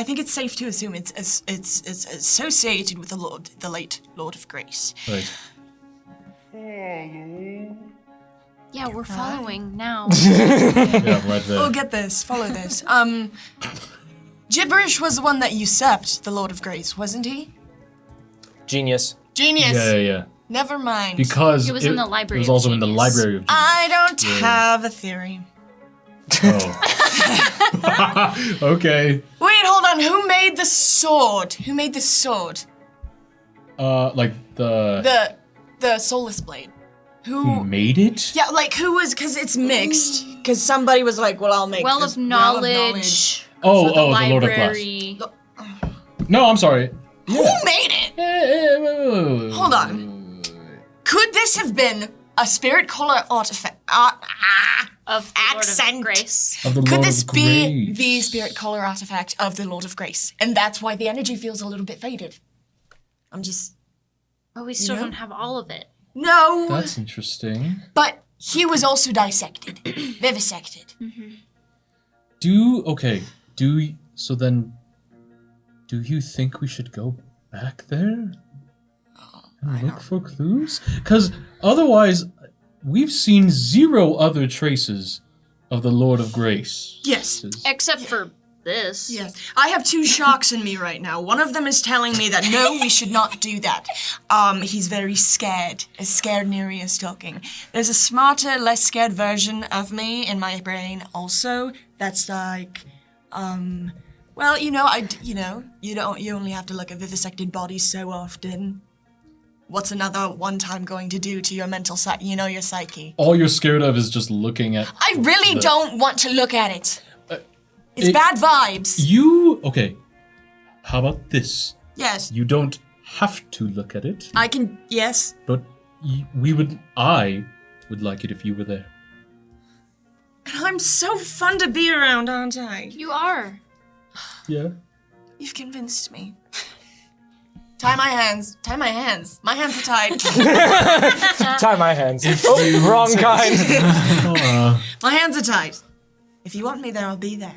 think it's safe to assume it's associated with the late Lord of Grace. Right. Yeah, we're following now. Yeah, right there. Oh, get this. Follow this. Gibberish was the one that usurped the Lord of Grace, wasn't he? Genius. Genius. Yeah. Never mind. Because It was in the library It was of also in the genius. library of genius. I don't have a theory. Oh. Okay. Wait, hold on. Who made the sword? Who made the sword? Like the The soulless blade. who made it? Yeah, like who was? Because it's mixed. Because somebody was like, "Well, I'll make Well this of knowledge. Oh, the the Lord of Glass. library. No, I'm sorry. Who made it? Wait. Hold on. Could this have been a spirit color artifact? Of the Lord Accent. of Grace. Of the Could Lord this of be Grace. the spirit color artifact of the Lord of Grace? And that's why the energy feels a little bit faded. I'm just But we still know? don't have all of it. no. That's interesting. But he was also dissected, vivisected. So then, do you think we should go back there and look for clues? Because otherwise, we've seen zero other traces of the Lord of Grace. Yes. Except for this. Yes. I have two sharks in me right now. One of them is telling me that no, we should not do that. He's very scared. As scared Neri is talking. There's a smarter, less scared version of me in my brain also. That's like, well, you only have to look at vivisected bodies so often. What's another one time going to do to your mental your psyche? All you're scared of is just looking at. I really don't want to look at it. It's it- bad vibes. Okay. How about this? Yes. You don't have to look at it, I can, yes. but I would like it if you were there. And I'm so fun to be around, aren't I? You are. Yeah. You've convinced me. Tie my hands. Tie my hands. My hands are tied. Tie my hands. Oh, wrong kind. My hands are tied. If you want me there, I'll be there.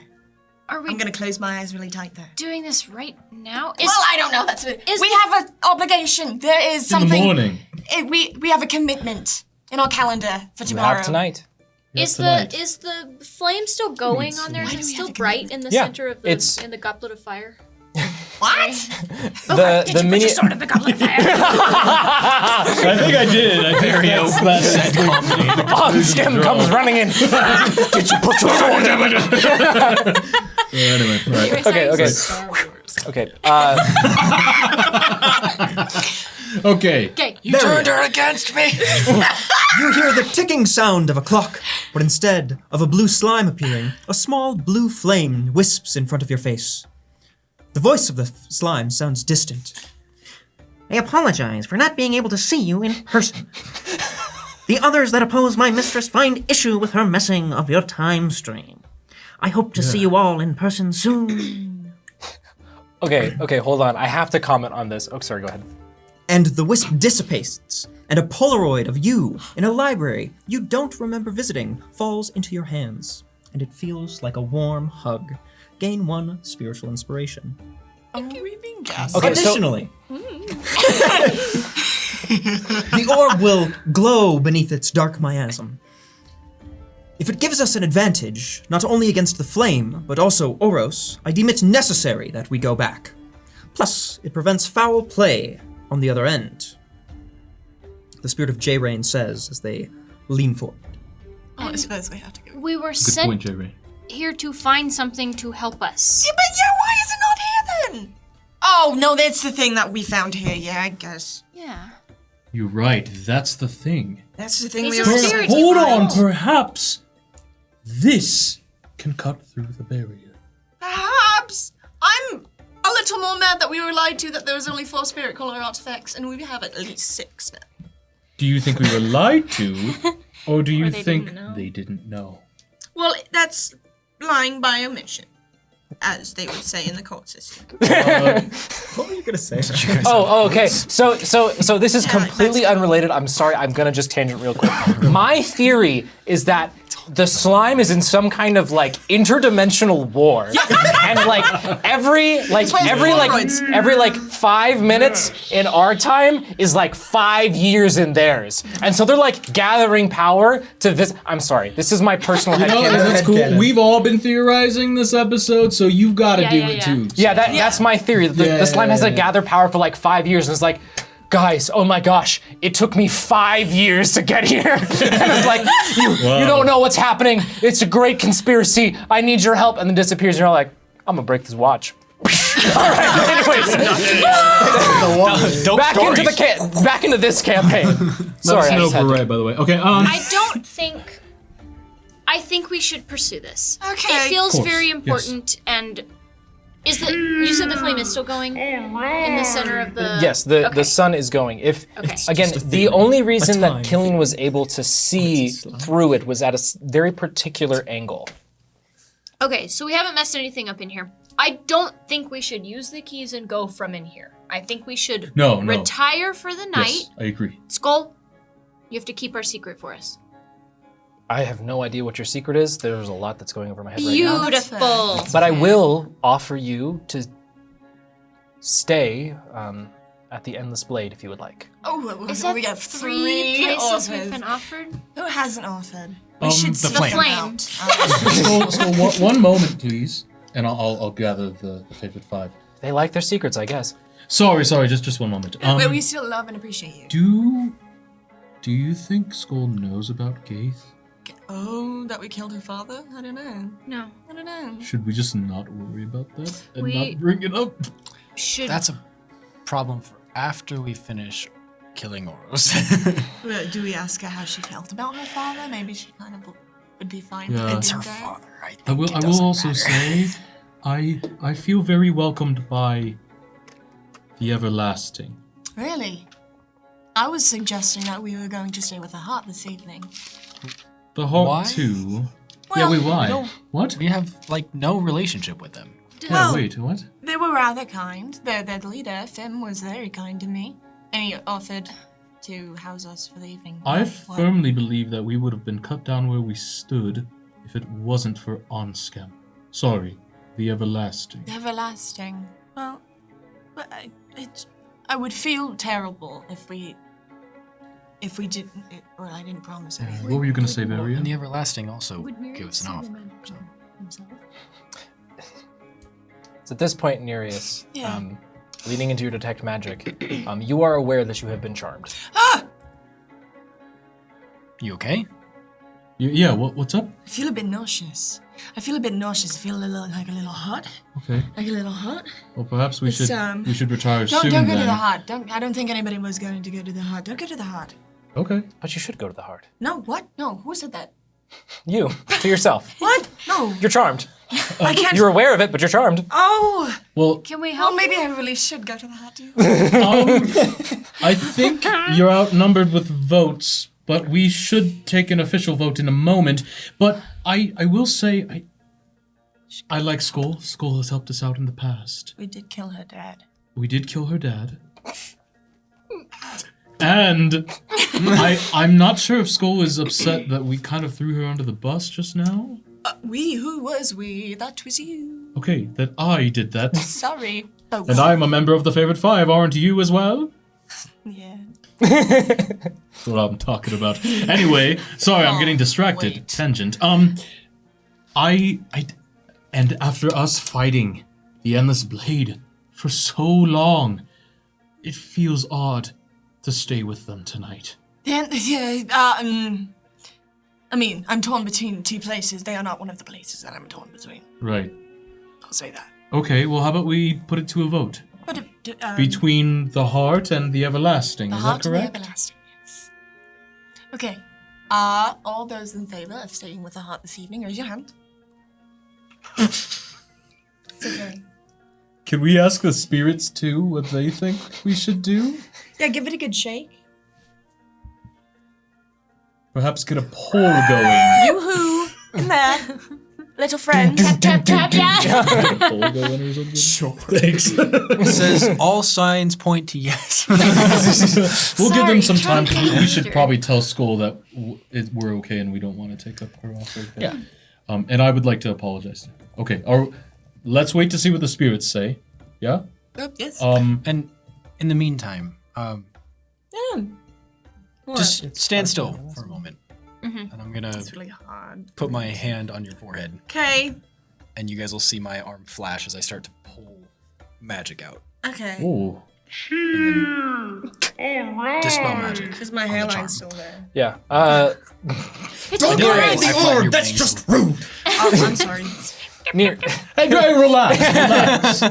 Are we I'm gonna close my eyes really tight there. doing this right now? Well, I don't know. We have an obligation. There is In something. the morning. We have a commitment in our calendar for You tomorrow. have tonight. Is tonight. the flame still going on there? Is Why it do we still have a bright in the Yeah, center of it's- in the goblet of fire? What? The mini. Sword of the goblet of fire. I think I did. I think that's Oh, Skim comes running in. Did you put your sword down? Anyway, right. Okay. Star Wars. Okay. Okay. Okay. You turned her against me. You hear the ticking sound of a clock, but instead of a blue slime appearing, a small blue flame wisps in front of your face. The voice of the slime sounds distant. I apologize for not being able to see you in person. The others that oppose my mistress find issue with her messing of your time stream. I hope to see you all in person soon. Okay, hold on. I have to comment on this. Oh, sorry, go ahead. And the wisp dissipates, and a Polaroid of you in a library you don't remember visiting falls into your hands, and it feels like a warm hug. Gain 1 spiritual inspiration. Are we being gassed? Okay, Additionally, the orb will glow beneath its dark miasm. If it gives us an advantage, not only against the flame, but also Oros, I deem it necessary that we go back. Plus, it prevents foul play on the other end. The spirit of J-Rain says as they lean forward. Oh, I suppose we have to go. We were Good sent point, J-Ray. here to find something to help us. Yeah, but why is it not here then? Oh, no, that's the thing that we found here. Yeah, I guess. Yeah. You're right, that's the thing. That's the thing He's we a were spirit. Hold on, Defiled. perhaps this can cut through the barrier. Perhaps. I'm a little more mad that we were lied to that there was only 4 spirit color artifacts, and we have at least 6 now. Do you think we were lied to, or do you Or they think didn't know. they didn't know? Well, that's lying by omission, as they would say in the court system. What were you gonna say? Oh, okay. So this is Yeah, completely that's- unrelated. I'm sorry. I'm gonna just tangent real quick. My theory is that the slime is in some kind of like interdimensional war, and like every 5 minutes in our time is like 5 years in theirs, and so they're like gathering power to visit. I'm sorry. This is my personal No, headcanon. that's cool. Headcanon. We've all been theorizing this episode, so you've got to Yeah, do yeah, it yeah. too. Yeah, that's my theory. The slime has to gather power for like 5 years, and it's like, guys, oh my gosh, it took me 5 years to get here. And it's like, you don't know what's happening. It's a great conspiracy. I need your help. And then disappears, and you're like, I'm gonna break this watch. All right, anyways, back into this campaign. Sorry, I no just had to- beret, by the way. Okay, I think we should pursue this. Okay. It feels Of course, very yes. important, and you said the flame is still going in the center of the. Yes, the Okay. sun is going. If Okay. again, just a the theory. only reason time that Killian theory. was able to see through it was at a very particular angle. Okay, so we haven't messed anything up in here. I don't think we should use the keys and go from in here. I think we should No. retire for the night. Yes, I agree. Skull, you have to keep our secret for us. I have no idea what your secret is. There's a lot that's going over my head right now. Beautiful. But I will offer you to stay at the Endless Blade if you would like. Oh, well, Is that we got 3 3 places we've offers. been offered? Who hasn't offered? We should the seek flame. them out. So one moment, please, and I'll gather the favorite 5. They like their secrets, I guess. Sorry, just one moment. But we still love and appreciate you. Do you think Skull knows about Gaith? Oh, that we killed her father? I don't know. No. I don't know. Should we just not worry about that and We- not bring it up? Should That's a problem for after we finish killing Oros. Do we ask her how she felt about her father? Maybe she kind of would be fine. Yeah. with It's her it, right? father. I think I will it doesn't also matter. say, I feel very welcomed by the Everlasting. Really? I was suggesting that we were going to stay with the heart this evening. The Heart Why? too. Well, wait, why? no. What? We have like no relationship with them. Well- Wait, what? They were rather kind. Their leader, Fim, was very kind to me. And he offered to house us for the evening. I What? firmly believe that we would have been cut down where we stood if it wasn't for Onscam. Sorry, the Everlasting. Everlasting. Well, but I would feel terrible if we didn't, or I didn't promise anything. What were you gonna say, And Varian? the Everlasting also Would Nereus gave us an see offer. the man So. himself? So at this point, Nereus, Yeah. leading into your detect magic, you are aware that you have been charmed. You okay? Yeah, what's up? I feel a bit nauseous. I feel a little hot. Okay. Like a little hot. Well, perhaps we It's, should retire Don't soon go to then. the heart. I don't think anybody was going to go to the heart. Don't go to the heart. Okay. But you should go to the heart. No, what? No, who said that? You, to yourself. What? No, You're charmed. I can't. You're aware of it, but you're charmed. Oh, Well, Can we well, help? maybe I really should go to the heart too. I think you're outnumbered with votes, but we should take an official vote in a moment. But I will say, I like Skull. Skull has helped us out in the past. We did kill her dad. We did kill her dad. And I'm not sure if Skull is upset that we kind of threw her under the bus just now. Who was we? That was you. Okay, that I did that. Sorry. Oh, And I'm a member of the Favorite Five, aren't you as well? Yeah. That's what I'm talking about. Anyway, sorry, I'm getting distracted. wait. Tangent. And after us fighting the Endless Blade for so long, it feels odd to stay with them tonight. I mean, I'm torn between two places. They are not one of the places that I'm torn between. Right. I'll say that. Okay, well, how about we put it to a vote? But Between the heart and the everlasting, the is heart that and the correct? everlasting, yes. Okay. All those in favor of staying with the heart this evening, raise your hand. It's okay. Can we ask the spirits too what they think we should do? Yeah, give it a good shake. Perhaps get a poll going. Yoo-hoo! In there. Little friend. Tap, yeah. Get a poll going or something? Sure. Thanks. It says all signs point to yes. We'll give them some Sorry, time. 'Cause we should probably tell Skull that we're okay and we don't want to take up her offer. Yeah. And I would like to apologize to her. Okay. Let's wait to see what the spirits say. Yeah. Yes. And in the meantime, What? just stand still for a moment. Mhm. And I'm gonna It's really hard. put my hand on your forehead, Okay. and you guys will see my arm flash as I start to pull magic out. Okay. Oh. Dispel magic. Because my on the charm. hairline's still there. Yeah. It's Don't the grab grace. the I flatten orb! your That's bangs just a little rude! Oh, I'm sorry. Near. Hey, guy, relax.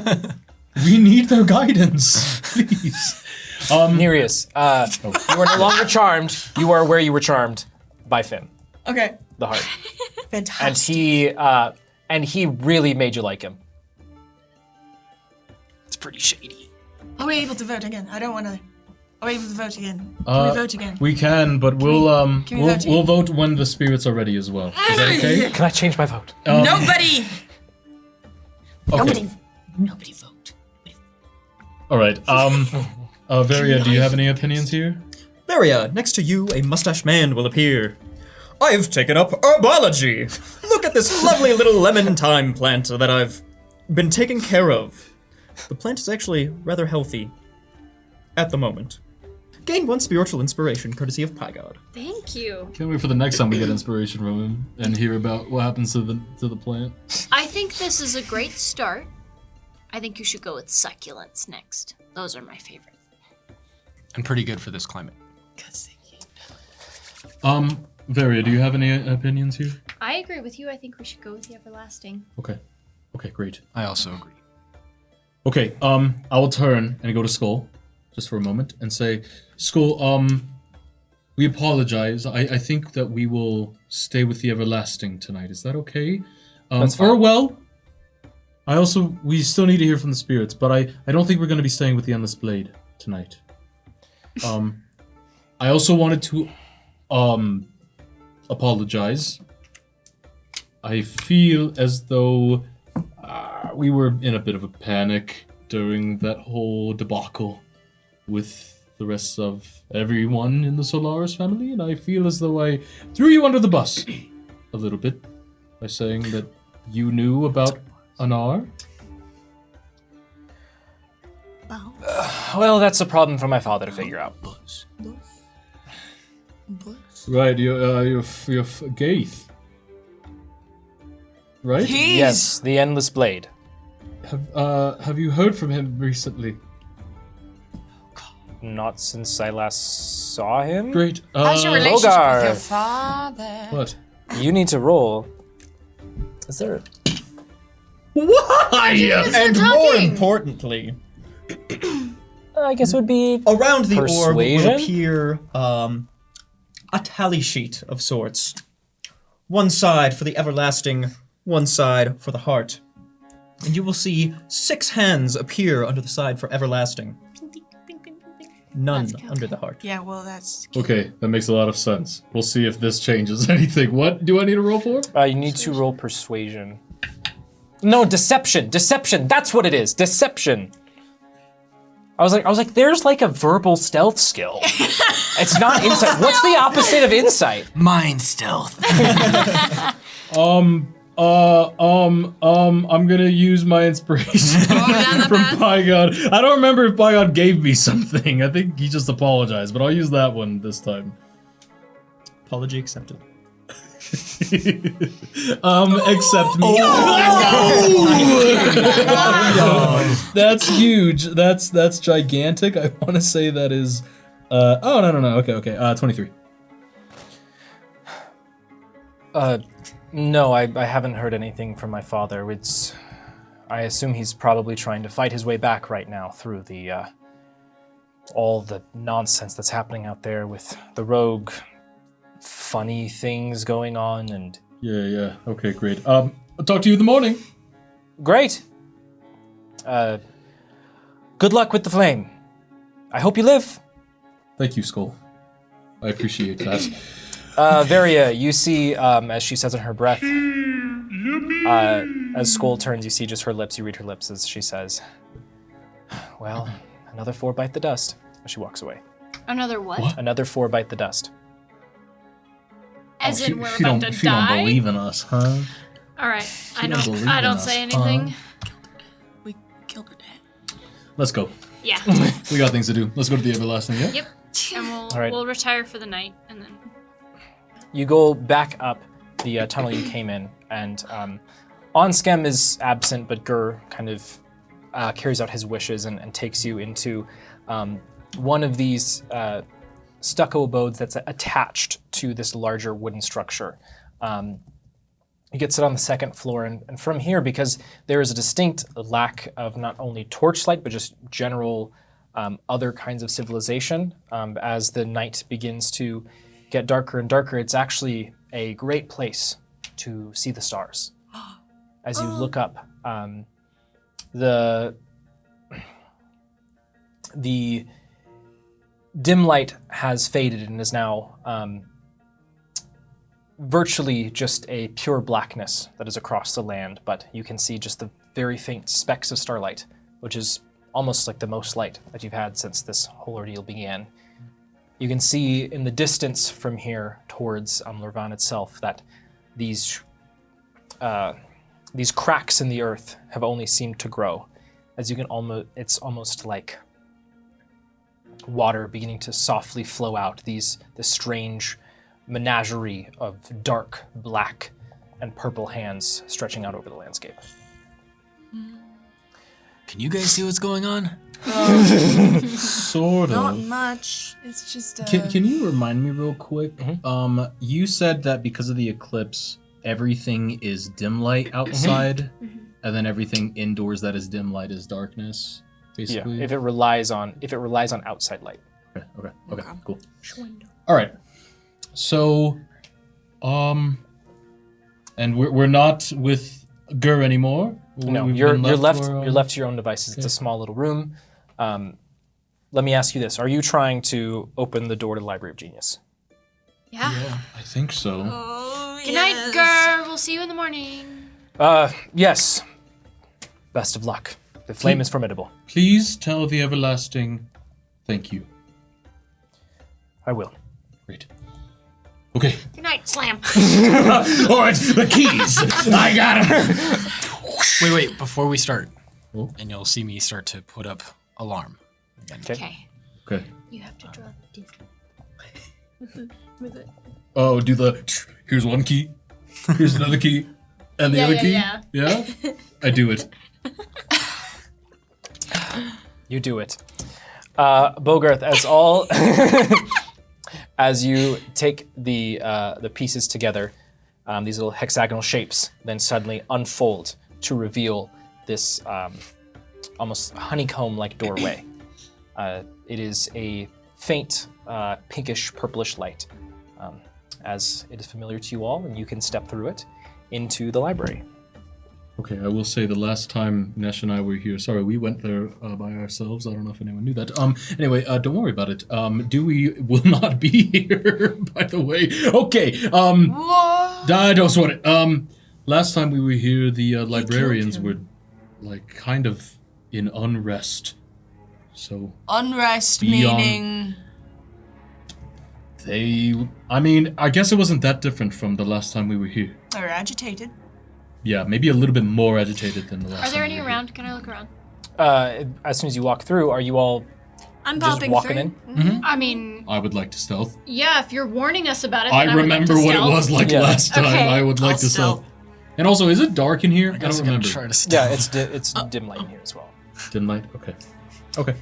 We need their guidance, please. Nereus, you are no longer charmed. You are where you were charmed by Finn, Okay. the heart, and Fantastic. he really made you like him. It's pretty shady. Are we able to vote again? I don't want to. Are we able to vote again? Can we vote again? We can, but can we vote we'll vote when the spirits are ready as well. Is that okay? Can I change my vote? Nobody! Okay. Nobody vote. All right. Varia, do you have any opinions here? Varia, next to you, a mustache man will appear. I've taken up herbology. Look at this lovely little lemon thyme plant that I've been taking care of. The plant is actually rather healthy at the moment. Gain 1 spiritual inspiration, courtesy of Pygod. Thank you. Can't wait for the next time we get inspiration from him and hear about what happens to the plant. I think this is a great start. I think you should go with succulents next. Those are my favorite. And pretty good for this climate. Varia, do you have any opinions here? I agree with you. I think we should go with the everlasting. Okay. Okay, great. I also agree. Okay, I will turn and go to Skull just for a moment and say, Skull, we apologize. I think that we will stay with the everlasting tonight. Is that okay? That's fine. Or well, we still need to hear from the spirits, but I don't think we're going to be staying with the Endless Blade tonight. I also wanted to apologize. I feel as though we were in a bit of a panic during that whole debacle with the rest of everyone in the Solaris family, and I feel as though I threw you under the bus a little bit by saying that you knew about Anar. Well, that's a problem for my father to figure out. Right, you're Gaith. Right? Yes, the Endless Blade. Have you heard from him recently? Not since I last saw him. Great. How's your relationship Logar. with your father? What? You need to roll. Is there? Why? And more importantly, I guess it would be. around the orb Persuasion? will appear a tally sheet of sorts. One side for the everlasting, one side for the heart. And you will see 6 hands appear under the side for everlasting. None That's good. under the heart. Yeah, well, that's. Okay, that makes a lot of sense. We'll see if this changes anything. What do I need to roll for? You need to roll persuasion. No, deception. Deception. That's what it is. Deception. I was like, there's like a verbal stealth skill. It's not insight. What's the opposite of insight? Mind stealth. I'm gonna use my inspiration from Pygon. I don't remember if Pygon gave me something. I think he just apologized, but I'll use that one this time. Apology accepted. Accept me. That's huge. That's gigantic. I want to say that is. Oh no. Okay. 23. No, I haven't heard anything from my father. I assume he's probably trying to fight his way back right now through the all the nonsense that's happening out there with the rogue, funny things going on, and Yeah. Okay, great. I'll talk to you in the morning. great. Good luck with the flame. I hope you live. Thank you, Skull. I appreciate that. Varia, you see, as she says in her breath, as Skull turns, you see just her lips. You read her lips as she says, "Well, another 4 bite the dust." As she walks away. Another what? Another 4 bite the dust. As in we're she about don't, to she don't die? believe in us, huh? All right. I don't believe don't in us, say anything. We killed her dad. Let's go. Yeah. We got things to do. Let's go to the everlasting, yeah? Yep. And All right. we'll retire for the night, and then You go back up the tunnel you came in, and Onskem is absent, but Gur kind of carries out his wishes and takes you into one of these stucco abodes that's attached to this larger wooden structure. You get sit on the second floor, and from here, because there is a distinct lack of not only torchlight, but just general other kinds of civilization, as the night begins to get darker and darker, it's actually a great place to see the stars. As you look up, the dim light has faded and is now virtually just a pure blackness that is across the land, but you can see just the very faint specks of starlight, which is almost like the most light that you've had since this whole ordeal began. You can see in the distance from here towards Lurvan itself that these cracks in the earth have only seemed to grow. As you can it's almost like water beginning to softly flow out. This strange menagerie of dark, black, and purple hands stretching out over the landscape. Can you guys see what's going on? Sort of. Not much. It's just. Can you remind me real quick? You said that because of the eclipse, everything is dim light outside, and then everything indoors that is dim light is darkness. Basically. Yeah, if it relies on outside light. Okay, cool. All right. So, and we're not with Gur anymore. No, We've you're been left. to our You're own- left to your own devices. It's a small little room. Let me ask you this: are you trying to open the door to the Library of Genius? yeah. I think so. Oh, Good night, Gur. We'll see you in the morning. Yes. Best of luck. The flame is formidable. Please tell the everlasting, thank you. I will. Great. Okay. Good night, Slam. All right, the keys. I got them. Wait, before we start, Oh. and you'll see me start to put up alarm again. Okay. Okay. You have to draw the disc. With it. Oh, do the. Here's one key. Here's another key, and the other key. Yeah. I do it. You do it. Bogarth, as you take the pieces together, these little hexagonal shapes then suddenly unfold to reveal this almost honeycomb-like doorway. It is a faint pinkish purplish light, as it is familiar to you all, and you can step through it into the library. Okay, I will say the last time Nesh and I were here, sorry, we went there by ourselves. I don't know if anyone knew that. Anyway, don't worry about it. Dewey will not be here, by the way. Okay, don't sweat it. Last time we were here, the librarians were, like, kind of in unrest. So... Unrest beyond- meaning... I mean, I guess it wasn't that different from the last time we were here. They're agitated. Yeah, maybe a little bit more agitated than the last time. Are there we any were around? Can I look around? As soon as you walk through, are you all I'm just popping walking through. in? I mean, here. I would like to stealth. yeah, if you're warning us about it, then I would remember like to what it stealth. was like Yeah. last time. Okay. I would like I'll to stealth. stealth. And also, is it dark in here? I guess don't I'm gonna remember. try to Yeah, stealth. it's dim light in here as well. Dim light? Okay. Okay.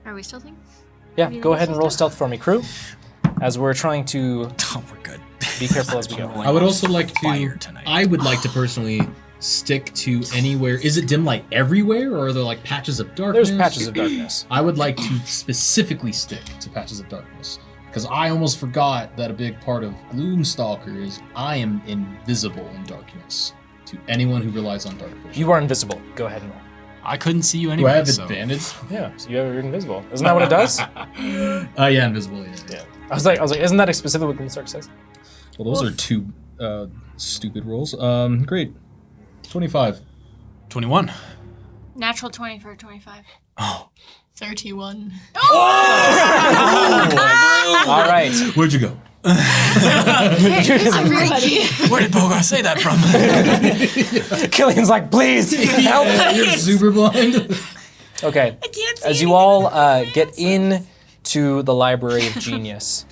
Are we stealthing? Yeah, You go know ahead and roll stealth for me, crew. As we're trying to Oh, we're good. be careful as we go. I would also like Fire to... tonight. I would like to personally stick to anywhere... Is it dim light everywhere, or are there, like, patches of darkness? There's patches of darkness. I would like to specifically stick to patches of darkness. Because I almost forgot that a big part of Gloomstalker is I am invisible in darkness to anyone who relies on dark vision. You are invisible. Go ahead and roll. I couldn't see you Do anyway. I have so. advantage? Yeah, so you're invisible. Isn't that what it does? Yeah, invisible, yeah. Yeah. I was like, isn't that specifically what Gloomstalker says? Well, those are two stupid rolls. Great. 25. 21. Natural 20 for 25. Oh. 31. All right. Where'd you go? Everybody. Where did Bogart say that from? Killian's like, please help. You're super blind. Okay. I can't see As you all get in to the Library of Genius,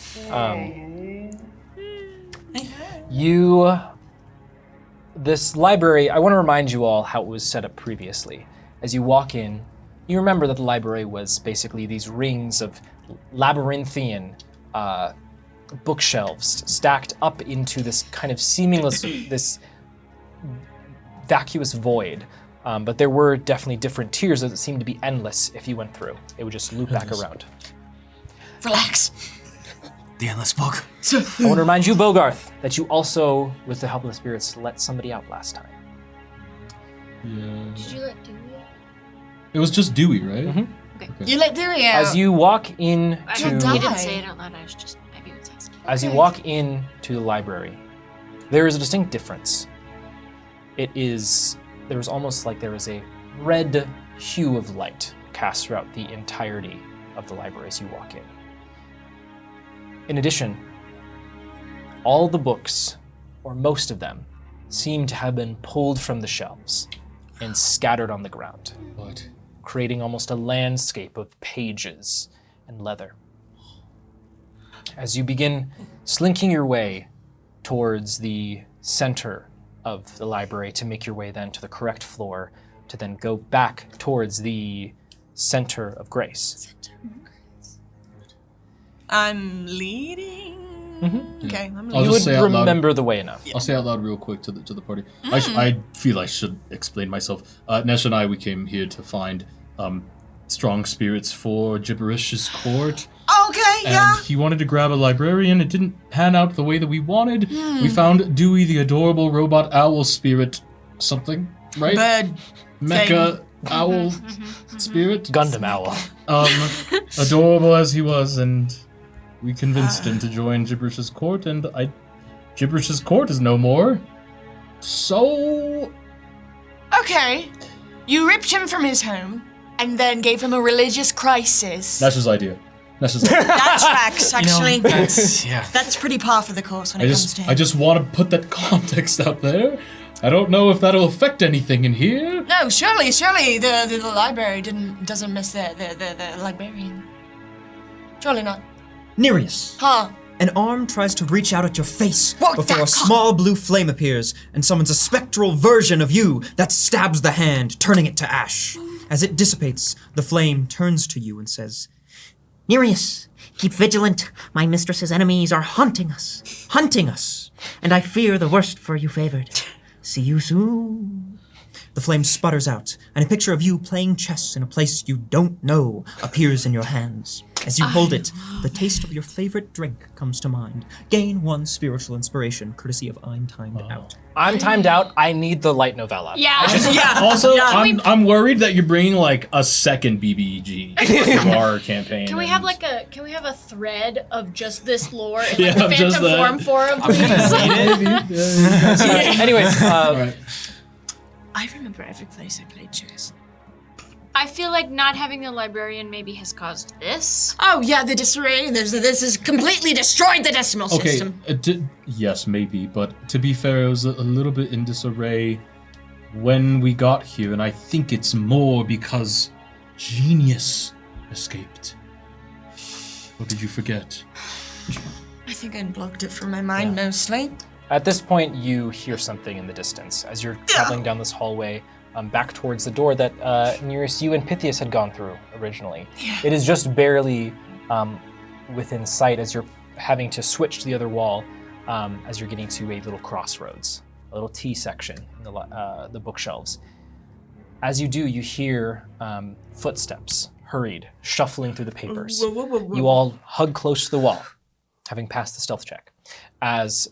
this library, I want to remind you all how it was set up previously. As you walk in, you remember that the library was basically these rings of labyrinthian bookshelves stacked up into this kind of seamless, this vacuous void. But there were definitely different tiers that seemed to be endless if you went through. It would just loop back around. Relax. The endless book. I want to remind you, Bogarth, that you also, with the help of the spirits, let somebody out last time. Yeah. Did you let Dewey out? It was just Dewey, right? Mhm. You let Dewey out. As you walk in I to, didn't say it out loud. I was just maybe it was asking. as you walk in to the library, there is a distinct difference. There is almost like there is a red hue of light cast throughout the entirety of the library as you walk in. In addition, all the books, or most of them, seem to have been pulled from the shelves and scattered on the ground, What? creating almost a landscape of pages and leather. As you begin slinking your way towards the center of the library to make your way then to the correct floor, to then go back towards the center of grace. I'm leading. Okay, I'm I'll You leading. would just say out loud. remember the way enough. I'll say out loud real quick to the party. I feel I should explain myself. Nesh and I, we came here to find strong spirits for Gibberish's court. Okay, And yeah. he wanted to grab a librarian. It didn't pan out the way that we wanted. We found Dewey, the adorable robot owl spirit something, right? Bird. Mecha owl spirit. Gundam Owl. Adorable as he was, and we convinced him to join Gibberish's court, and Gibberish's court is no more. So... Okay. You ripped him from his home and then gave him a religious crisis. Nesh's idea. Nesh's idea. That tracks, actually. That's, yeah. That's pretty par for the course when it comes to him. I just want to put that context out there. I don't know if that'll affect anything in here. No, surely the library doesn't miss the librarian. Surely not. Nereus, Huh. an arm tries to reach out at your face What before the a small blue flame appears and summons a spectral version of you that stabs the hand, turning it to ash. As it dissipates, the flame turns to you and says, Nereus, keep vigilant. My mistress's enemies are haunting us, and I fear the worst for you favored. See you soon. The flame sputters out, and a picture of you playing chess in a place you don't know appears in your hands. As you hold it, the taste of your favorite drink comes to mind. Gain 1 spiritual inspiration, courtesy of I'm Timed Out. I'm timed out. I need the light novella. Yeah. Also, I'm worried that you're bringing like a second BBG to our campaign. Can we have a thread of just this lore in Yeah, like the just Phantom that. Form forum, I'm gonna need it. Anyways, Alright. I remember every place I played chess. I feel like not having the librarian maybe has caused this. Oh yeah, the disarray. This has completely destroyed the decimal Okay, system. yes, maybe, but to be fair, it was a little bit in disarray when we got here, and I think it's more because Genius escaped. Or did you forget? I think I blocked it from my mind mostly. at this point, you hear something in the distance as you're traveling down this hallway back towards the door that nearest you and Pythias had gone through originally. It is just barely within sight as you're having to switch to the other wall as you're getting to a little crossroads, a little T section in the bookshelves. As you do, you hear footsteps, hurried, shuffling through the papers. You all hug close to the wall, having passed the stealth check, as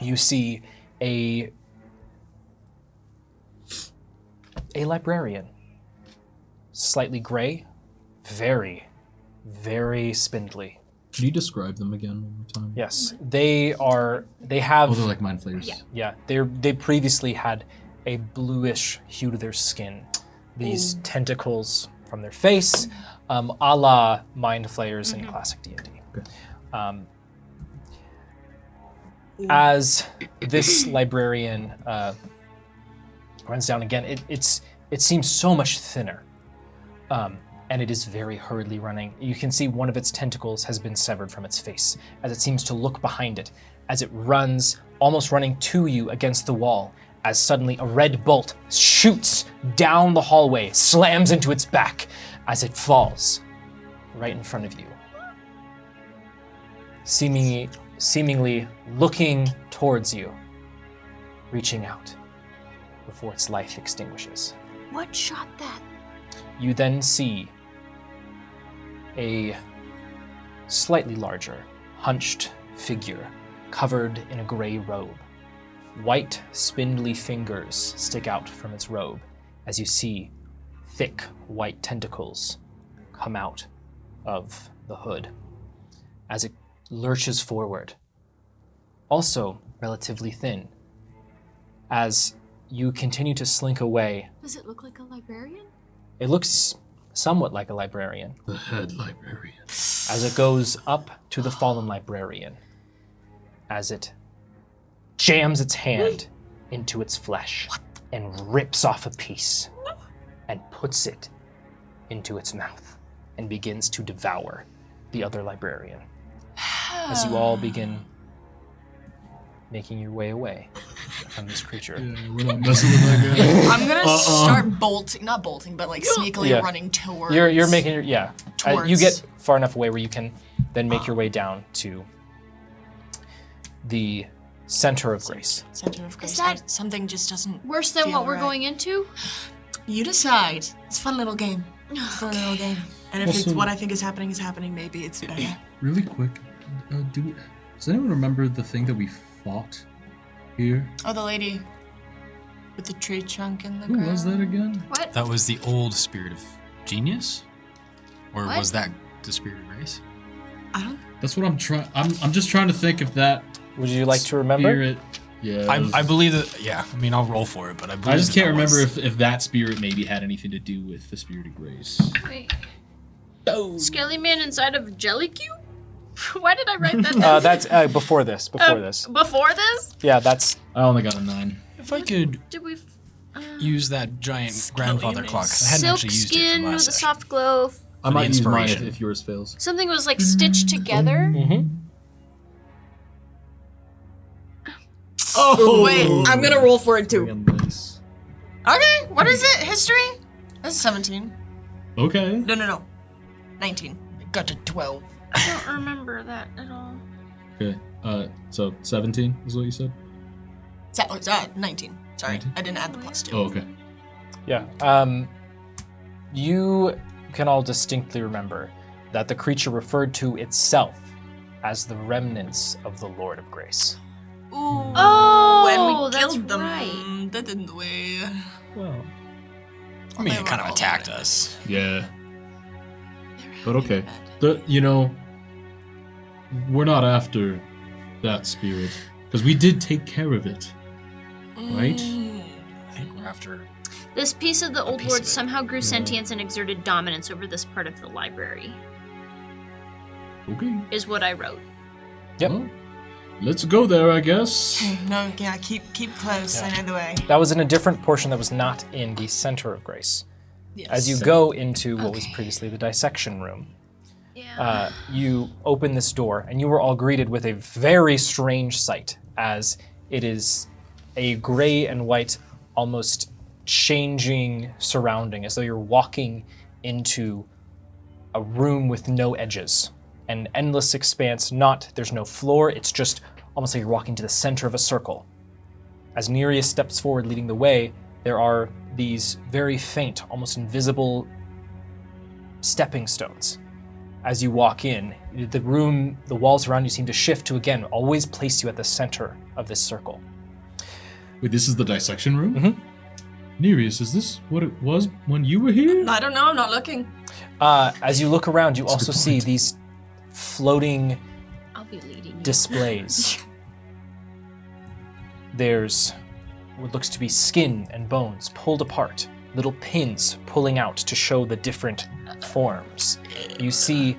you see a librarian, slightly gray, very, very spindly. Can you describe them again one more time? Yes, they have. Oh, they're like mind flayers. Yeah, they previously had a bluish hue to their skin. These tentacles from their face, a la mind flayers in classic D&D. Okay. As this librarian runs down again, it seems so much thinner, and it is very hurriedly running. You can see one of its tentacles has been severed from its face as it seems to look behind it as it runs, almost running to you against the wall, as suddenly a red bolt shoots down the hallway, slams into its back as it falls right in front of you. Seemingly looking towards you, reaching out before its life extinguishes. What shot that? You then see a slightly larger, hunched figure covered in a gray robe. White, spindly fingers stick out from its robe as you see thick, white tentacles come out of the hood as it lurches forward. Also relatively thin. As you continue to slink away, Does it look like a librarian? it looks somewhat like a librarian The head librarian. as it goes up to the fallen librarian, as it jams its hand into its flesh and rips off a piece and puts it into its mouth and begins to devour the other librarian. As you all begin making your way away from this creature. Yeah, we're not messing with that guy. I'm gonna start bolting, not bolting, but like sneakily Yeah. running towards. You're making your, you Towards. get far enough away where you can then make your way down to the center of grace. Center of grace. that- Something just doesn't. Worse than feel what we're right. going into? You decide. It's a fun little game. It's a fun little game. And if it's Also- what I think is happening, maybe it's better. Really quick, does anyone remember the thing that we fought here? Oh, the lady with the tree trunk in the Who ground. was that again? What? That was the old spirit of genius? Or What? was that the spirit of grace? I don't. That's what I'm trying. I'm just trying to think if that Would you like to remember? spirit. Yeah. I believe that, yeah. I mean, I'll roll for it, but I believe I just that can't that remember was- if that spirit maybe had anything to do with the spirit of grace. Wait. Skelly man inside of a jelly cube? Why did I write that down? That's before this. Before this. Before this? Yeah, that's. I only got a 9. If I could Did we... use that giant grandfather clock, 'cause I hadn't Silk actually used it skin from with last a session. soft glow. I might use mine inspiration. if yours fails. Something was like stitched together. Oh Wait, I'm gonna roll for it too. Nice. Okay, what is it? History? That's 17. Okay. No. 19. I got to 12. I don't remember that at all. Okay. So 17 is what you said? 19. Sorry, 19? I didn't add the plus 2. Oh, okay. Yeah. You can all distinctly remember that the creature referred to itself as the remnants of the Lord of Grace. Ooh. Oh, when we that's killed them, right. didn't we? Well, I mean, They it kind were of all attacked really us. Yeah. But really okay. bad. We're not after that spirit. Because we did take care of it. Right? I think we're after. This piece of the old piece lord of it. somehow grew sentience and exerted dominance over this part of the library, Okay. is what I wrote. Yep. Well, let's go there, I guess. No, yeah, keep close. Yeah. I know the way. That was in a different portion that was not in the center of Grace. Yes. As you go into what was previously the dissection room, Yeah. you open this door, and you were all greeted with a very strange sight, as it is a gray and white, almost changing surrounding, as though you're walking into a room with no edges, an endless expanse. There's no floor, it's just almost like you're walking to the center of a circle. As Nereus steps forward leading the way, there are these very faint, almost invisible stepping stones. As you walk in, the room, the walls around you seem to shift to, again, always place you at the center of this circle. Wait, this is the dissection room? Mhm. Nereus, is this what it was when you were here? I don't know. I'm not looking. As you look around, you That's a also good see point. these floating I'll be leading you. displays. There's what looks to be skin and bones pulled apart, little pins pulling out to show the different forms. You see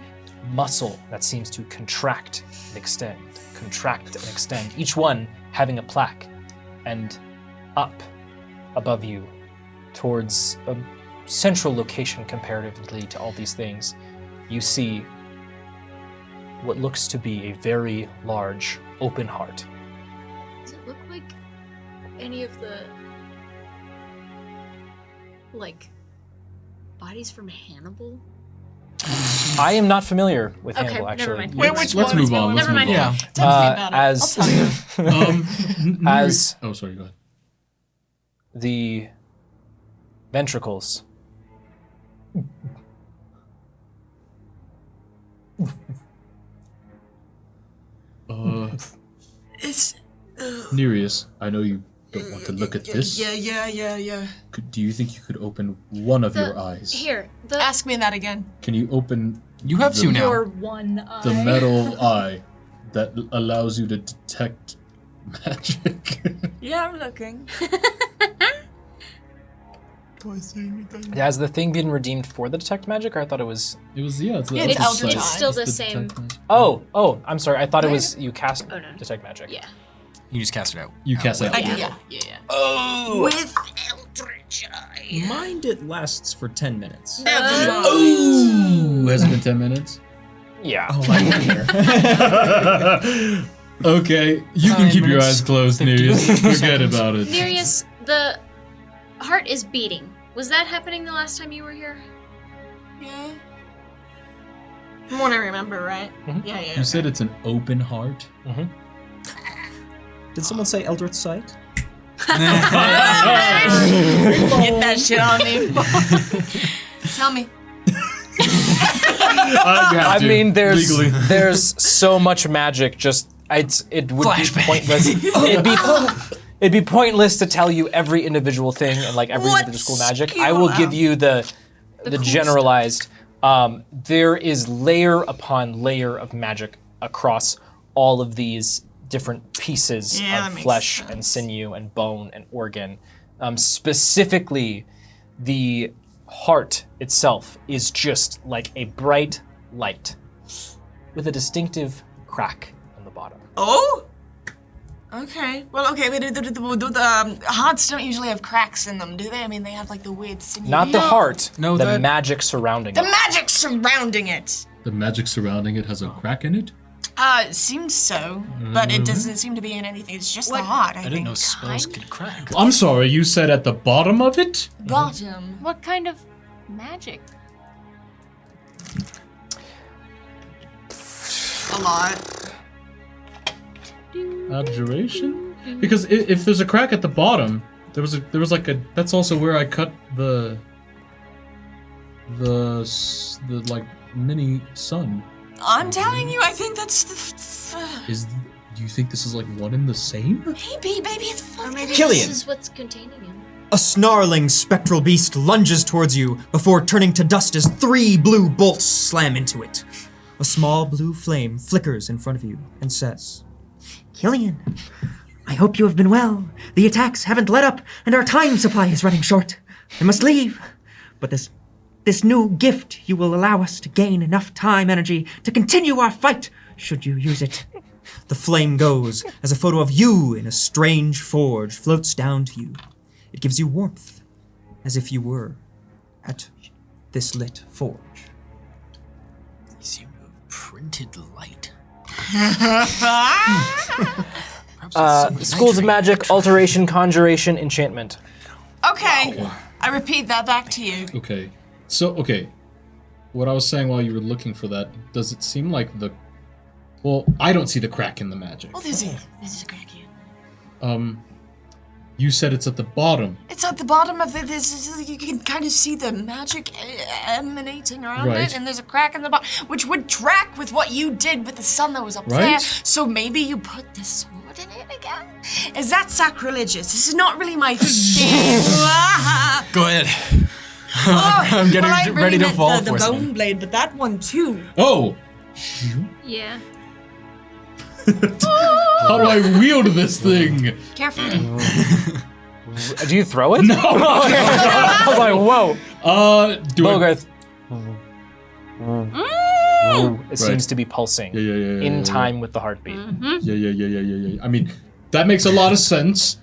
muscle that seems to contract and extend, each one having a plaque. And up above you, towards a central location comparatively to all these things, you see what looks to be a very large open heart. Does it look like any of the bodies from Hannibal? I am not familiar with Okay, Hannibal, never actually. mind. Wait, which Let's one is move on. going? Let's Never move mind. on. Tell me about it. As I'll tell you. As- Oh, sorry, go ahead. the ventricles It's. Nereus, I know you don't want to look at this. Yeah. Do you think you could open one of your eyes? Here, the Ask me that again. Can you open You have The- two now. your one eye. the metal eye that allows you to detect magic? Yeah, I'm looking. has the thing been redeemed for the detect magic, or I thought it was? It was, it's Yeah, it's Eldritch sight. Eye. It's still It's the same. detect magic. Oh, I'm sorry. I thought it was you cast Oh, no. detect magic. Yeah. You just cast it out. You cast it out. I Yeah. do, yeah. Oh! With Eldritch Eye. mind it lasts for 10 minutes. Ooh, has it been 10 minutes? Yeah. Oh, I hear. Okay, you can 9 keep your minutes, eyes closed, 50 Nereus. Forget seconds. about it. Nereus, the heart is beating. Was that happening the last time you were here? Yeah. From what I remember, right? Mhm. Yeah. You said it's an open heart? Did someone say Eldritch Sight? Get that shit on me. Tell me. I mean, there's legally. there's so much magic. It would Flashbang. be pointless. It'd be pointless to tell you every individual thing and like every What individual magic. skill? I will give you the cool generalized. There is layer upon layer of magic across all of these different pieces Yeah, that of makes flesh and sense. sinew and bone and organ. Specifically, the heart itself is just like a bright light with a distinctive crack in the bottom. Oh? Okay. Well, okay, but the hearts don't usually have cracks in them, do they? I mean, they have like the weird sinew. Not the heart, No, the that- magic surrounding The it. magic surrounding it. The magic surrounding it has a crack in it? It seems so, but it doesn't seem to be in anything. It's just the heart, I I think. didn't know spells could crack. I'm sorry, you said at the bottom of it? Bottom. What kind of magic? A lot. Abjuration? Because if there's a crack at the bottom, there was like a. That's also where I cut the the like mini sun. I'm telling you, I think that's Do you think this is like one and the same? maybe it's fucking. Killian. This is what's containing him. A snarling spectral beast lunges towards you before turning to dust as 3 blue bolts slam into it. A small blue flame flickers in front of you and says, Killian, I hope you have been well. The attacks haven't let up, and our time supply is running short. I must leave. But this new gift, you will allow us to gain enough time energy to continue our fight, should you use it. The flame goes as a photo of you in a strange forge floats down to you. It gives you warmth, as if you were at this lit forge. You seem to have printed light. Schools of Magic, Alteration, Conjuration, Enchantment. Okay, I repeat that back to you. Okay. So, okay. What I was saying while you were looking for that, does it seem like well, I don't see the crack in the magic. Oh, this is a crack here. You said it's at the bottom. It's at the bottom of this. You can kind of see the magic emanating around Right. it, and there's a crack in the bottom, which would track with what you did with the sun that was up Right. there. So maybe you put the sword in it again? Is that sacrilegious? This is not really my thing. Go ahead. Oh, I'm getting well, I really ready to meant fall the for bone something. blade, but that one too. Oh! Yeah. How do I wield this thing? Carefully. Do you throw it? No! I was like, whoa. Do I... Bogarth. It seems to be pulsing Yeah. in time with the heartbeat. Yeah. I mean, that makes a lot of sense.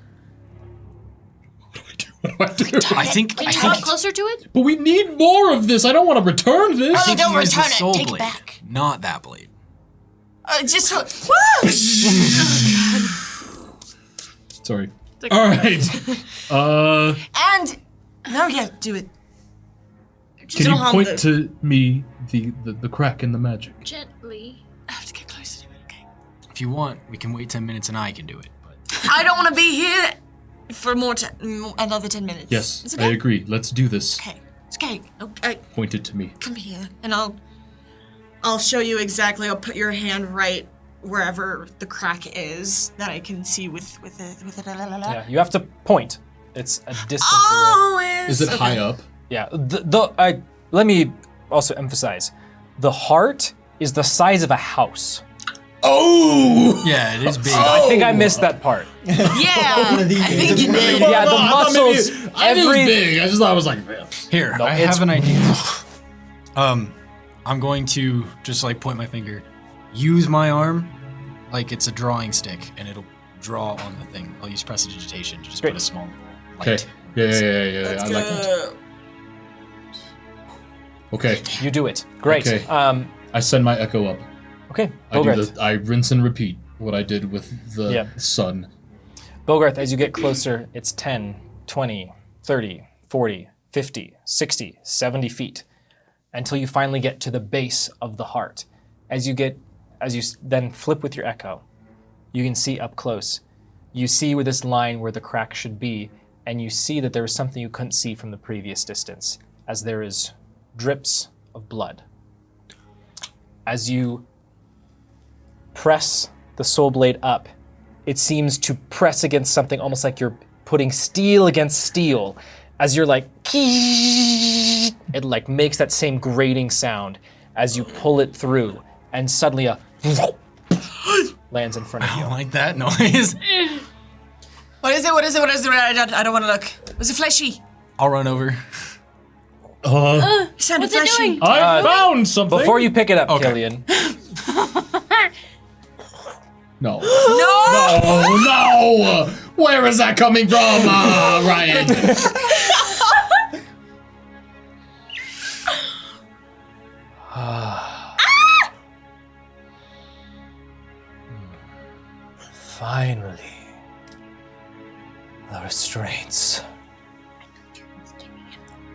What do I do? I think. Can you walk closer to it? But we need more of this. I don't want to return this. Oh, don't you use the return it. soul Take it blade, back. not that blade. Just. Sorry. All right. And no, yeah, do it. Just Can you don't harm point the- to me the crack in the magic? Gently. I have to get closer to it. Okay. If you want, we can wait 10 minutes and I can do it. But I don't want to be here for another 10 minutes. Yes, It's I okay. agree. Let's do this. Okay. It's okay. Okay. Point it to me. Come here, and I'll show you exactly. I'll put your hand right wherever the crack is that I can see with it. Yeah, you have to point. It's a distance away. Oh, Is it high up? Yeah. Let me also emphasize, the heart is the size of a house. Oh! yeah, it is big. I think I missed that part. Yeah, I think you did. Yeah, the muscles. I knew it was big. I just thought it was like. Here, No, I it's- have an idea. I'm going to just like point my finger, use my arm like it's a drawing stick, and it'll draw on the thing. I'll use prestidigitation to just Great. put a small light. Okay. Yeah. Let's I like that. go. Okay. You do it. Great. Okay. I send my echo up. Okay. I do Bogarth. I rinse and repeat what I did with the Yeah. sun. Bogarth, as you get closer, it's 10, 20, 30, 40, 50, 60, 70 feet until you finally get to the base of the heart. As you then flip with your echo, you can see up close. You see with this line where the crack should be, and you see that there is something you couldn't see from the previous distance, as there is drips of blood. As you press the soul blade up, it seems to press against something almost like you're putting steel against steel. As you're like, it like makes that same grating sound as you pull it through, and suddenly a lands in front of I you. don't like that noise. What is it? I don't want to look. Was it fleshy? I'll run over. It sounded What's it fleshy. doing? I found something. Before you pick it up, Okay. Killian, No. No! No! Where is that coming from, Ryan? finally, the restraints.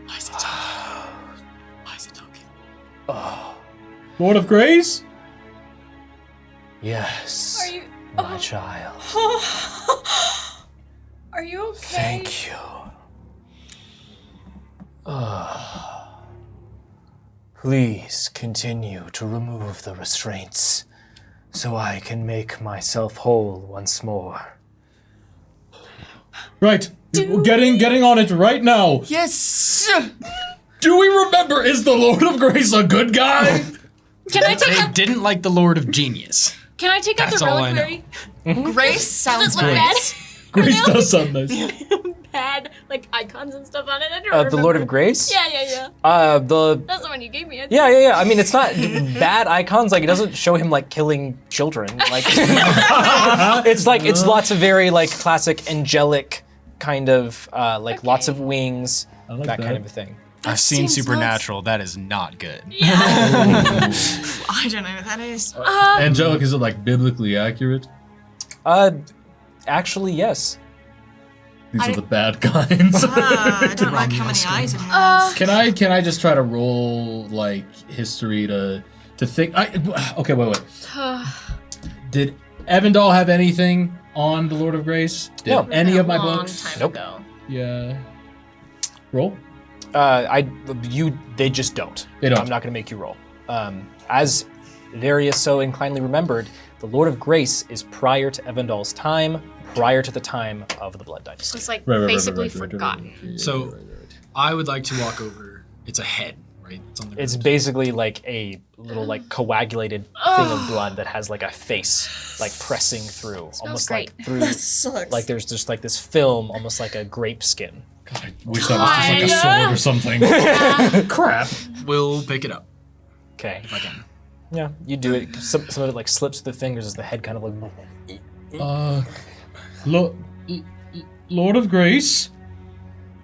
Why is it talking? Why is it talking? Lord of Grace? Yes, Are you? my child. Are you okay? Thank you. Please continue to remove the restraints so I can make myself whole once more. Right. We're getting on it right now. Yes! Do we remember, is the Lord of Grace a good guy? Can I take They out? didn't like the Lord of Genius. Can I take out That's the all I know. reliquary? Grace sounds Does it look bad? Grace does sound nice. Bad, like icons and stuff on it. I don't The Lord of Grace? Yeah. The That's the one you gave me. I think. Yeah. I mean, it's not bad icons. Like, it doesn't show him like killing children. Like, it's lots of very like classic angelic kind of like lots of wings, like that kind that. of a thing. I've seen seems Supernatural. That is not good. I don't know what that is. Angelic, is it like biblically accurate? Actually, yes. These are the bad kinds. I don't like how many eyes it has. Can I just try to roll like history to think? Okay, wait. Did Evandal have anything on the Lord of Grace? Did No. any of my Long books? time Nope. ago. Yeah. Roll. They just don't. They don't. I'm not going to make you roll. As Various so inclinedly remembered, the Lord of Grace is prior to Evandal's time, prior to the time of the Blood Dynasty. It's like Right, basically right. forgotten. So, I would like to walk over. It's a head, right? It's on the It's ground. basically like a little like coagulated thing of blood that has like a face like pressing through, almost great. like through, Sucks. like there's just like this film, almost like a grape skin. I wish that was just like a sword or something. Crap. We'll pick it up Okay. if I can. Yeah, you do it. Some of it like slips through the fingers as the head kind of like. Lord of Grace,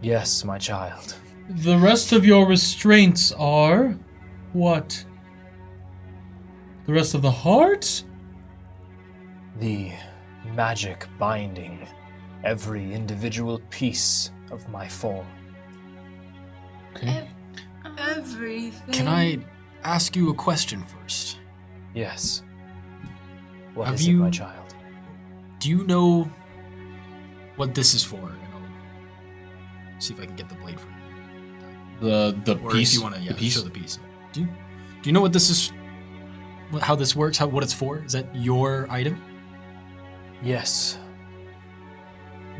Yes, my child. the rest of your restraints are what? The rest of the heart? The magic binding every individual piece of my form. Okay. Everything. Can I ask you a question first? Yes. What Have is it, you- my child? Do you know what this is for? And I'll see if I can get the blade from you. The Or piece. if you want to, the piece. show the piece. Do you know what this is? How this works? What it's for? Is that your item? Yes.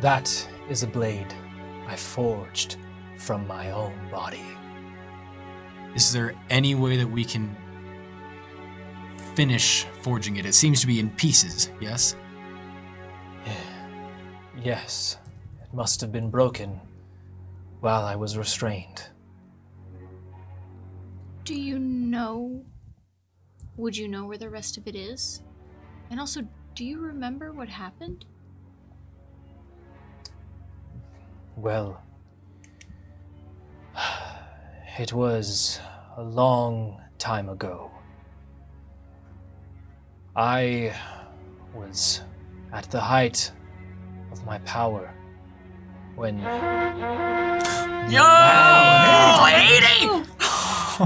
That is a blade I forged from my own body. Is there any way that we can finish forging it? It seems to be in pieces. Yes. Yes. It must have been broken while I was restrained. Do you know? Would you know where the rest of it is? And also, do you remember what happened? Well, it was a long time ago. I was at the height of my power when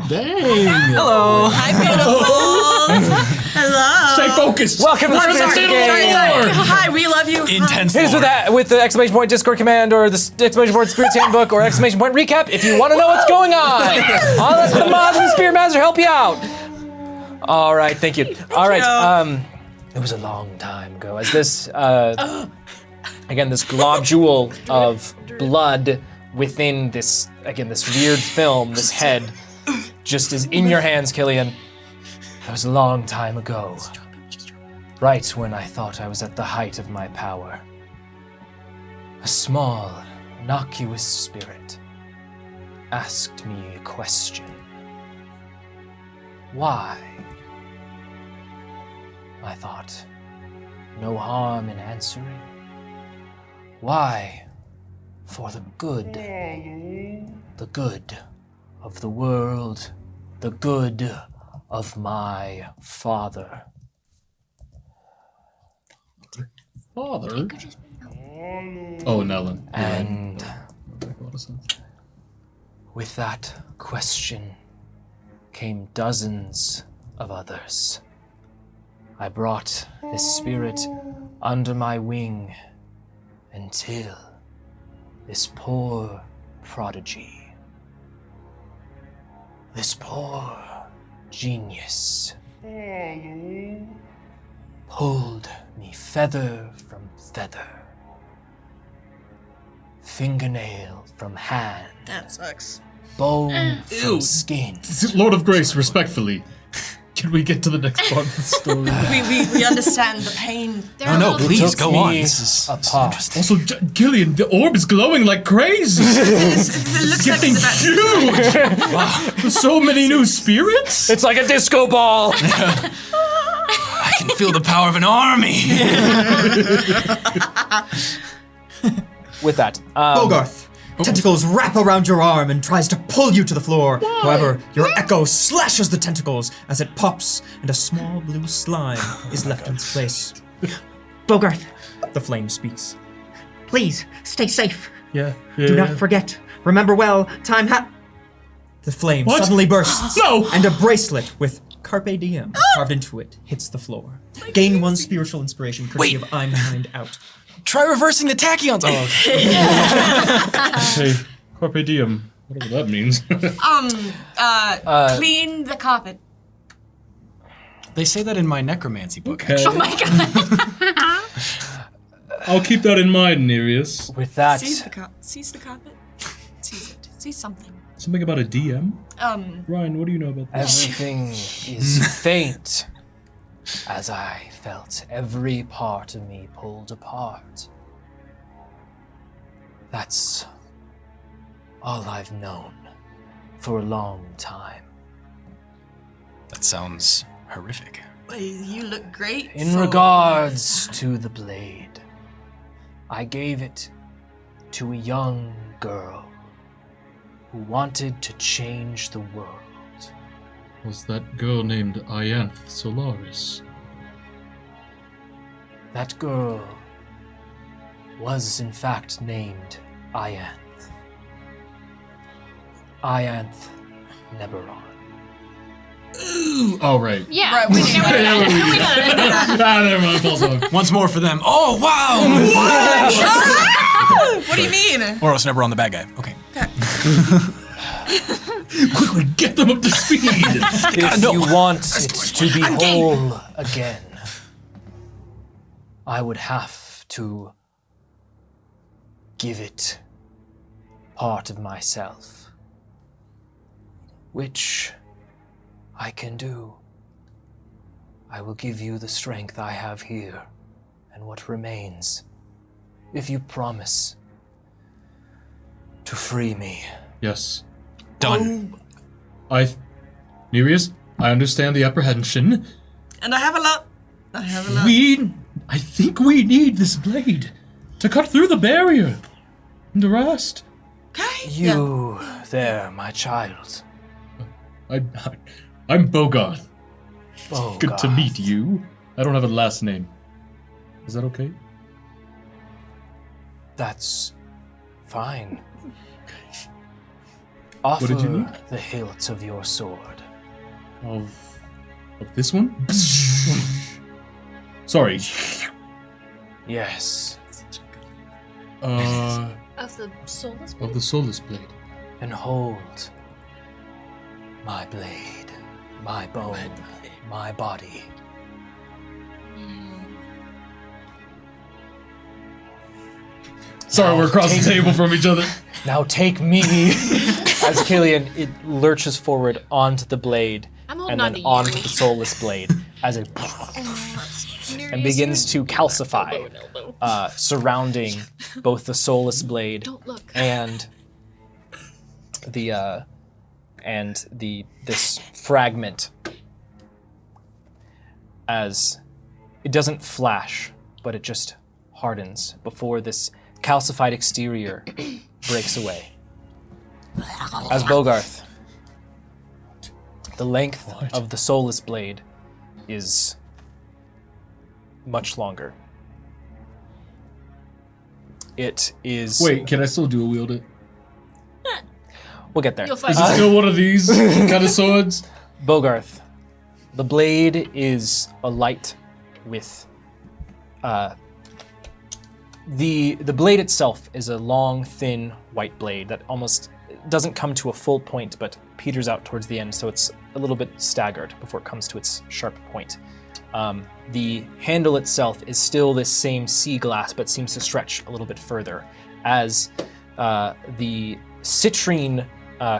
Dang. Hello. Hi, beautiful. Hello. Stay focused. Welcome to the Spirits of the Game. Hi, we love you. Intense. Hit us with that with the exclamation point Discord command or the exclamation point Spirits Handbook or exclamation point recap if you want to know what's going on. I'll let the mods and the Spirit Master help you out. All right, thank you. All right, it was a long time ago. As this, again, this globule of blood within this, again, this weird film, this head, just is in your hands, Killian. It was a long time ago. Right when I thought I was at the height of my power. A small, innocuous spirit asked me a question. Why? I thought, no harm in answering. Why? For the good. The good of the world. The good of my father. Father. Oh, Nellen. And Make a lot of sense. with that question came dozens of others. I brought this spirit under my wing until this poor prodigy, This poor genius pulled me feather from feather, fingernail from hand, That sucks. bone from skin. Lord of Grace, respectfully, can we get to the next part of the story? We understand the pain. No, please Took go on. me This is apart. Also, Gillian, the orb is glowing like crazy. It looks like Getting it's about huge. So many new spirits. It's like a disco ball. I can feel the power of an army. With that, Bogarth, tentacles wrap around your arm and tries to pull you to the floor. However, your echo slashes the tentacles as it pops, and a small blue slime is left in its place. Bogarth, The flame speaks. please stay safe. Yeah. Do not forget. Remember well, time The flame What? suddenly bursts, No! and a bracelet with Carpe Diem carved into it hits the floor. Gain 1 spiritual inspiration courtesy Wait. of I'm Behind Out. Try reversing the tachyons. Oh, okay. Hey, Carpe Diem. Whatever that means. clean the carpet. They say that in my necromancy book. Okay. Oh my god. I'll keep that in mind, Nereus. with that, Seize the carpet. Seize it. Seize something. Something about a DM? Ryan, what do you know about that? everything is faint as I felt every part of me pulled apart. That's all I've known for a long time. That sounds horrific. Well, you look great. In for- regards to the blade, I gave it to a young girl who wanted to change the world. Was that girl named Ianth Solaris? That girl was in fact named Ianth. Ianth Neberon. Oh, right. Yeah. Right, we knew we got it. Never mind, false off. Once more for them. Oh, wow! What do you mean? Or else never on the bad guy. Okay. Quickly, get them up to speed! If no. you want it to be whole again, I would have to give it part of myself, which I can do. I will give you the strength I have here and what remains, if you promise to free me. Yes. Done. Nereus, I understand the apprehension. And I have a lot. I think we need this blade to cut through the barrier and the rest. Okay. You there, my child. I'm Bogarth. Oh, Good to meet you. I don't have a last name. Is that okay? That's fine. Offer did you need? the hilt of your sword. Of this one? Sorry. Yes, Of the soulless Of the soulless blade. and hold my blade, my bone, my body. Sorry, we're across the table from each other. Now take me. As Killian, it lurches forward onto the blade I'm holding and on then to onto you. the soulless blade as it and begins to calcify, surrounding both the soulless blade Don't look. and this fragment. As it doesn't flash, but it just hardens before this calcified exterior breaks away. As Bogarth, the length of the soulless blade is much longer. It is. Wait, can I still dual wield it? We'll get there. You'll find Is it still one of these kind of swords? Bogarth, the blade is alight with. The blade itself is a long, thin white blade that almost doesn't come to a full point, but peters out towards the end, so it's a little bit staggered before it comes to its sharp point. The handle itself is still this same sea glass, but seems to stretch a little bit further, as the citrine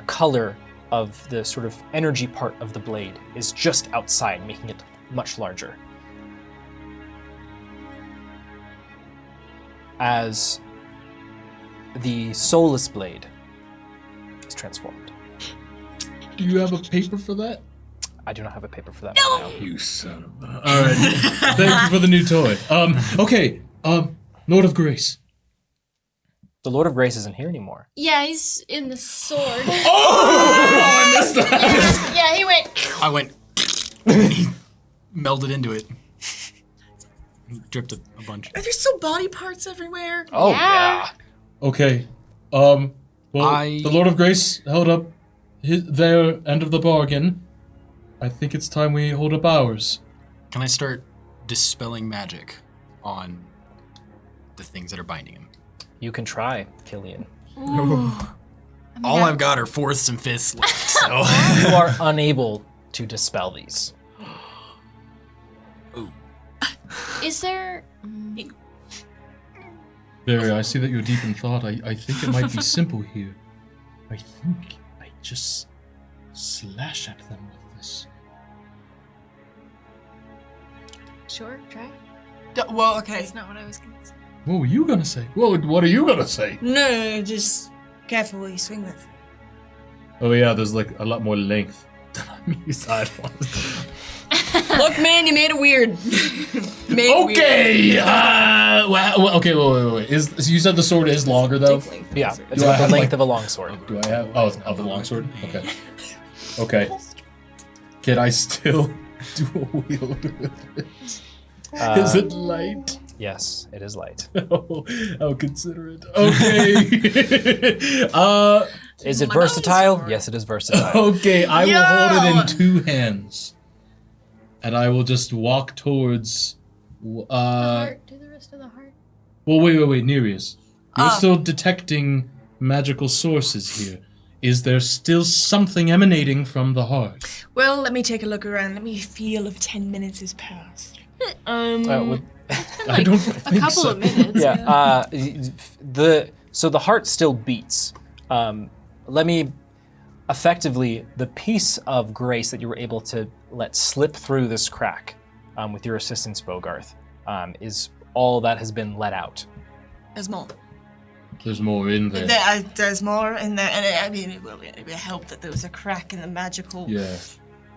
color of the sort of energy part of the blade is just outside, making it much larger. As the soulless blade is transformed. Do you have a paper for that? I do not have a paper for that right now. You son of a... All right. Thank you for the new toy. Okay. Lord of Grace. The Lord of Grace isn't here anymore. Yeah, he's in the sword. I missed that. Yeah, he went. I went. He melded into it. Dripped a bunch. Are there still body parts everywhere? Oh, Yeah. Okay. Well, I- the Lord of Grace held up their end of the bargain. I think it's time we hold up ours. Can I start dispelling magic on the things that are binding him? You can try, Killian. All I've got are fourths and fifths left, so. You are unable to dispel these. Is there? Barry, I see that you're deep in thought. I think it might be simple here. I think I just slash at them with this. Sure, try. Well, okay. That's not what I was gonna say. What were you gonna say? Well, what are you gonna say? No, just carefully swing that thing. Oh yeah, there's like a lot more length than on me side ones. Look, man, you made it weird. Okay. Okay. Wait. So you said the sword is longer though. Yeah, it's Do I about the have, length like- of a longsword. Do I have? Oh, of the longsword. Okay. Okay. Can I still do a wield with it? Is it light? Yes, it is light. Oh, I'll consider it. Okay. Is it versatile? Yes, it is versatile. Okay, I will hold it in two hands. And I will just walk towards Heart. Do the rest of the heart. well wait, Nereus. You're still detecting magical sources here. Is there still something emanating from the heart? Well, let me take a look around. Let me feel if 10 minutes has passed. I don't think A couple so. of minutes. Yeah. So the heart still beats. Let me effectively the piece of grace that you were able to let slip through this crack with your assistance, Bogarth, is all that has been let out. There's more. There's more in there. There's more in there, and I mean, it will help that there was a crack in the magical. Yeah.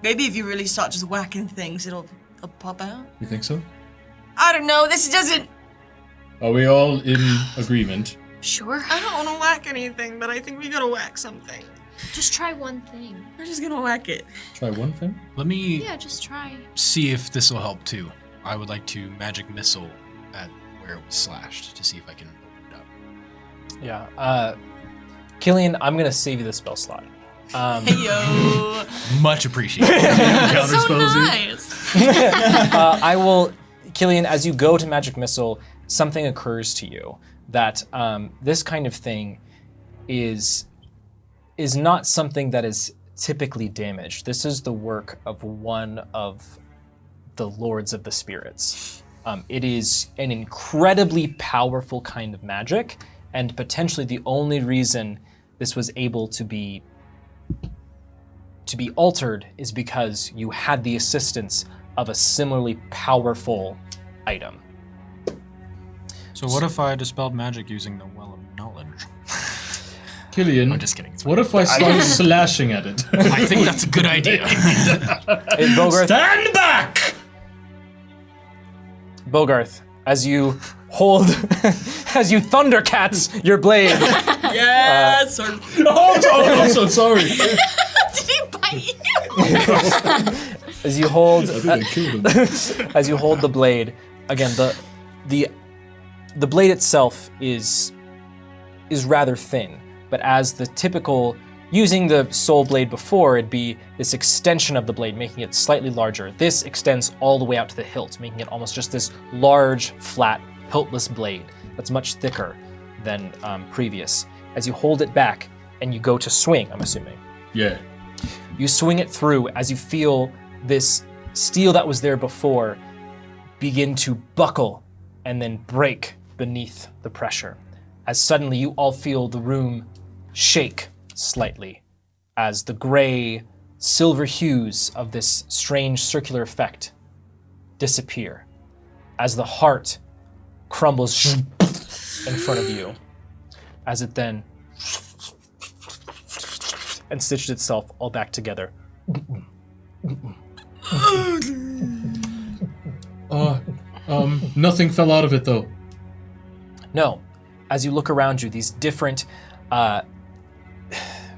Maybe if you really start just whacking things, it'll pop out. You think so? I don't know. This doesn't. Are we all in agreement? Sure. I don't want to whack anything, but I think we gotta whack something. Just try one thing. We're just gonna whack it. Try one thing? Let me Yeah, just try. see if this will help too. I would like to magic missile at where it was slashed to see if I can open it up. Yeah. Killian, I'm gonna save you the spell slot. Yo. Much appreciated. So nice. I will, Killian, as you go to Magic Missile, something occurs to you that this kind of thing is not something that is typically damaged. This is the work of one of the Lords of the Spirits. It is an incredibly powerful kind of magic, and potentially the only reason this was able to be altered is because you had the assistance of a similarly powerful item. So what if I dispelled magic using the Well of Knowledge? Killian, I'm just kidding. It's what if I start slashing at it? I think that's a good idea. Bogarth, Stand back! Bogarth, as you hold, as you thundercats your blade, Yes. Oh, I'm so sorry. Did he bite you? as you hold, I think I killed him. as you hold the blade, again the blade itself is rather thin, but as the typical, using the soul blade before, it'd be this extension of the blade, making it slightly larger. This extends all the way out to the hilt, making it almost just this large, flat, hiltless blade that's much thicker than previous. As you hold it back, and you go to swing, I'm assuming. Yeah. You swing it through as you feel this steel that was there before begin to buckle and then break beneath the pressure. As suddenly you all feel the room shake slightly as the gray, silver hues of this strange circular effect disappear. As the heart crumbles in front of you, as it then and stitched itself all back together. Nothing fell out of it though. No, as you look around you, these different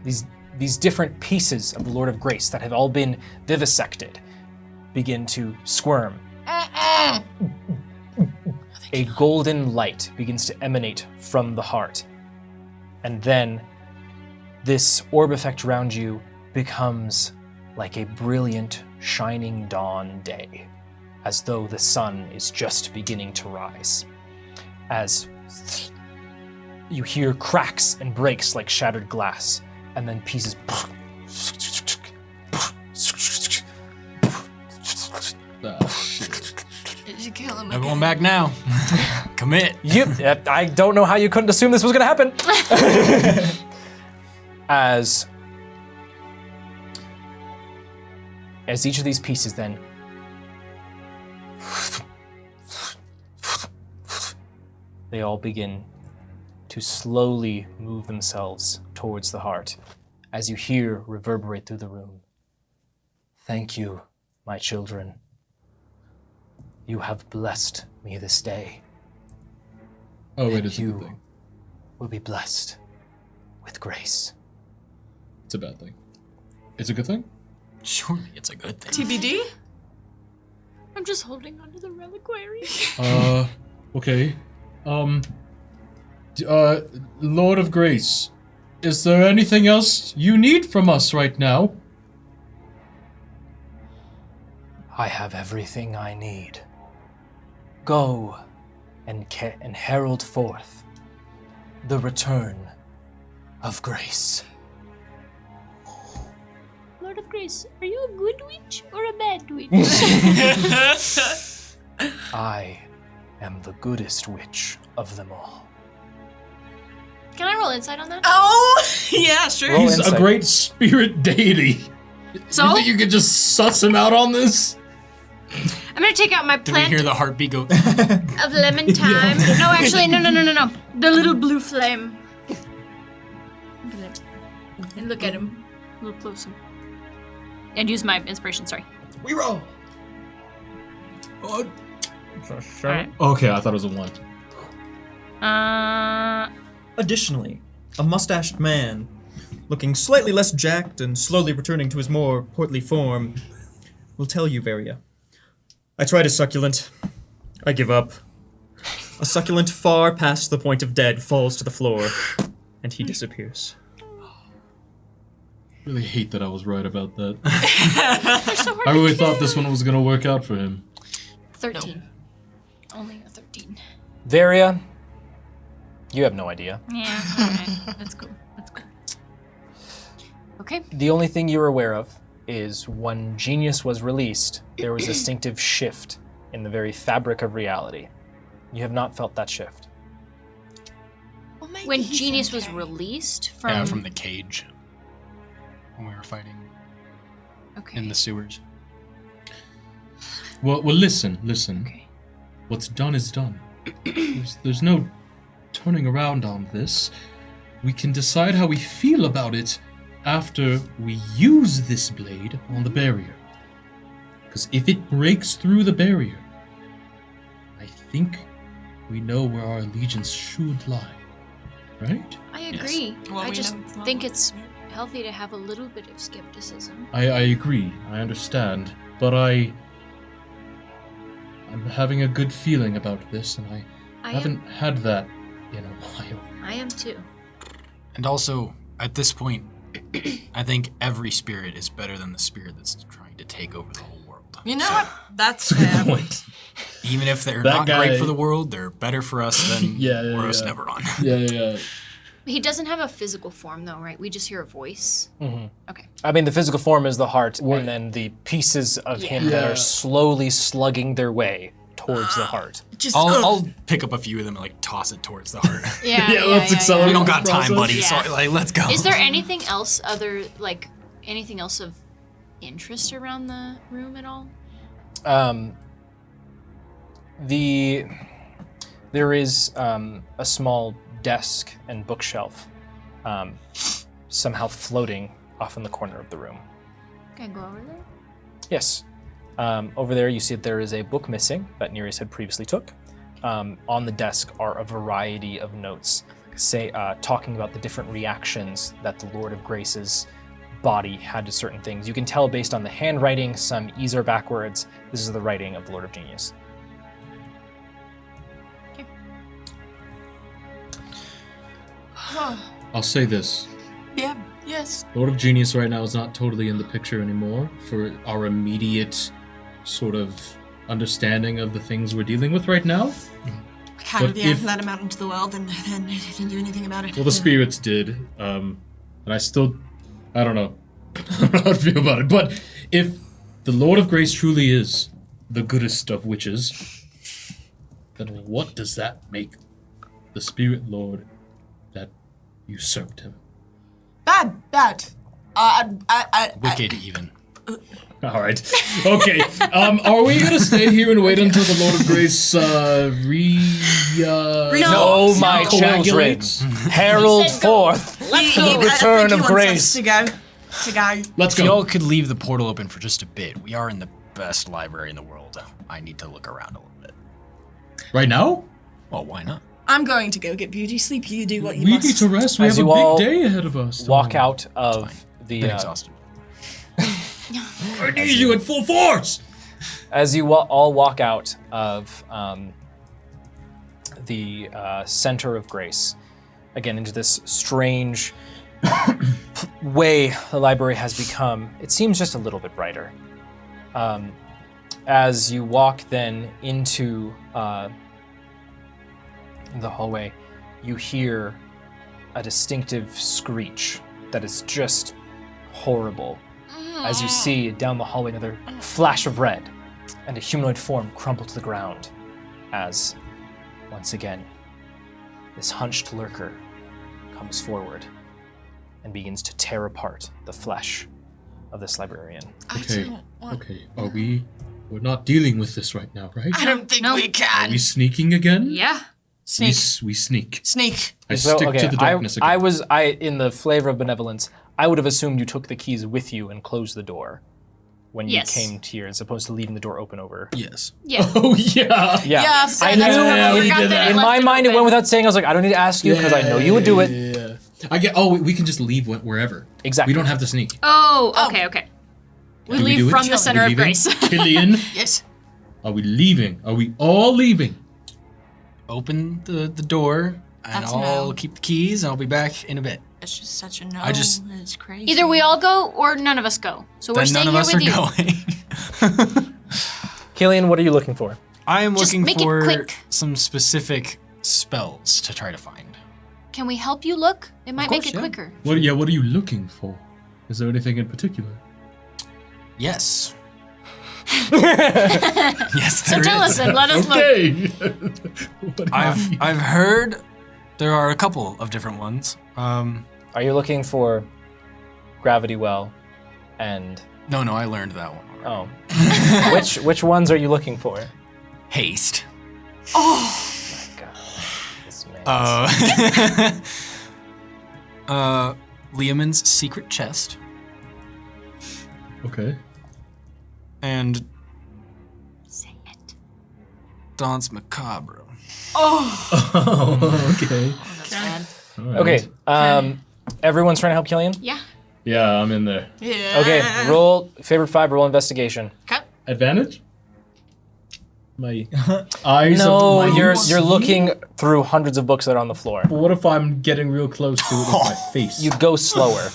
these different pieces of the Lord of Grace that have all been vivisected begin to squirm. A golden light begins to emanate from the heart. And then this orb effect around you becomes like a brilliant, shining dawn day, as though the sun is just beginning to rise. As you hear cracks and breaks like shattered glass, and then pieces. Shit. Did you kill him? No going back now. Commit. I don't know how you couldn't assume this was gonna happen. As each of these pieces then they all begin to slowly move themselves towards the heart, as you hear reverberate through the room. Thank you, my children. You have blessed me this day. Oh, wait, And it's a good you thing. will be blessed with grace. It's a bad thing. It's a good thing? Surely it's a good thing. TBD? I'm just holding onto the reliquary. Okay. Lord of Grace, is there anything else you need from us right now? I have everything I need. Go and herald forth the return of grace. Lord of Grace, are you a good witch or a bad witch? I am the goodest witch of them all. Can I roll insight on that? Oh, yeah, sure. Roll He's insight. a great spirit deity. So? You think you could just suss him out on this? I'm gonna take out my Did we plant hear the heartbeat go? of lemon thyme. No, actually, no. The little blue flame. And look at him a little closer. And use my inspiration, sorry. We roll. Oh, Alright. Okay, I thought it was a 1. Additionally, a mustached man, looking slightly less jacked and slowly returning to his more portly form, will tell you, Varia. I tried a succulent. I give up. A succulent far past the point of dead falls to the floor, and he disappears. Really hate that I was right about that. I really thought this one was gonna work out for him. 13. Only a 13. Varia, you have no idea. Yeah, alright. That's cool. Okay. The only thing you're aware of is when Genius was released, there was a distinctive shift in the very fabric of reality. You have not felt that shift. Well, maybe When he's Genius was okay. released yeah, from... from the cage when we were fighting Okay. in the sewers. Well, listen. Okay. What's done is done. There's no turning around on this. We can decide how we feel about it after we use this blade on the barrier. Because if it breaks through the barrier, I think we know where our allegiance should lie. Right? I agree. Well, I we just know it's not. think it's healthy to have a little bit of skepticism. I agree. I understand. But I'm having a good feeling about this, and I haven't had that in a while. I am too. And also, at this point, I think every spirit is better than the spirit that's trying to take over the whole world. You know what? That's fair. Point. Even if they're That not guy- great for the world, they're better for us than Yeah, Oros yeah. Neveron. Yeah. He doesn't have a physical form, though, right? We just hear a voice. Mm-hmm. Okay. I mean, the physical form is the heart, and then the pieces of him that are slowly slugging their way towards the heart. I'll pick up a few of them and like toss it towards the heart. Let's accelerate. We don't got the time, process. buddy. Yeah. So like, let's go. Is there anything else anything else of interest around the room at all? There is a small desk and bookshelf somehow floating off in the corner of the room. Can I go over there? Yes. Over there you see that there is a book missing that Nereus had previously took. On the desk are a variety of notes talking about the different reactions that the Lord of Grace's body had to certain things. You can tell based on the handwriting, some E's are backwards. This is the writing of the Lord of Genius. I'll say this. Yeah. Yes. Lord of Genius right now is not totally in the picture anymore for our immediate sort of understanding of the things we're dealing with right now. Kind of, But yeah. if- Let him out into the world, and then he didn't do anything about it. Well, the spirits did, and I don't know. I don't know how to feel about it. But if the Lord of Grace truly is the goodest of witches, then what does that make the Spirit Lord that usurped him? Bad. Wicked even. All right. Okay. Are we gonna stay here and wait until the Lord of Grace No, my children, coagulates? herald He said go. forth The return of grace. To go. Let's If go. y'all could leave the portal open for just a bit. We are in the best library in the world. I need to look around a little bit. Right now? Well, why not? I'm going to go get beauty sleep. You do what you We must. need to rest. We As have a you all big day ahead of us. Walk out of Been the exhausted. I need you at full force. as you all walk out of the center of Grace, again into this strange way the library has become. It seems just a little bit brighter. As you walk then into the hallway, you hear a distinctive screech that is just horrible. As you see down the hallway another flash of red and a humanoid form crumple to the ground as, once again, this hunched lurker comes forward and begins to tear apart the flesh of this librarian. Okay. Okay. We're not dealing with this right now, right? I don't think No. we Are can. we sneaking again? Yeah. We, Sneak. we sneak. Sneak. I stick to the darkness again. in the flavor of benevolence, I would have assumed you took the keys with you and closed the door when you Yes. came here, as opposed to leaving the door open over. Yes. Yeah. Oh yeah. Yeah. Yes, I that's knew- what we forgot did that that. he In left my mind, it open. went without saying. I was like, I don't need to ask you because I know you would do it. Yeah. I get. Oh, we can just leave wherever. Exactly. We don't have to sneak. Oh, okay. We Do we leave do it? from the Are center we of leaving? grace. Killian, Yes. are we leaving? Are we all leaving? Open the door, and That's a I'll no. keep the keys, and I'll be back in a bit. It's just such a no. It's crazy. Either we all go or none of us go. So we're Then staying none of here us with are you. going. Killian, what are you looking for? I am Just looking make it for quick. some specific spells to try to find. Can we help you look? It might course, make it yeah. quicker. What are you looking for? Is there anything in particular? Yes. Yes, So there tell is. us and let us look. Okay. What do you mean? I've heard there are a couple of different ones. Are you looking for Gravity Well and No, I learned that one already. which ones are you looking for? Haste. God, this man. Liamon's secret chest Okay. and Say it. Danse Macabre. Oh, okay. That's bad. All right. Okay. Everyone's trying to help Killian? Yeah. Yeah, I'm in there. Yeah. Okay, roll favorite 5, roll investigation. Okay. Advantage? My eyes. No, of my you're looking through hundreds of books that are on the floor. What if I'm getting real close to it with my face? You'd go slower.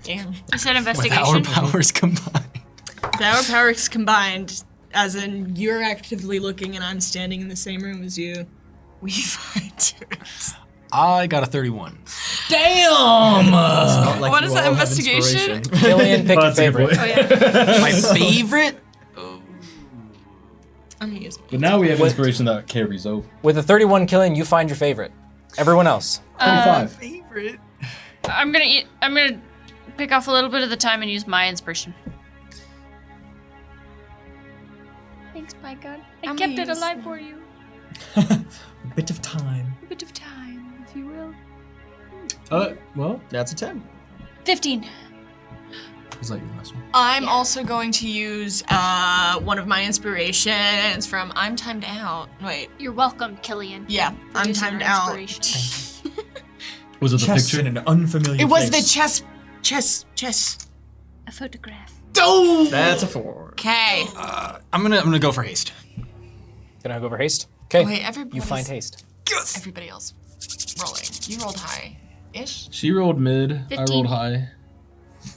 Damn. You said With our investigation. powers combined. Our powers combined, as in you're actively looking and I'm standing in the same room as you. we find it. I got a 31. Damn! Not like What you is that, all have investigation? inspiration. Killian, pick your That's a good favorite. point. Oh yeah. My favorite? I'm gonna use. But now we have What- inspiration that carries over. With a 31 Killian, you find your favorite. Everyone else. 25. Favorite? I'm gonna pick off a little bit of the time and use my inspiration. Thanks, my God. I I'm kept gonna it use alive for you. A bit of time. A bit of time, if you will. Well, That's a 10. 15. was that your last one? I'm also going to use one of my inspirations from I'm timed out. Wait. You're welcome, Killian. Yeah, for I'm using timed our out. inspiration. Was it the Chest picture? in an unfamiliar It was the place. chess. A photograph. Oh! That's a 4. Okay. I'm gonna go for haste. Gonna go over haste. Okay. Wait, everybody. You find haste. Everybody else rolling. You rolled high-ish. She rolled mid. I 15. rolled high.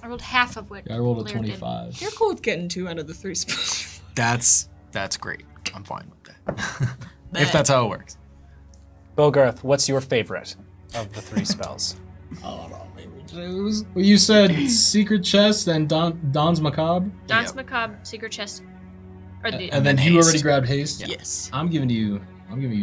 I rolled half of what I rolled a Blair did. 25. You're cool with getting 2 out of the 3 spells. That's great. I'm fine with that. If that's how it works. Bogarth, what's your favorite of the 3 spells? Oh, no, maybe. Well, you said Secret Chest and Don's Macabre. Dance Macabre, Secret Chest. Or the And then then you haste. already grabbed haste? Yes. I'm giving you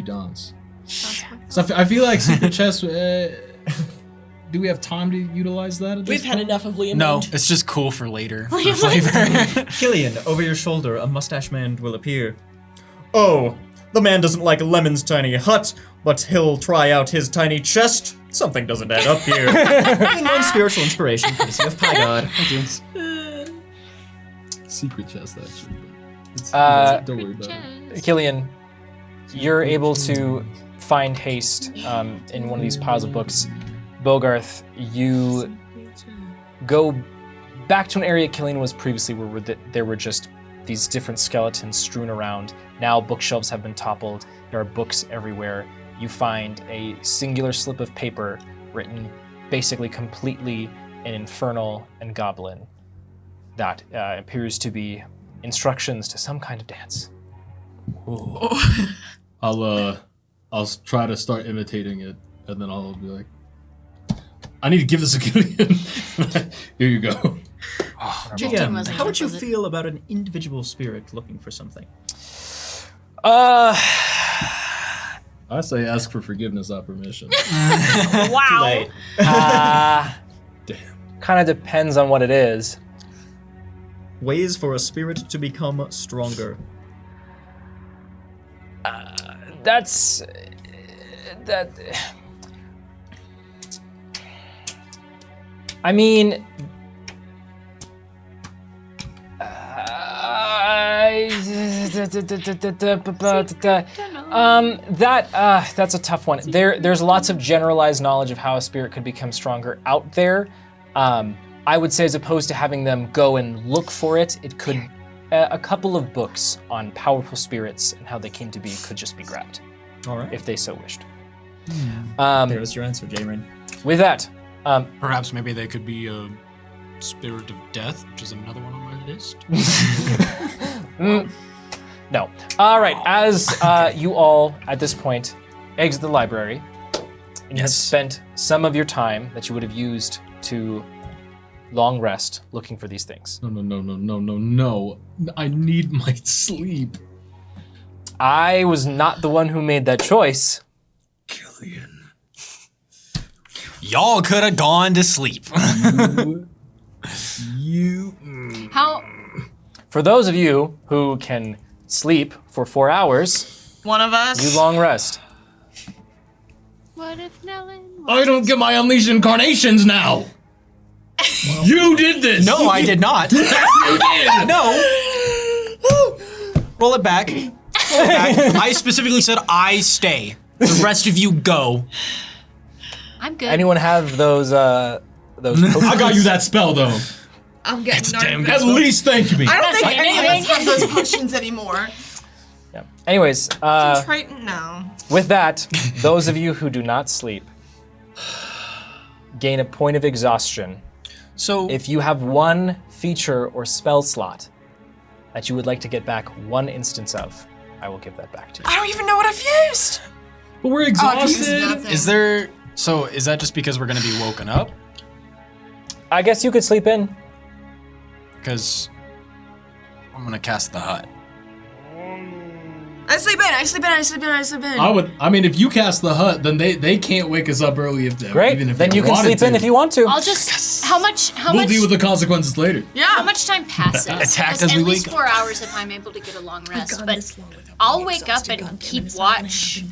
Don's. Dance Macabre. So I feel like Secret Chest, do we have time to utilize that at this We've had point? enough of Liam. No, it's just cool for later. For flavor. Killian, over your shoulder, a mustache man will appear. Oh, the man doesn't like Lemon's tiny hut, but he'll try out his tiny chest. Something doesn't add up here. And one spiritual inspiration, courtesy of Pie God. Secret Chest, actually. It's, don't worry about it. Killian, you're able to find haste in one of these piles of books. Bogarth, you go back to an area Killian was previously where there were just these different skeletons strewn around. Now bookshelves have been toppled. There are books everywhere. You find a singular slip of paper written basically completely in Infernal and Goblin that appears to be instructions to some kind of dance. I'll try to start imitating it, and then I'll be like, I need to give this a Killian. Here you go. GM, wasn't how would you was it? feel about an individual spirit looking for something? I say ask for forgiveness, not permission. Wow. Late. Damn. Kind of depends on what it is. Ways for a spirit to become stronger. That's that. I mean, that's a tough one. There's lots of generalized knowledge of how a spirit could become stronger out there. I would say, as opposed to having them go and look for it, it could. A couple of books on powerful spirits and how they came to be could just be grabbed, All right. if they so wished. There's your answer, J-Rain. With that, Perhaps maybe they could be a spirit of death, which is another one on my list. no. All right, as you all, at this point, exit the library, and you have Yes. spent some of your time that you would have used to long rest looking for these things. No. I need my sleep. I was not the one who made that choice. Killian. Y'all could have gone to sleep. How? For those of you who can sleep for 4 hours, One of us. you long rest. What if Nellen? I don't get my unleashed incarnations now. You did this. No, I did not. You did. No. Roll it back. Roll it back. I specifically said I stay. The rest of you go. I'm good. Anyone have those potions? I got you that spell though. I'm getting It's a damn nervous. At least thank me. I don't think That's any of anything. us have those potions anymore. Yeah. Anyways, Triton now. with that, those of you who do not sleep gain a point of exhaustion. So If you have one feature or spell slot that you would like to get back one instance of, I will give that back to you. I don't even know what I've used. But we're exhausted. nothing. Is there? So is that just because we're gonna be woken up? I guess you could sleep in. Because I'm gonna cast the hut. I sleep in. I mean, if you cast the hut, then they can't wake us up early if Great. even if Then they you can wanted sleep in to. if you want to. I'll just. How much? We'll deal with the consequences later. How much time passes? Attacked 'Cause as we at least wake 4 hours if I'm able to get a long rest. But I'll wake up and keep watch.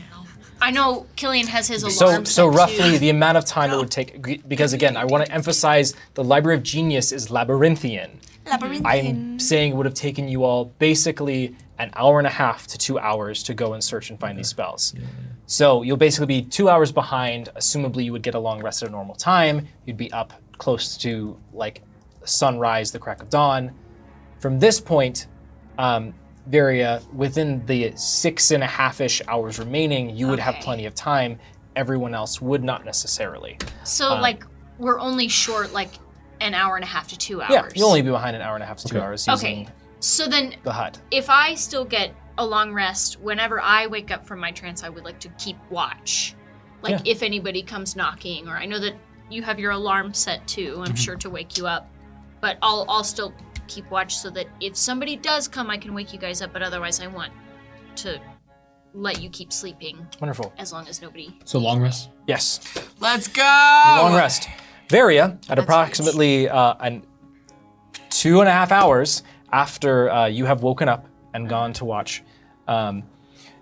I know Killian has his alarm. So set roughly too. the amount of time it would take, because again, I want to emphasize the Library of Genius is labyrinthian. I'm saying it would have taken you all basically an hour and a half to 2 hours to go and search and find these spells. So you'll basically be 2 hours behind. Assumably you would get a long rest at a normal time. You'd be up close to like sunrise, the crack of dawn. From this point, Varia, within the 6.5-ish hours remaining, you would have Okay. plenty of time. Everyone else would not necessarily. So like we're only short like an hour and a half to 2 hours. Yeah, you'll only be behind an hour and a half to 2 hours Okay. using So then the hut. if I still get a long rest, whenever I wake up from my trance, I would like to keep watch. Like Yeah. if anybody comes knocking, or I know that you have your alarm set too, I'm sure to wake you up. But I'll still keep watch so that if somebody does come, I can wake you guys up, but otherwise I want to let you keep sleeping Wonderful. as long as nobody... So long rest. Yes. Let's go. Long rest. Varia, at approximately 2.5 hours after you have woken up and gone to watch,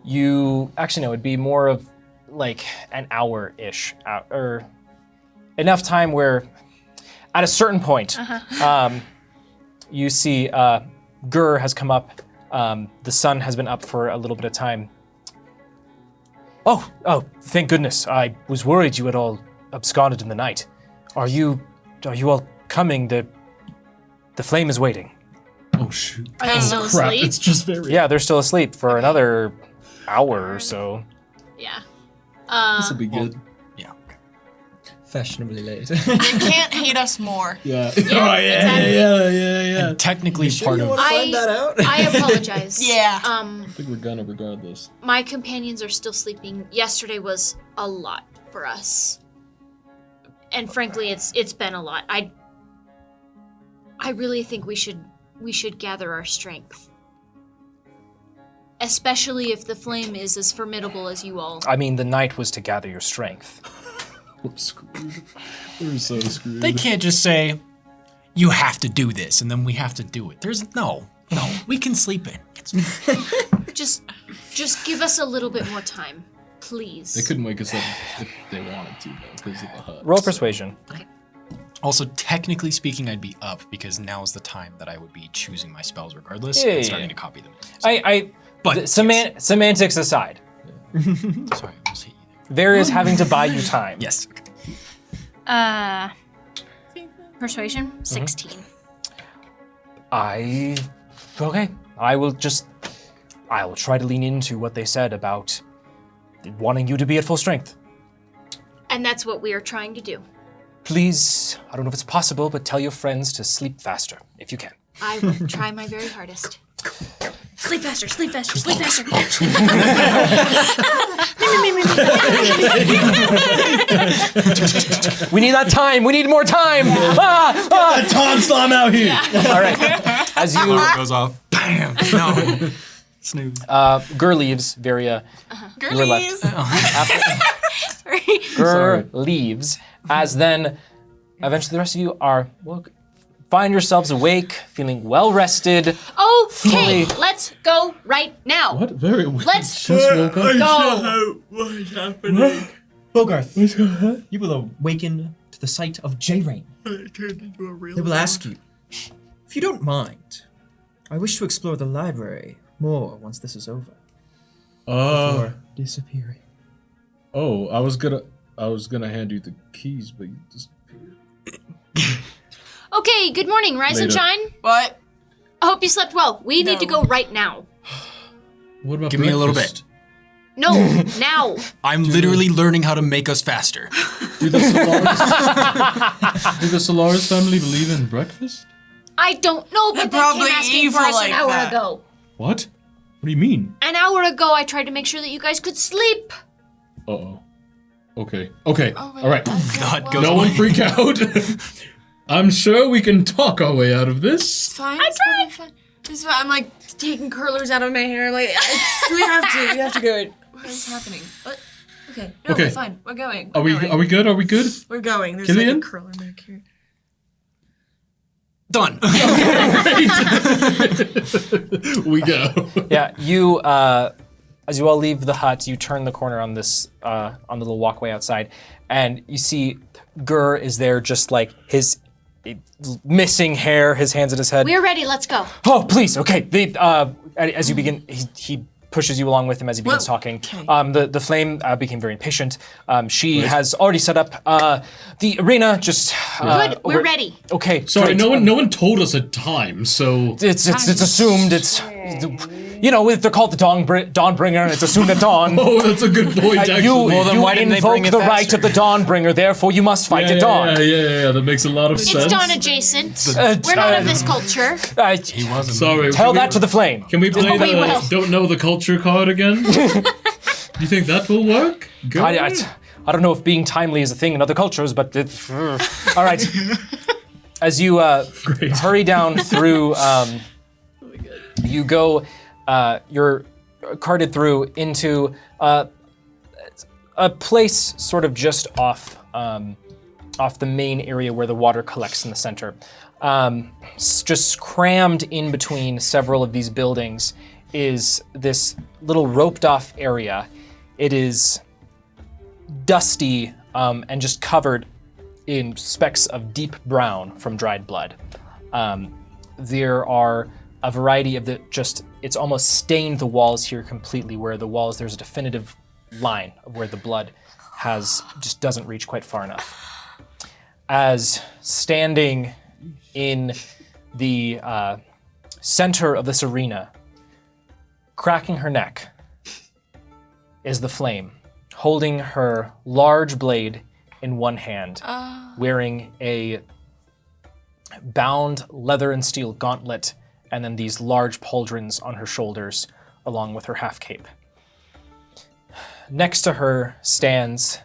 you actually no, it'd be more of like an hour-ish, or enough time where, at a certain point, you see Gur has come up. The sun has been up for a little bit of time. Oh, thank goodness. I was worried you had all absconded in the night. Are you all coming? The flame is waiting. Oh shoot. Are they still Crap, asleep? it's just very. Yeah, they're still asleep for another hour or so. Yeah. This will be good. Yeah. Okay. Fashionably late. You can't hate us more. Yeah. exactly. Yeah. And technically part of. Find that out. I apologize. Yeah. I think we're gonna regardless. My companions are still sleeping. Yesterday was a lot for us. And frankly, it's been a lot. I really think we should gather our strength. Especially if the flame is as formidable as you all. I mean, the night was to gather your strength. We're screwed. We're so screwed. They can't just say, "You have to do this," and then we have to do it. There's no. We can sleep in. Just give us a little bit more time, please. They couldn't wake us up if they wanted to, though, because of the hut. Roll persuasion. Also, technically speaking, I'd be up because now's the time that I would be choosing my spells regardless Yeah, and yeah, starting yeah. to copy them. But semantics aside, Sorry, we'll see. Varia's having to buy you time. Yes. Persuasion? 16. Okay. I will try to lean into what they said about wanting you to be at full strength. And that's what we are trying to do. Please, I don't know if it's possible, but tell your friends to sleep faster, if you can. I will try my very hardest. Sleep faster, sleep faster, sleep faster. We need that time. We need more time. Tom Slam out here! All right. As you Alarm goes off. Bam. No. Snooze. Gur leaves, Varia, you were left. Gur leaves, as then eventually the rest of you are find yourselves awake, feeling well rested. Okay, Fully- let's go right now. What? Very. Let's just woke up. go. Bogarth, you will awaken to the sight of J-Rain. They will ask you, if you don't mind, I wish to explore the library more once this is over. Before disappearing. Oh, I was gonna hand you the keys, but you disappeared. Okay, good morning, rise and Later. shine. What? I hope you slept well. We need to go right now. What about Give me a little breakfast? No, now. I'm literally learning how to make us faster. Do the Solaris family believe in breakfast? I don't know, but they probably came asking for evil us like an hour that. ago. What? What do you mean? An hour ago, I tried to make sure that you guys could sleep. Uh-oh. Okay. Okay. Oh, wait, All right. okay, hut well, goes No one freak out. I'm sure we can talk our way out of this. It's fine. It's probably fine. It's fine. I'm like taking curlers out of my hair. Like we have to go. What is happening? What? Okay. No, Okay. we're fine. We're going. Are we good? Are we good? We're going. There's Killian? like a curler back here. Done. We go. Yeah, you, as you all leave the hut, you turn the corner on this, on the little walkway outside, and you see Gur is there just like his missing hair, his hands at his head. We're ready. Let's go. Oh, please, okay. As you begin, he pushes you along with him as he begins Well, talking. okay. The flame became very impatient. She has already set up the arena. Just Good. We're ready. Okay. Sorry, great. no one told us a time, so It's assumed. It's you know they're called the Dawnbringer, and it's assumed at dawn. oh, that's a good point. Actually, You, Well, then you why didn't they invoke bring it the right faster? of the Dawnbringer, therefore you must fight at dawn. Yeah. That makes a lot of sense. It's dawn adjacent. Uh, We're not of this culture. He wasn't. Sorry. Tell can that we, to the flame. Can we play We the will. don't know the culture card again? You think that will work? Go. I don't know if being timely is a thing in other cultures, but all right. As you hurry down through, you go. You're carted through into a place sort of just off the main area where the water collects in the center. Just crammed in between several of these buildings is this little roped off area. It is dusty and just covered in specks of deep brown from dried blood. There are a variety of it's almost stained the walls here completely, where the walls, there's a definitive line of where the blood just doesn't reach quite far enough. As standing in the center of this arena, cracking her neck, is the flame, holding her large blade in one hand, wearing a bound leather and steel gauntlet, and then these large pauldrons on her shoulders, along with her half cape. Next to her stands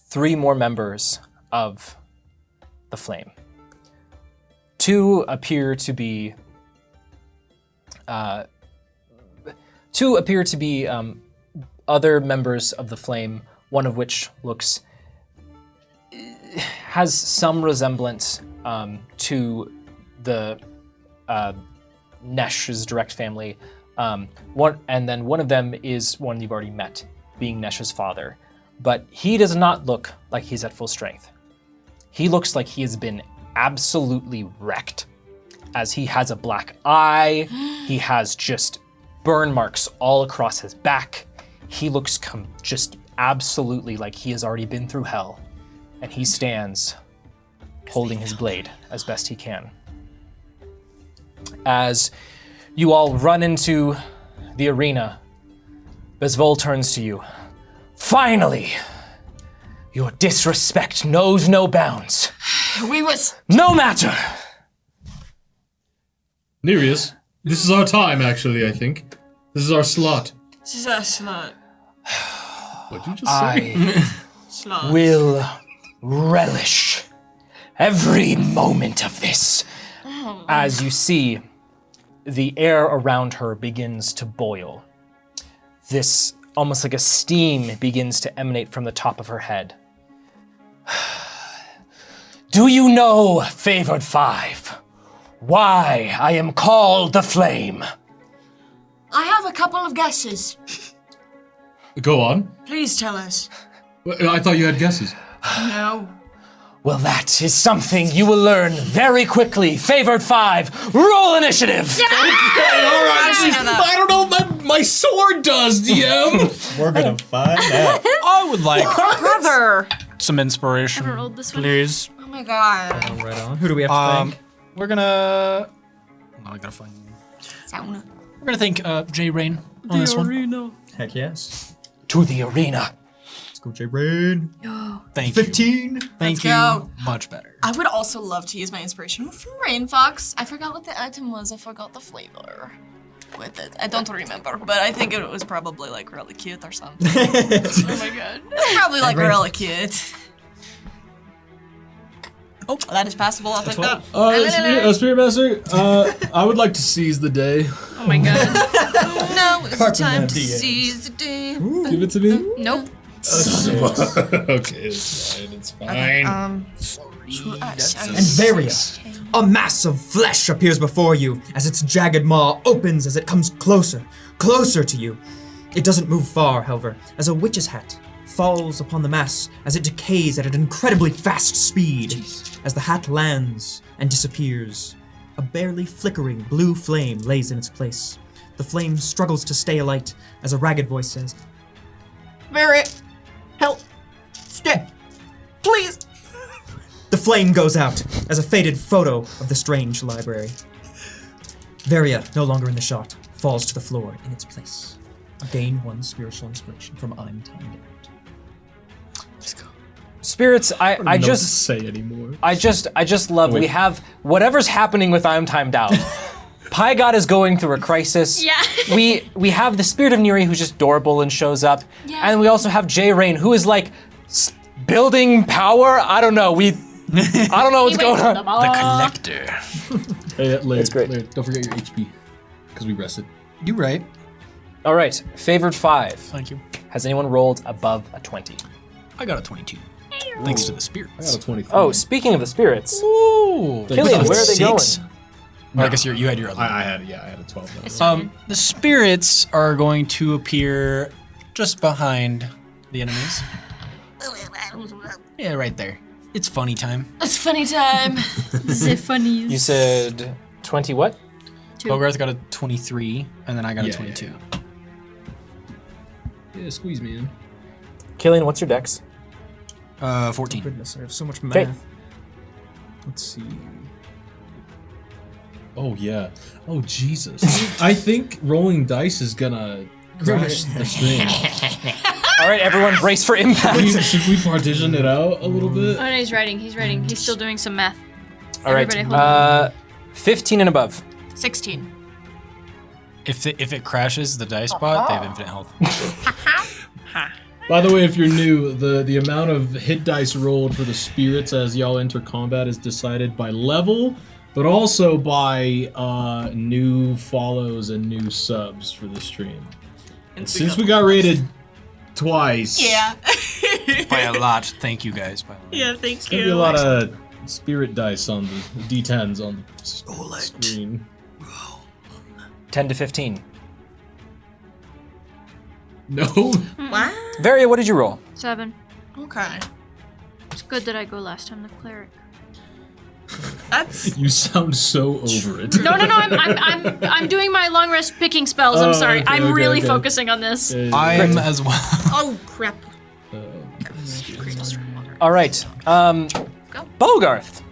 3 more members of the flame. 2 appear to be other members of the flame, one of which has some resemblance to the Nesh's direct family. And then one of them is one you've already met, being Nesh's father. But he does not look like he's at full strength. He looks like he has been absolutely wrecked, as he has a black eye, he has just burn marks all across his back. He looks just absolutely like he has already been through hell, and he stands holding his blade as best he can. As you all run into the arena, Bezvol turns to you. Finally! Your disrespect knows no bounds. No matter! Nereus, this is our time, actually, I think. This is our slot. This is a slut. What'd you just say? I Slut. will relish every moment of this. As you see, the air around her begins to boil. This, almost like a steam, begins to emanate from the top of her head. Do you know, favored 5, why I am called the Flame? I have a couple of guesses. Go on. Please tell us. I thought you had guesses. No. Well, that is something you will learn very quickly. Favored 5, roll initiative! All right, I don't know what my sword does, DM. We're gonna find out. I would like Brother. some inspiration, Haven't rolled this one. please. Oh my god. Right on. Who do we have to thank? We're gonna. I'm not gonna find. Sauna. We're gonna thank J Rain on this one. Heck yes. To the arena. Let's go, J Rain. Thank you. 15. Thank you. go. Much better. I would also love to use my inspiration from Rain Fox. I forgot what the item was. I forgot the flavor. What I don't remember, but I think it was probably like really cute or something. Oh my god. It's probably like really cute. Oh, that is passable. I'll take that. Spirit Master, I would like to seize the day. Oh my god. Now is the Carpe time to diem. seize the day. Give it to me. Nope. Okay, it's fine. And Varia, a mass of flesh appears before you as its jagged maw opens as it comes closer to you. It doesn't move far, however, as a witch's hat falls upon the mass as it decays at an incredibly fast speed. As the hat lands and disappears, a barely flickering blue flame lays in its place. The flame struggles to stay alight as a ragged voice says, Very. Help. Stay. Please. The flame goes out as a faded photo of the strange library. Varia, no longer in the shot, falls to the floor in its place. Gain 1 spiritual inspiration from I'm timed out. Spirits, I don't know what to just say anymore. I just love Wait. we have whatever's happening with I'm timed out. Pie God is going through a crisis. Yeah. we have the spirit of Neri who's just adorable and shows up. Yeah. And we also have Jay Rain who is like building power. I don't know. I don't know what's going on. The collector. Hey, Laird, That's great. Laird, don't forget your HP, because we rested. You right. All right, favored 5. Thank you. Has anyone rolled above a 20? I got a 22. Thanks to the I spirits. got a 23. Oh, speaking of the spirits, Ooh. Killian, where are they going? Or I guess you had your other. I had a 12. Now. The spirits are going to appear just behind the enemies. Yeah, right there. It's funny time. It's funny time. The funniest. You said 20 what? Bogarth got a 23, and then I got a Yeah, 22. Yeah, squeeze me in. Killian, what's your dex? 14. Goodness, I have so much Okay. math. Let's see. Oh yeah. Oh Jesus. I think rolling dice is gonna crash the stream. All right, everyone, brace for impact. Should we partition it out a little bit? Oh no, he's writing. He's still doing some math. All right, Everybody hold 15 and above. 16. If it crashes the dice bot, they have infinite health. By the way, if you're new, the amount of hit dice rolled for the spirits as y'all enter combat is decided by level, but also by new follows and new subs for the stream. And since we got rated twice, Yeah. By a lot. Thank you guys. By the way. Yeah, thank there's gonna be a lot of spirit dice on the D10s on the screen. 10 to 15. No. Wow. Varia, what did you roll? 7. Okay. It's good that I go last. I'm the cleric. That's You sound so over it. No. I'm doing my long rest picking spells. I'm Oh, sorry. okay, I'm okay, really okay. focusing on this. I'm as well. oh crap. All right, Bogarth,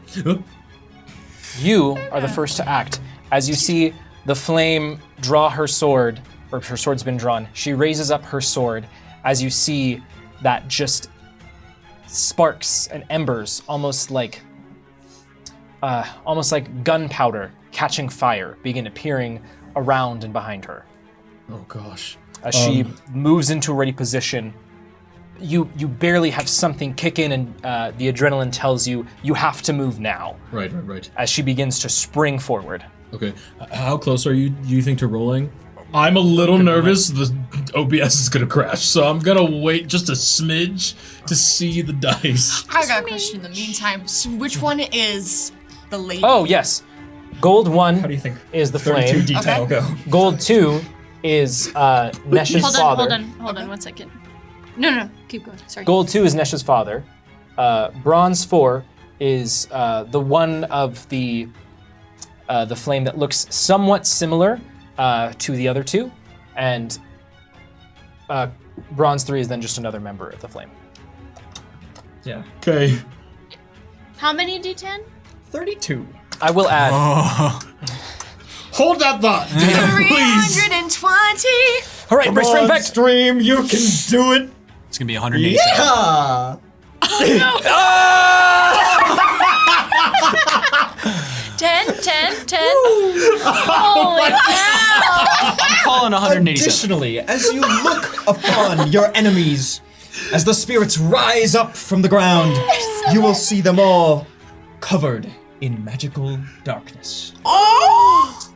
you are the first to act. As you see the flame draw her sword, or her sword's been drawn, she raises up her sword as you see that just sparks and embers, almost like gunpowder catching fire, begin appearing around and behind her. Oh gosh. As she moves into a ready position, you barely have something kick in, and the adrenaline tells you you have to move now. Right. As she begins to spring forward. Okay. How close are you? Do you think to rolling? I'm a little nervous. The OBS is gonna crash, so I'm gonna wait just a smidge to see the dice. I got a question in the meantime. So which one is the lady? Oh yes, gold 1 How do you think? is the 32 flame. D10 will go. Gold 2 is Nesh's father. Hold on 1 second. No, keep going. Sorry. Gold 2 is Nesh's father. Bronze 4 is the one of the flame that looks somewhat similar to the other two, and Bronze 3 is then just another member of the flame. Yeah. Okay. How many D10? 32. I will add. Hold that thought, Dan, please. 320. All right, brace for impact. Stream, you can do it. It's gonna be 187. Yeah. 10. Holy cow! still in 187. Additionally, as you look upon your enemies, as the spirits rise up from the ground, you will see them all covered in magical darkness. Oh,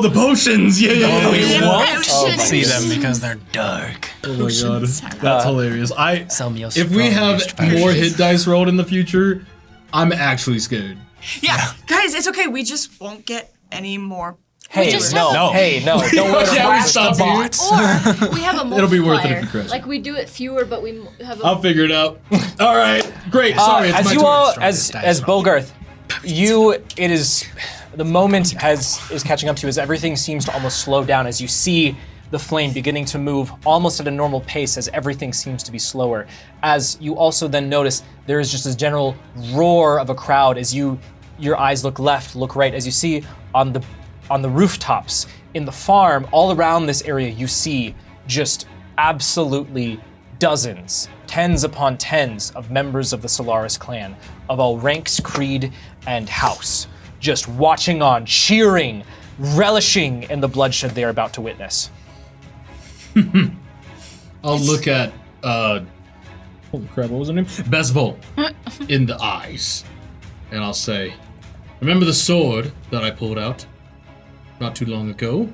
the potions! Yeah. We won't Oh, see them because they're dark. Oh my god, that's hilarious. If we have more more hit dice rolled in the future, I'm actually scared. Yeah, guys, it's okay. We just won't get any more. Hey, just no. No. Hey, no. Don't worry. Yeah, we Crash stop the here. bots. Or we have a multiplier. It'll be worth it if you crash. Like we do it fewer, but we have a. I'll figure it out. All right, great. Sorry, it's as my you turn. all, Strongest as dice roll. Bogarth, it is the moment is catching up to you as everything seems to almost slow down as you see the flame beginning to move almost at a normal pace as everything seems to be slower. As you also then notice there is just a general roar of a crowd as your eyes look left, look right, as you see on the rooftops in the farm all around this area. You see just absolutely dozens, tens upon tens of members of the Solaris clan of all ranks, creed, and house, just watching on, cheering, relishing in the bloodshed they are about to witness. I'll look at holy crap, what was her name? Bezvol in the eyes, and I'll say, "Remember the sword that I pulled out not too long ago?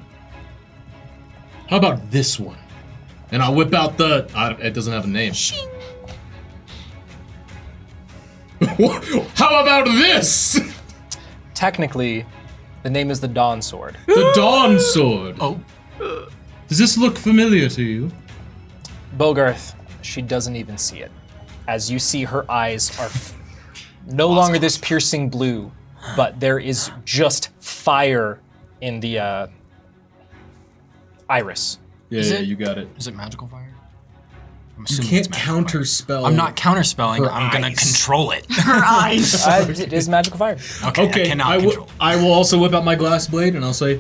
How about this one?" And I'll whip out it doesn't have a name. How about this? Technically, the name is the Dawn Sword. The Dawn Sword. Oh. Does this look familiar to you? Bogarth, she doesn't even see it. As you see, her eyes are no longer this piercing blue, but there is just fire in the iris. Yeah, Is yeah, it- you got it. Is it magical fire? I'm You assuming can't it's magical fire. counterspell. I'm not counterspelling. her I'm gonna eyes. control it. Her eyes. It is magical fire. Okay, I Okay, cannot I control. will also whip out my glass blade and I'll say,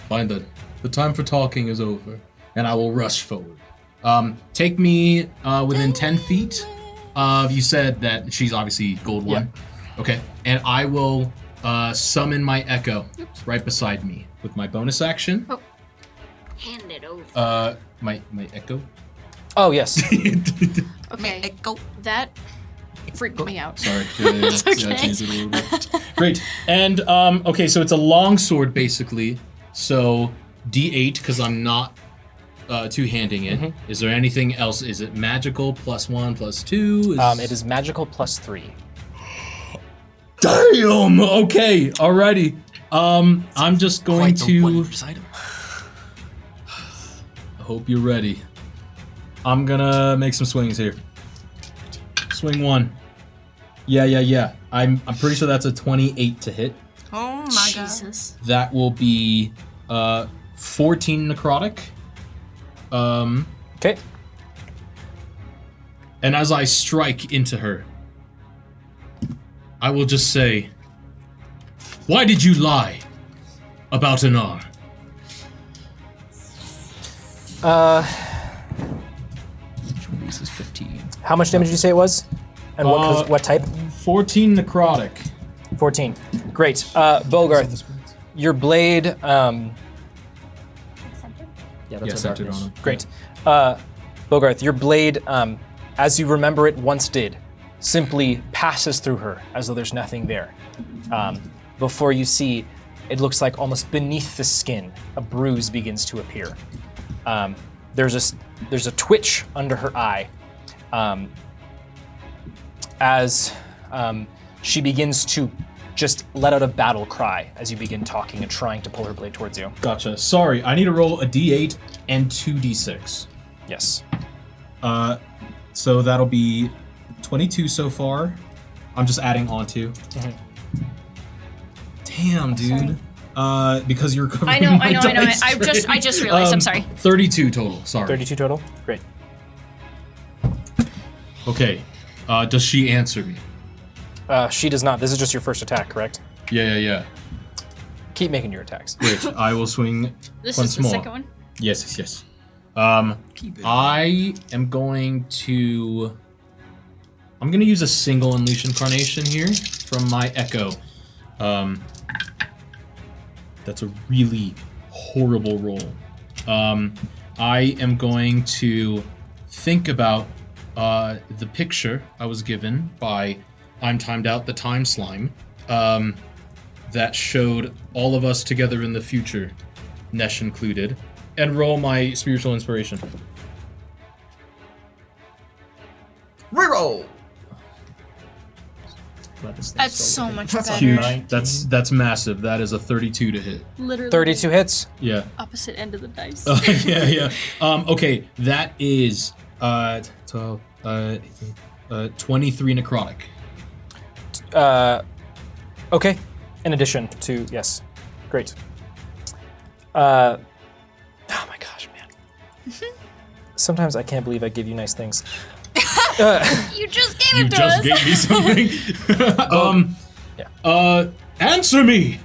"Fine then. The time for talking is over," and I will rush forward. Take me within 10 feet. You said that she's obviously gold one. Okay, and I will summon my echo right beside me with my bonus action. Hand it over. My echo. Oh, yes. Okay. Go. That freaked me out. Sorry. Yeah, okay. I changed it a little bit. Great. And okay, so it's a long sword basically. So D8 because I'm not two-handing it. Is there anything else? Is it magical +1 +2? It is magical +3. Damn. Okay. Alrighty. I'm just going Quite the to. wondrous item. I hope you're ready. I'm gonna make some swings here. Swing one. Yeah. I'm pretty sure that's a 28 to hit. Oh my god. Jesus. That will be 14 necrotic. Okay. And as I strike into her, I will just say, "Why did you lie about Anar?" This is 15. How much damage did you say it was? And what type? 14 necrotic. 14. Great. Bogarth, your blade. Yeah, that's Yeah, a centered darkness. on him. Great. Bogarth, your blade, as you remember it once did, simply passes through her as though there's nothing there. Before you see, it looks like almost beneath the skin, a bruise begins to appear. There's a twitch under her eye as she begins to just let out a battle cry as you begin talking and trying to pull her blade towards you. Gotcha. Sorry, I need to roll a d8 and 2d6. Yes. So that'll be 22 so far. I'm just adding on to. Damn, dude. Because you're covering I know. my dice I tray. just realized. I'm sorry. 32 total. Sorry. 32 total? Great. Okay. Does she answer me? She does not. This is just your first attack, correct? Yeah. Keep making your attacks. Great. I will swing This once is the more. second one. Yes. I am going to. I'm gonna use a single Unleash Incarnation here from my Echo. That's a really horrible roll. I am going to think about the picture I was given by I'm Timed Out, the Time Slime, that showed all of us together in the future, Nesh included, and roll my spiritual inspiration. Reroll. That's so much That's better. Huge. That's massive. That is a 32 to hit. Literally 32 hits. Yeah. opposite end of the dice. Yeah. Okay, that is 23 necrotic. Okay. In addition to, yes. Great. Oh my gosh, man. Sometimes I can't believe I give you nice things. You just gave You it to just us. gave me something. Answer me.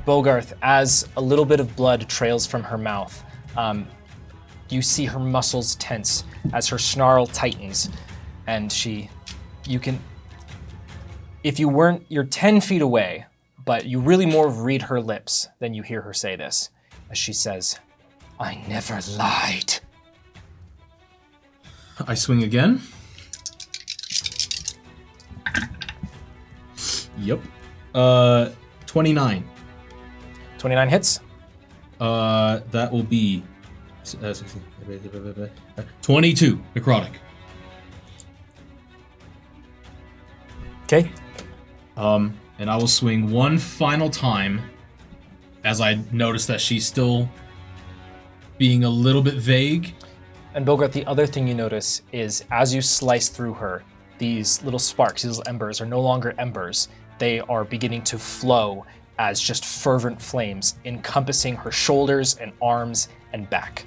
Bogarth, as a little bit of blood trails from her mouth, you see her muscles tense as her snarl tightens, and you're 10 feet away, but you really more read her lips than you hear her say this, as she says, I never lied. I swing again. Yep. 29. 29 hits. That will be 22 necrotic. Okay. And I will swing one final time as I notice that she's still being a little bit vague. And Bogarth, the other thing you notice is as you slice through her, these little sparks, these little embers are no longer embers. They are beginning to flow as just fervent flames, encompassing her shoulders and arms and back.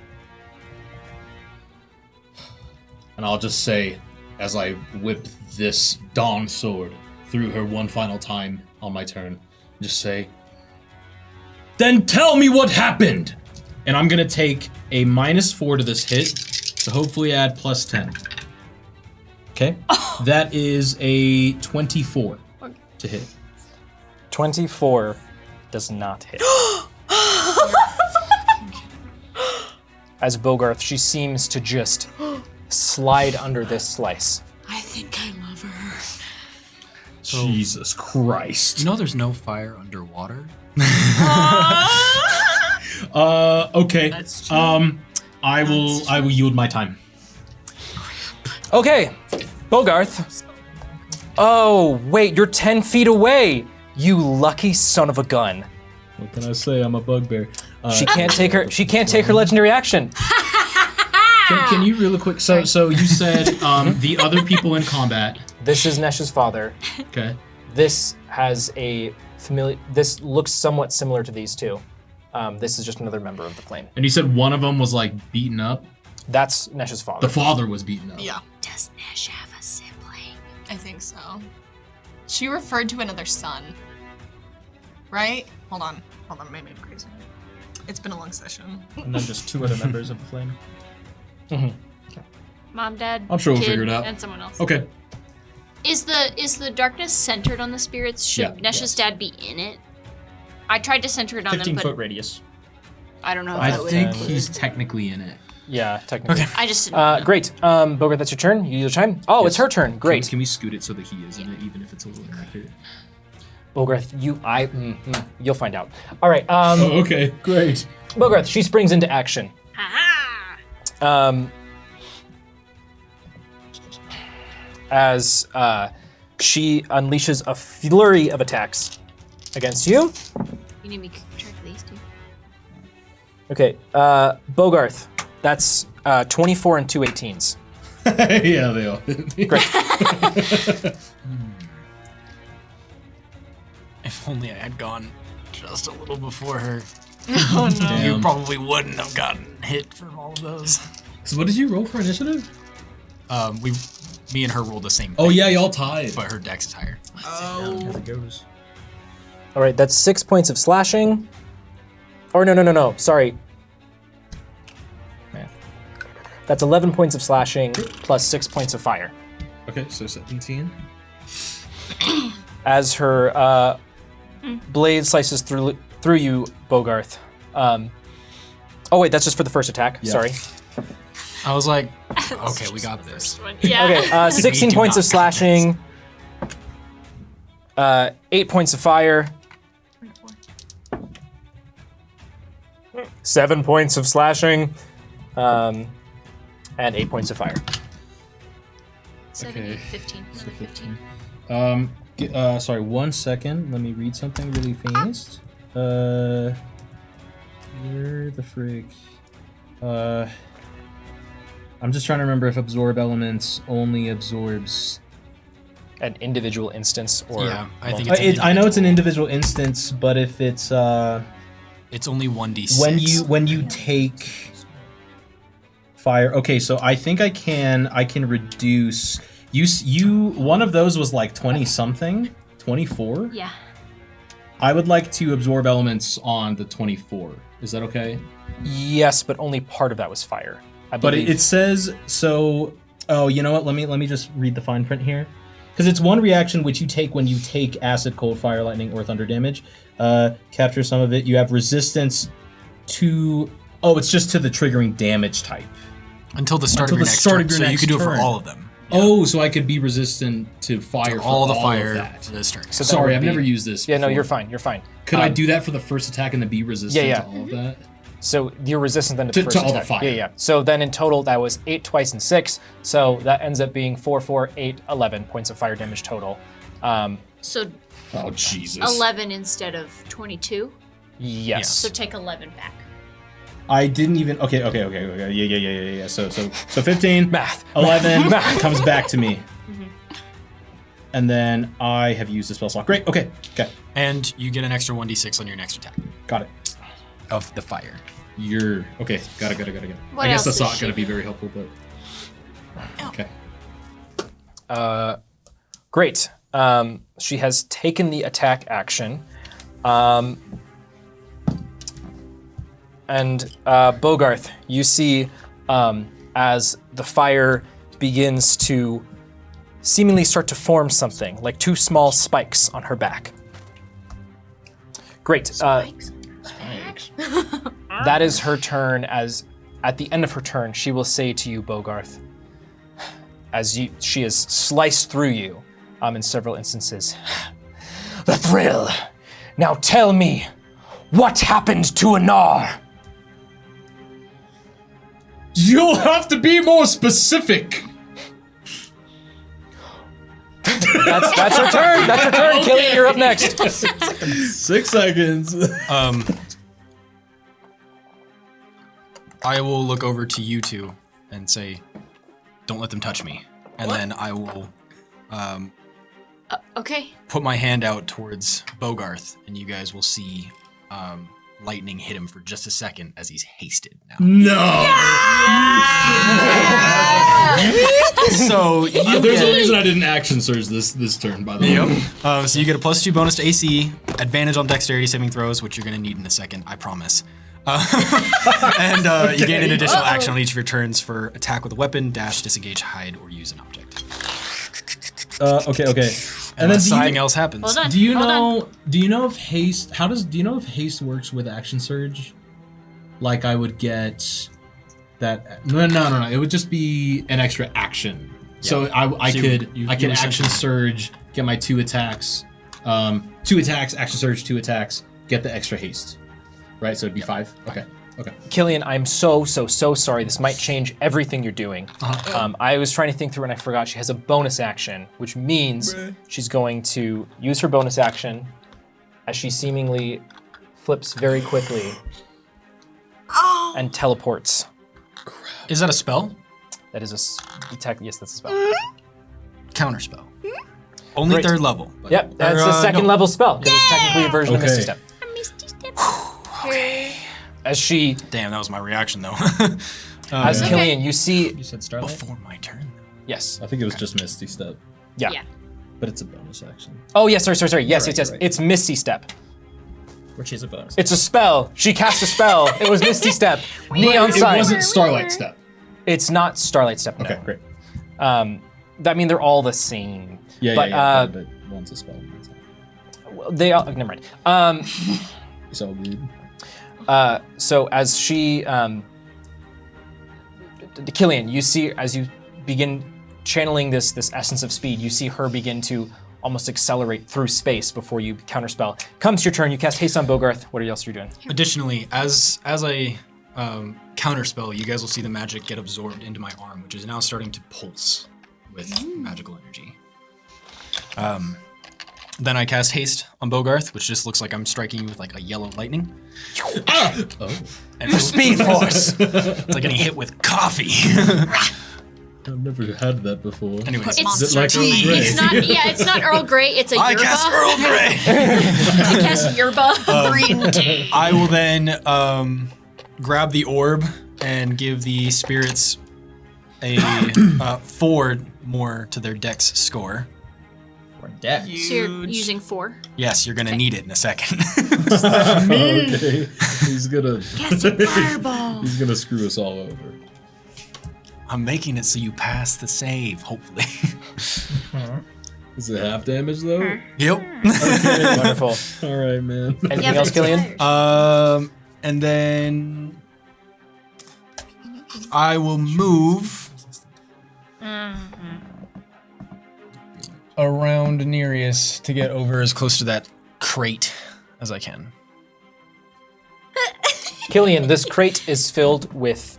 And I'll just say, as I whip this dawn sword through her one final time on my turn, just say, then tell me what happened! And I'm gonna take a -4 to this hit, so hopefully add +10. Okay? That is a 24 to hit. 24 does not hit. As Bogarth, she seems to just slide under this slice. I think I love her. So, Jesus Christ. you know there's no fire underwater? Okay. I will yield my time. Okay, Bogarth. Oh, wait, you're 10 feet away. You lucky son of a gun. What can I say? I'm a bugbear. She can't take her legendary action. Can you really quick? So you said the other people in combat. This is Nesh's father. Okay. This has a familiar. This looks somewhat similar to these two. This is just another member of the Flame. And you said one of them was like beaten up. That's Nesh's father. The father was beaten up. Yeah, Does Nesh have a sibling? I think so. She referred to another son. Right? Hold on, maybe I'm crazy. It's been a long session. And then just 2 other members of the Flame. Mom, dad, I'm sure we'll kid, figure it out. and someone else. Okay. Is the darkness centered on the spirits? Should Yeah, Nesh's dad be in it? I tried to center it on them, 15-foot but radius. I don't know if I that would think include. he's technically in it. Yeah, technically. I just didn't. Great. Bogart, that's your turn. You use your time. Oh, it's her turn. Great. Can we scoot it so that he is in it, even if it's a little inaccurate? Bogarth, you'll find out. All right. Okay. Great. Bogarth, she springs into action. Ha-ha! As she unleashes a flurry of attacks against you. You need me to keep track of these two. Okay, Bogarth, that's 24 and 2 18s. Yeah, they are. Great. If only I had gone just a little before her. Oh no. You Damn. probably wouldn't have gotten hit from all of those. So what did you roll for initiative? Me and her rolled the same thing. Oh yeah, y'all tied. But her dex is higher. There it goes. All right, that's 6 points of slashing. Or no. Sorry. Man. That's 11 points of slashing plus 6 points of fire. Okay, so 17. As her blade slices through through you, Bogarth. Oh wait, that's just for the first attack. Yeah. Sorry. I was like, okay, we got this. Yeah. Okay, 16 We do points not of slashing. 8 points of fire. 7 points of slashing. And 8 points of fire. 7, Okay. 15. Another 15. Sorry, 1 second. Let me read something really fast. Where the frig? I'm just trying to remember if absorb elements only absorbs. An individual instance or Yeah, I think multiple. it's I know it's an individual instance, but if it's It's only 1d6. when you take fire. Okay, so I think I can reduce. You one of those was like 20 something, 24. Yeah. I would like to absorb elements on the 24. Is that okay? Yes, but only part of that was fire. I But believe. it says so. Oh, you know what? Let me just read the fine print here, because it's one reaction which you take when you take acid, cold, fire, lightning, or thunder damage. Capture some of it. You have resistance to. Oh, it's just to the triggering damage type. Until the start of Until your the next start turn. of your So you next can do it for turn. all of them. Oh, so I could be resistant to fire To for all the of fire that. for this turn. So that Sorry, would I've be- never used this. Yeah, no, before. you're fine. You're fine. Could I do that for the first attack and then be resistant yeah. to all of that? So you're resistant then to To- the first to all the attack. fire. Yeah. So then in total that was 8 twice and 6. So that ends up being 4, 4, 8, 11 points of fire damage total. So Oh Jesus! 11 instead of 22. Yes. So take 11 back. I didn't even. Okay. Yeah. So 15. Math. 11 comes back to me. And then I have used the spell slot. Great. Okay. And you get an extra 1d6 on your next attack Got it. of the fire. You're okay. Got it. What I guess else that's is not she going to be doing? very helpful, but okay. Great. She has taken the attack action. And Bogarth, you see as the fire begins to seemingly start to form something, like 2 small spikes on her back. Great. That is her turn. As at the end of her turn, she will say to you, Bogarth, she has sliced through you in several instances. The thrill. Now tell me, what happened to Anar? You'll have to be more specific. That's her turn. That's her turn. Killian, you're up next. 6 seconds. I will look over to you two and say, "Don't let them touch me." And then I will Okay. put my hand out towards Bogarth, and you guys will see lightning hit him for just a second as he's hasted now. No. So you There's a get, reason I didn't action surge this turn, by the way. yep. So you get a +2 bonus to AC, advantage on dexterity saving throws, which you're going to need in a second, I promise. And you gain an additional action on each of your turns for attack with a weapon, dash, disengage, hide, or use an object. Okay. And then Unless something else happens. Hold on. do you hold on. know? Do you know if haste? Do you know if haste works with action surge? Like I would get that. No. It would just be an extra action. So I So could you action essentially- surge, get my 2 attacks, 2 attacks, action surge, 2 attacks, get the extra haste. Right. So it'd be 5. Okay. Killian, I'm so sorry. This might change everything you're doing. I was trying to think through and I forgot she has a bonus action, which means she's going to use her bonus action as she seemingly flips very quickly and teleports. Is that a spell? That is yes, that's a spell. Counter spell. Only Great. 3rd level. Yep, that's a second level spell because it's technically a version of Okay. Misty Step. As she, Damn, that was my reaction though. as Killian, you see, You said Starlight? Before my turn. yes, I think it was just Misty Step, yeah. Yeah. but it's a bonus action. Oh yes, sorry. Yes, right, yes. you're right. It's Misty Step. Which is a bonus. It's a spell. She cast a spell. It was Misty Step. Neon It sign. wasn't Starlight Step. It's not Starlight Step. No. Okay, great. I mean, they're all the same. Yeah, but, but one's a spell. and one's not. They all. Never mind. It's all good. So as she, Killian, you see as you begin channeling this essence of speed, you see her begin to almost accelerate through space before you counterspell. Comes your turn, you cast haste on Bogarth. What else are you doing? Additionally, as I counterspell, you guys will see the magic get absorbed into my arm, which is now starting to pulse with magical energy. Then I cast haste on Bogarth, which just looks like I'm striking you with like a yellow lightning. And Speed force! it's like getting hit with coffee. I've never had that before. Anyways, It's, Is it like Earl Grey? it's not. Yeah, it's not Earl Grey. It's a I yerba. cast Earl Grey. I cast yerba. Green tea. I will then grab the orb and give the spirits a 4 more to their dex score. Or death. So you're using 4. Yes, you're gonna need it in a second. Okay. He's gonna Cast a fireball. he's gonna screw us all over. I'm making it so you pass the save, hopefully. Is it half damage though? Yep. Wonderful. All right, man. Anything else, Killian? And then I will move around Nereus to get over as close to that crate as I can. Killian, this crate is filled with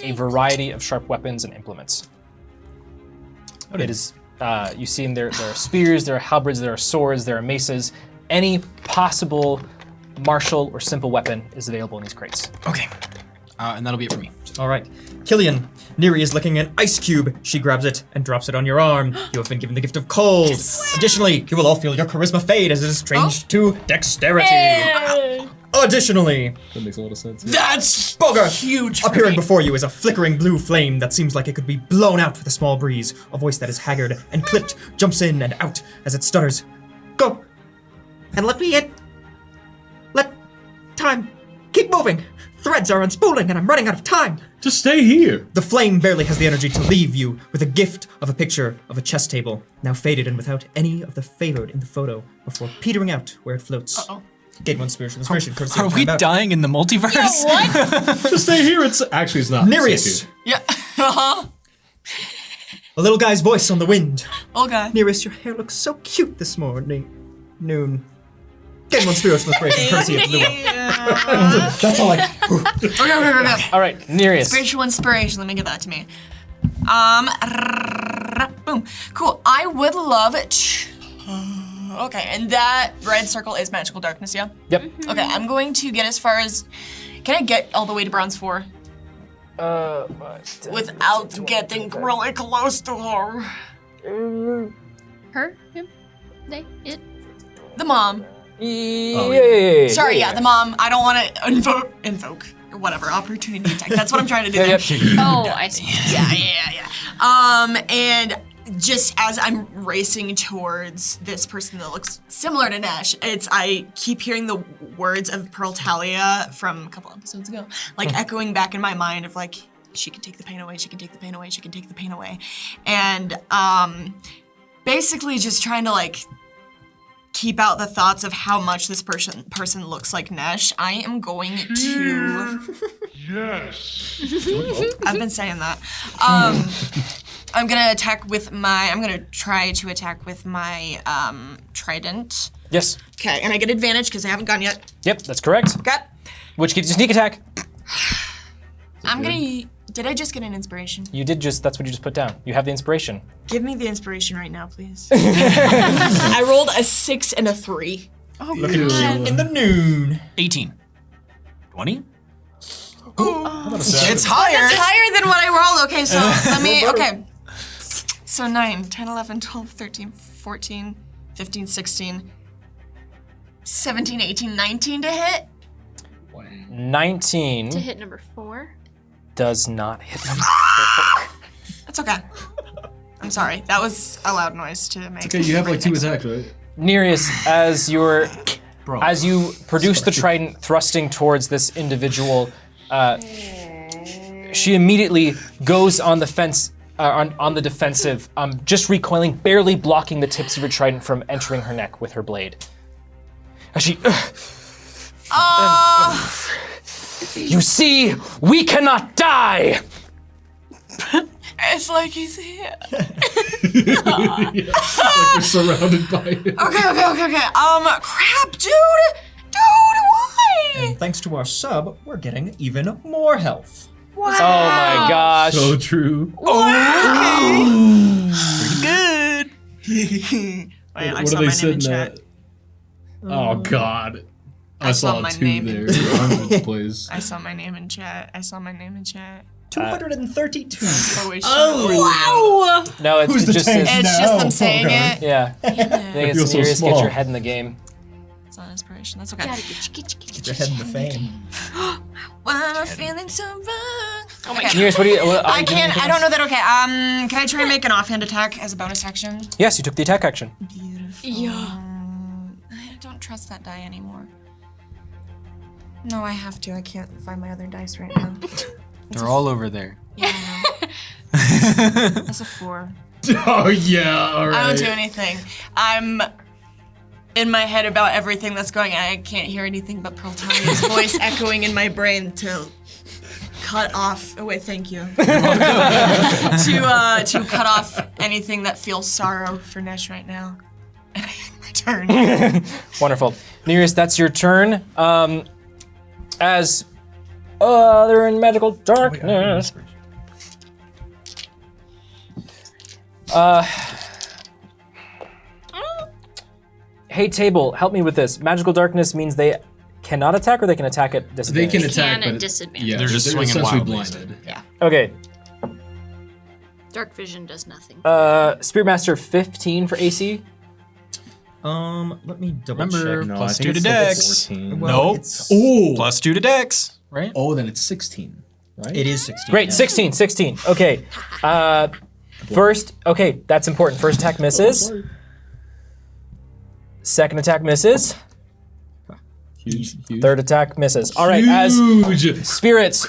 a variety of sharp weapons and implements. It is, you see in there are spears, there are halberds, there are swords, there are maces. Any possible martial or simple weapon is available in these crates. Okay. And that'll be it for me. All right. Killian, Neri is licking an ice cube. She grabs it and drops it on your arm. You have been given the gift of cold. Additionally, you will all feel your charisma fade as it is changed to dexterity. Additionally, That makes a lot of sense. That's Bogarth, huge for appearing me. before you is a flickering blue flame that seems like it could be blown out with a small breeze. A voice that is haggard and clipped jumps in and out as it stutters. Go, and let me in. Let time keep moving. Threads are unspooling and I'm running out of time. Just stay here. The flame barely has the energy to leave you with a gift of a picture of a chess table, now faded and without any of the favored in the photo, before petering out where it floats. Uh-oh. Gain 1 spiritual inspiration. courtesy Are of we Time Out. dying in the multiverse? Just stay here. It's not. Nereus! Stay Yeah. Uh-huh. A little guy's voice on the wind. Okay. Nereus, your hair looks so cute this morning. Noon. Gain 1 spiritual inspiration. Courtesy of Lua. That's all I. Okay. All right, Nereus. Spiritual inspiration. Let me get that to me. Boom. Cool. I would love it. Okay, and that red circle is magical darkness, yeah? Yep. Okay, I'm going to get as far as. Can I get all the way to bronze 4 without getting really close to her? Her, him, they, it. The mom. Yeah. Sorry, yeah, the mom. I don't want to invoke, whatever, opportunity attack. That's what I'm trying to do. Yep. Oh, I see. Yeah. And just as I'm racing towards this person that looks similar to Nash, I keep hearing the words of Pearl Talia from a couple episodes ago, like echoing back in my mind of like, she can take the pain away, she can take the pain away, she can take the pain away. And basically just trying to like keep out the thoughts of how much this person looks like Nash. I am going to... Yes. I've been saying that. I'm gonna try to attack with my trident. Yes. Okay, and I get advantage because I haven't gone yet. Yep, that's correct. Okay. Which gives you sneak attack. Did I just get an inspiration? You did that's what you just put down. You have the inspiration. Give me the inspiration right now, please. I rolled a 6 and a 3. Look at you in the noon. 18. 20? It's higher. It's higher than what I rolled. Okay, so let me, okay. So 9, 10, 11, 12, 13, 14, 15, 16, 17, 18, 19 to hit. 19 To hit number 4. does not hit them. That's okay. I'm sorry. That was a loud noise to make. Okay, you have like 2 attacks, right? Nereus, as you produce the trident thrusting towards this individual, she immediately goes on the fence, on the defensive, just recoiling, barely blocking the tips of her trident from entering her neck with her blade. As she You see, we cannot die! It's like he's here. Like we're surrounded by it. Okay. Crap, dude! Why? And thanks to our sub, we're getting even more health. Wow. Oh my gosh. So true. Good. Wait, I What saw are they my name in sitting chat. at? Oh God. I saw saw my two name. there. Hundreds plays. I saw my name in chat. 232. Oh, wow. No, it's Who's the just tank? says, It's just them saying it. yeah. I think it's feel so serious. Get small. your head in the game. It's not inspiration. That's okay. Get your head in the fame. Why am I feeling so wrong? Oh my god. Nearest, what do you? What, I can't. I don't know that. Okay. Can I try and make an offhand attack as a bonus action? Yes, you took the attack action. Beautiful. Yeah. I don't trust that die anymore. No, I have to. I can't find my other dice right now. They're all over there. Yeah, I know. That's a 4. Oh yeah, all right. I don't do anything. I'm in my head about everything that's going on. I can't hear anything but Pearl-Talia's voice echoing in my brain to cut off. Oh wait, thank you. to cut off anything that feels sorrow for Nesh right now. And I end my turn. Wonderful. Nearest, that's your turn. As they're in magical darkness. Hey, table, help me with this. Magical darkness means they cannot attack, or they can attack at They disadvantage. can attack, Can at but disadvantage. yeah, They're just swinging essentially wildly. blinded. Yeah. Okay. Dark vision does nothing. Spirit Master 15 for AC. Let me double Remember, check. No, plus I think 2 to it's still dex. 14. Well, Nope. it's- Plus 2 to dex, right? Oh, then it's 16, right? It is 16. Great, yeah. 16. Okay. First, okay, that's important. First attack misses. Second attack misses. Huge. Third attack misses. All right, as Huge. spirits,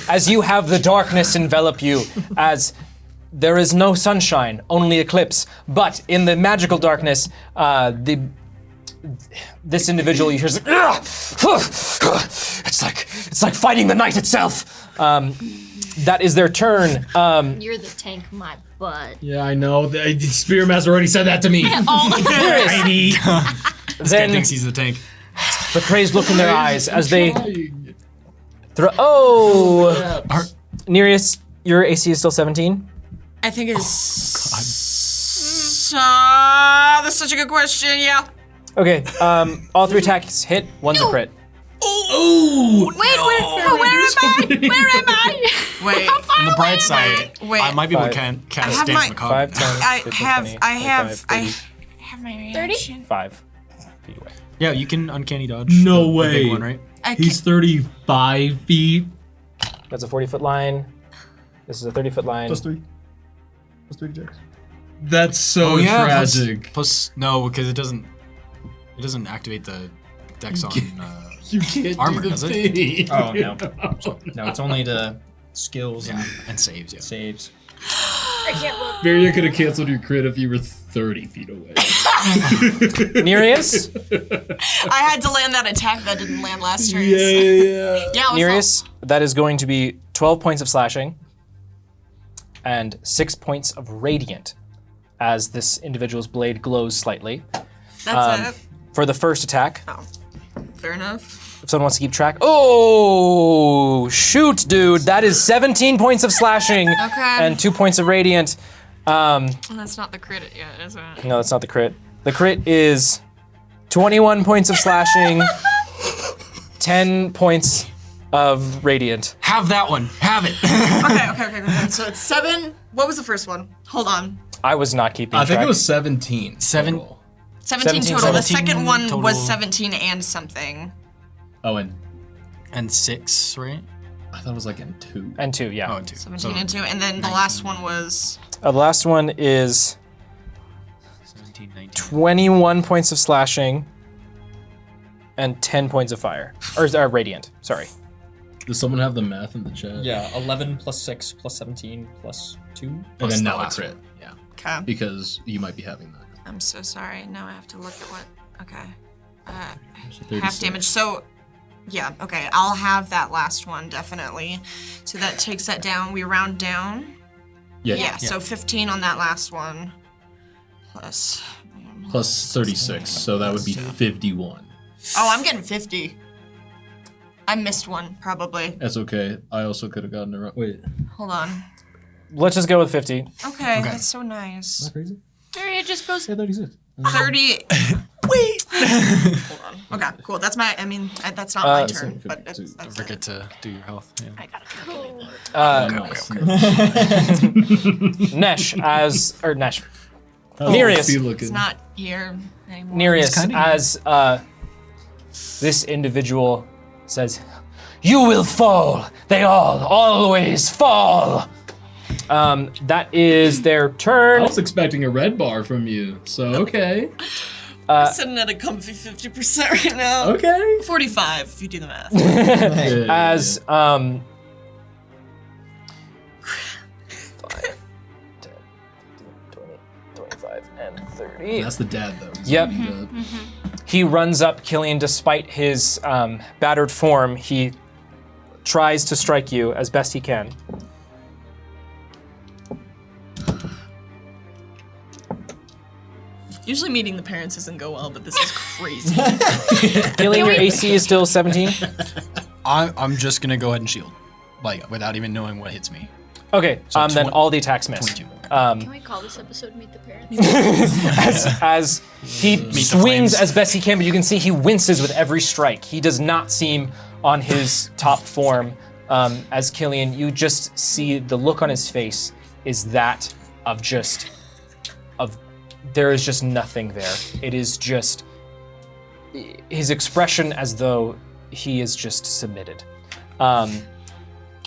as you have the darkness envelop you, as there is no sunshine, only eclipse. But in the magical darkness, this individual, you hear, it's like fighting the night itself. That is their turn. You're the tank, my butt. Yeah, I know. The Spear Master already said that to me. Baby. This guy Then thinks he's the tank. the crazed look in their eyes as they throw. Oh, Nereus, your AC is still 17. I think it's. That's such a good question. Yeah. Okay, all 3 attacks hit. One's a crit. Wait, where am I? Wait. On the bright side, Wait. I might be able to Five. cast have Dance my- in the Cog. 5, 10, I 15, have 20, I have 25, I 30, have my reaction. 5 feet away. Yeah, you can uncanny dodge. No the way. big one, right? I He's 35 feet. That's a 40-foot line. This is a 30-foot line. Plus 3. Plus 3 to Jax. That's so plus- tragic. Plus, no, because it doesn't activate the dex on. You can't Armor, do the does it? thing. Oh, no. No, it's only to skills Yeah, and and saves. Yeah. saves. Barrier could have canceled your crit if you were 30 feet away. Nereus, I had to land that attack that didn't land last turn. yeah. Yeah, what's up? Nereus, that is going to be 12 points of slashing and 6 points of radiant as this individual's blade glows slightly. That's it. For the first attack, Oh, fair enough. if someone wants to keep track. Oh, shoot, dude. That is 17 points of slashing and 2 points of radiant. Well, that's not the crit yet, is it? No, that's not the crit. The crit is 21 points of slashing, 10 points of radiant. Have that one. Have it. Okay. So it's 7. What was the first one? Hold on. I was not keeping I track. think it was 17. 7. total. 17 total. 17 The second one total. was 17 and something. Oh, and And 6, right? I thought it was like in 2. And 2, yeah. Oh, and 2. 17 and 2. And then the last one was. The last one is 17, 19. 21 points of slashing and 10 points of fire. Or radiant, sorry. Does someone have the math in the chat? Yeah, 11 plus 6 plus 17 plus 2. And Plus then the now a last crit. one. Yeah. Okay. Because you might be having that. I'm so sorry. Now I have to look at what. Okay. half damage. So, yeah, okay. I'll have that last one, definitely. So that takes that down. We round down. Yeah, so 15 on that last one. Plus 36, so that would be 51. Oh, I'm getting 50. I missed one, probably. That's okay. I also could have gotten it wrong. Wait. Hold on. Let's just go with 50. Okay, that's so nice. Crazy? It just goes. Yeah, 36. 30. Wait. Hold on. Okay, cool. That's my. I mean, that's not my turn, but that's Don't forget to do your health. Yeah. I gotta calculate. Nesh Nesh. Oh, Nereus. It's not here anymore. Nereus, as this individual says, "You will fall. They all always fall." That is their I turn. was expecting a red bar from you, so okay. I'm sitting at a comfy 50% right now. Okay. 45 if you do the math. As 5, 10, 20, 25, and 30. That's the dad, though. Yep. He runs up Killian despite his battered form. He tries to strike you as best he can. Usually meeting the parents doesn't go well, but this is crazy. Killian, your AC is still 17? I'm just gonna go ahead and shield, like without even knowing what hits me. Okay, So then all the attacks miss. 22. Can we call this episode "Meet the Parents"? as he swings as best he can, but you can see he winces with every strike. He does not seem on his top form. As Killian, you just see the look on his face is that of there is just nothing there. It is just his expression as though he is just submitted.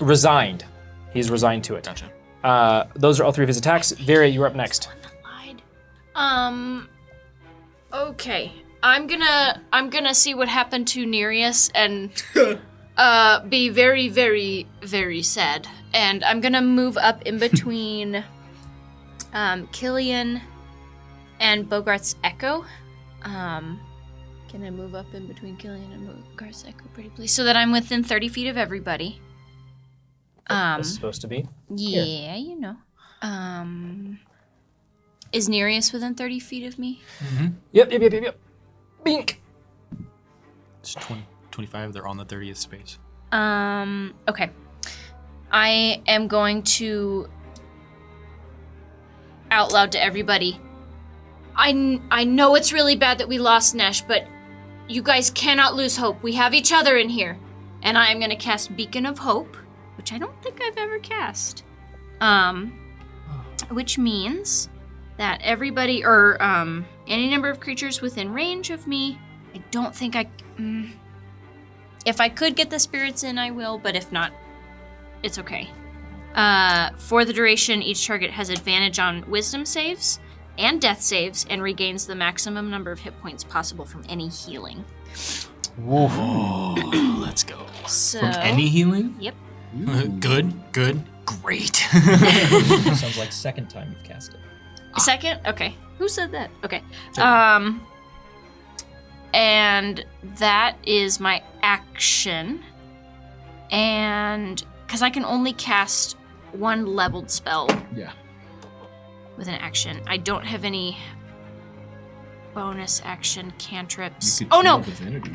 Resigned. He's resigned to it. Gotcha. Those are all 3 of his attacks. Varia, you're up next. Okay. I'm gonna see what happened to Nereus and be very, very, very sad. And I'm gonna move up in between Killian and Bogart's Echo. Can I move up in between Killian and Bogart's Echo, pretty please? So that I'm within 30 feet of everybody. This is supposed to be. Yeah, you know. Is Nereus within 30 feet of me? Yep. Bink. It's 25. They're on the 30th space. Okay. I am going to out loud to everybody. I know it's really bad that we lost Nesh, but you guys cannot lose hope. We have each other in here. And I am going to cast Beacon of Hope, which I don't think I've ever cast. Which means that everybody, or any number of creatures within range of me, I don't think if I could get the spirits in, I will, but if not, it's okay. For the duration, each target has advantage on wisdom saves and death saves and regains the maximum number of hit points possible from any healing. Oh, let's go. So, Any healing? Yep. Good. Great. Sounds like second time you've cast it. Second? Okay. Who said that? Okay. And that is my action. And because I can only cast one leveled spell. Yeah. With an action. I don't have any bonus action cantrips. You could Oh no. Divinity,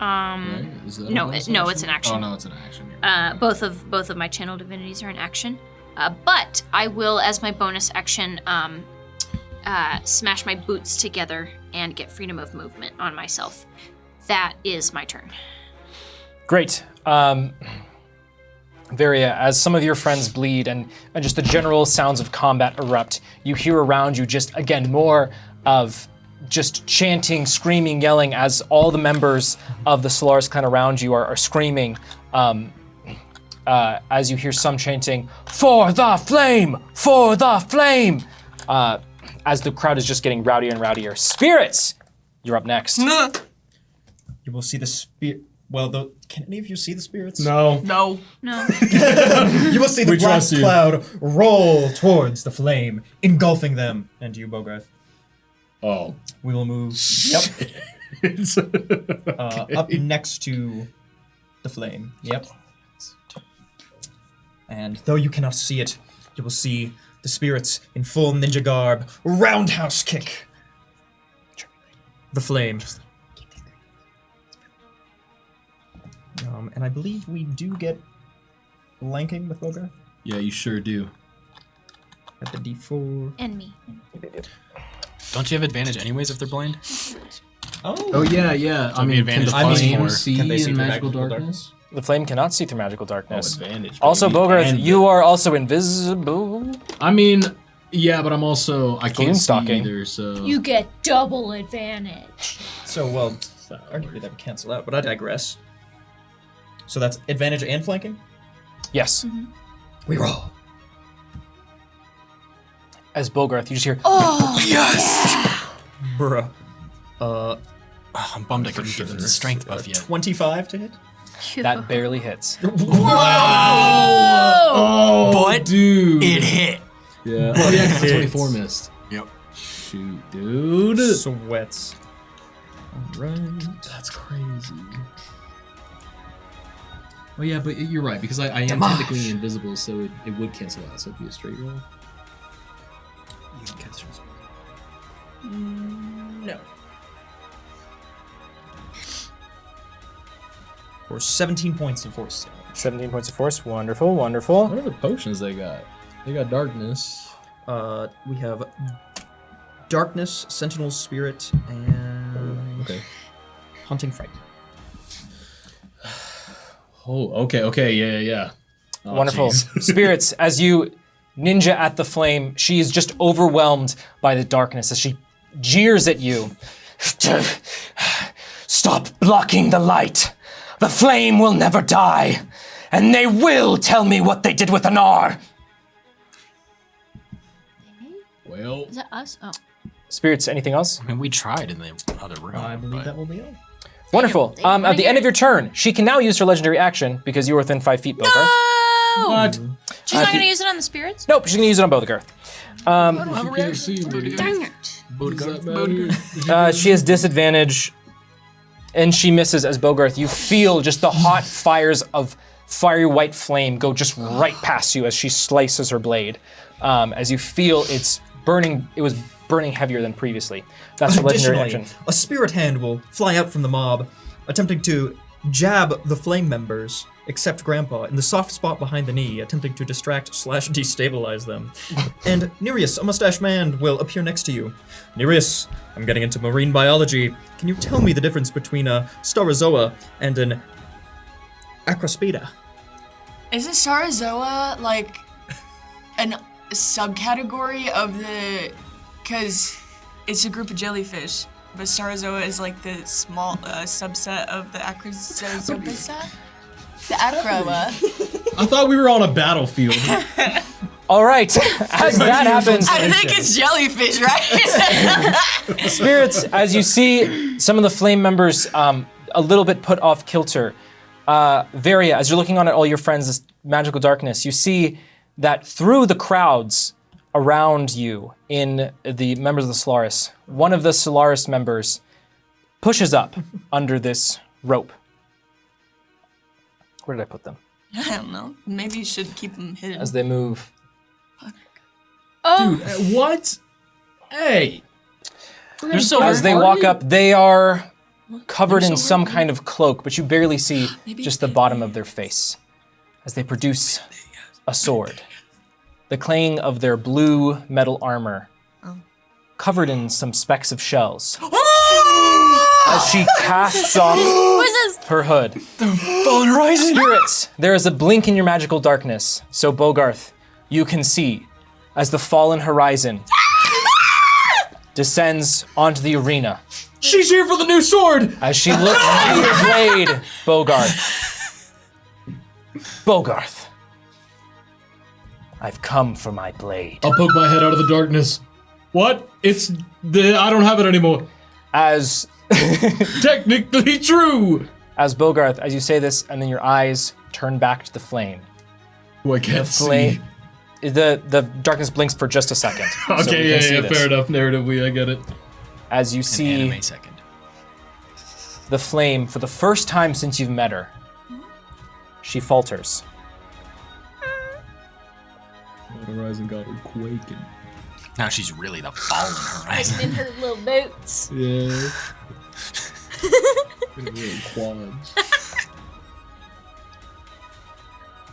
Right? Is that No, a bonus no, action? it's an action. Oh no, it's an action. Both of my channel divinities are an action. But I will, as my bonus action, smash my boots together and get freedom of movement on myself. That is my turn. Great. Varia, as some of your friends bleed and just the general sounds of combat erupt, you hear around you just, again, more of just chanting, screaming, yelling as all the members of the Solaris clan around you are screaming as you hear some chanting, "For the flame! For the flame!" As the crowd is just getting rowdier and rowdier. Spirits, you're up next. You will see the spirit. Well, can any of you see the spirits? No. No. No. You will see the We black trust you. cloud roll towards the flame, engulfing them. And you, Bogarth. Oh. We will move. Yep. Up next to the flame. Yep. And though you cannot see it, you will see the spirits in full ninja garb roundhouse kick the flame. And I believe we do get flanking with Bogar. Yeah, you sure do. At the D4. And me. Don't you have advantage anyways if they're blind? Oh yeah. I mean, advantage can the flame plus see Can they see in through magical magical darkness? The flame cannot see through magical darkness. Advantage. Also, baby. Bogarth, And you are also invisible. I mean, yeah, but I'm also I can't see Gloomstalking. either. So You get double advantage. So, well, arguably that would cancel out, but I digress. So that's advantage and flanking? Yes. We roll. As Bogarth, you just hear, Bruh. I'm bummed I couldn't give them the strength buff yet. 25 to hit? that barely hits. Oh, But dude. it hit. Yeah. Oh yeah, 'cause the 24 missed. Yep. Shoot, dude. Sweats. Alright. That's crazy. Oh yeah, but you're right because I am technically invisible, so it would cancel out. So it'd be a straight roll. You can cast yours. No. For 17 points of force damage. 17 points of force. Wonderful, wonderful. What are the potions they got? They got darkness. We have Darkness, Sentinel Spirit, and Okay. Hunting Fright. Oh, okay, yeah. Oh, Wonderful. jeez. Spirits, as you ninja at the flame, she is just overwhelmed by the darkness as she jeers at you. Stop blocking the light. The flame will never die, and they will tell me what they did with Anar. Well, Is that us? Oh. Spirits, anything else? I mean, we tried in the other room. I believe but that will be all. Wonderful. At the end of your turn, she can now use her legendary action because you are within 5 feet, Bogarth. what? She's not gonna use it on the spirits? Nope, she's gonna use it on Bogarth. Can't see me. Dang it. Does that matter? She has disadvantage, and she misses as Bogarth. You feel just the hot fires of fiery white flame go just right past you as she slices her blade. As you feel it's burning, it was burning heavier than previously. That's her legendary Additionally, action. a spirit hand will fly out from the mob, attempting to jab the flame members, except Grandpa, in the soft spot behind the knee, attempting to distract/destabilize them. And Nereus, a mustache man, will appear next to you. Nereus, I'm getting into marine biology. Can you tell me the difference between a Staurozoa and an Acrospida? Isn't Staurozoa like an subcategory of the? Because it's a group of jellyfish, but Staurozoa is like the small subset of the Acrozoa. The Acroa. I thought we were on a battlefield. All right, as that happens, I think it's jellyfish, right? Spirits, as you see some of the flame members a little bit put off kilter, Varia, as you're looking on at all your friends, this magical darkness, you see that through the crowds around you in the members of the Solaris, one of the Solaris members pushes up under this rope. Where did I put them? I don't know. Maybe you should keep them hidden. As they move. Oh, Dude, what? Hey. They're so As they walk up, they are covered in some kind of cloak, but you barely see just the bottom of their face. As they produce a sword. The clang of their blue metal armor, covered in some specks of shells. As she casts off her hood. Fallen Horizon. Spirits, there is a blink in your magical darkness. So Bogarth, you can see as the fallen horizon descends onto the arena. She's here for the new sword! As she looks at your blade, Bogarth. Bogarth. I've come for my blade. I'll poke my head out of the darkness. What? I don't have it anymore. As Technically true! As Bogarth, as you say this, and then your eyes turn back to the flame. Oh, I can't see. Flame. The darkness blinks for just a second. so we Okay, can see yeah, this. fair enough. Narratively, I get it. As you An see anime second. the flame for the first time since you've met her. She falters. Horizon got her quaking. Now she's really the fallen horizon. In her little boots. Yeah. Really quads.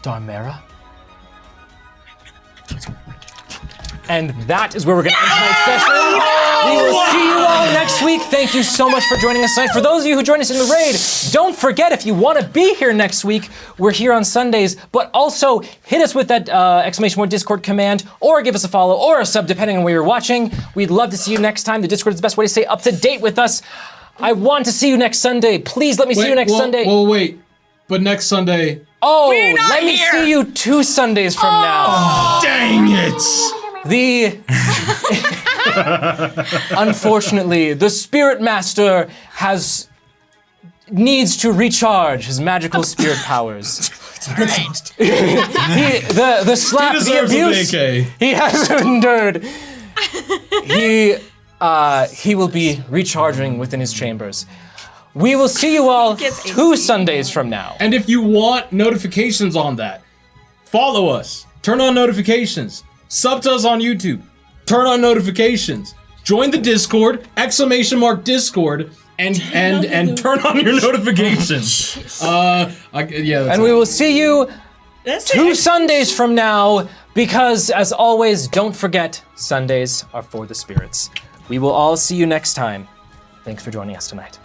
Darmera. And that is where we're going to end tonight's session. We will see you all next week. Thank you so much for joining us tonight. For those of you who joined us in the raid, don't forget, if you want to be here next week, we're here on Sundays, but also hit us with that !! Discord command, or give us a follow or a sub, depending on where you're watching. We'd love to see you next time. The Discord is the best way to stay up to date with us. I want to see you next Sunday. Please let me see you next Sunday. Well, wait. But next Sunday... Oh, let me see you 2 Sundays from now. Dang it! Unfortunately, the Spirit Master needs to recharge his magical spirit powers. The slap, the abuse he has endured. He will be recharging within his chambers. We will see you all 2 Sundays from now. And if you want notifications on that, follow us. Turn on notifications. Sub to us on YouTube. Turn on notifications. Join the Discord, !Discord, and turn on your notifications. And we will see you 2 Sundays from now, because as always, don't forget, Sundays are for the spirits. We will all see you next time. Thanks for joining us tonight.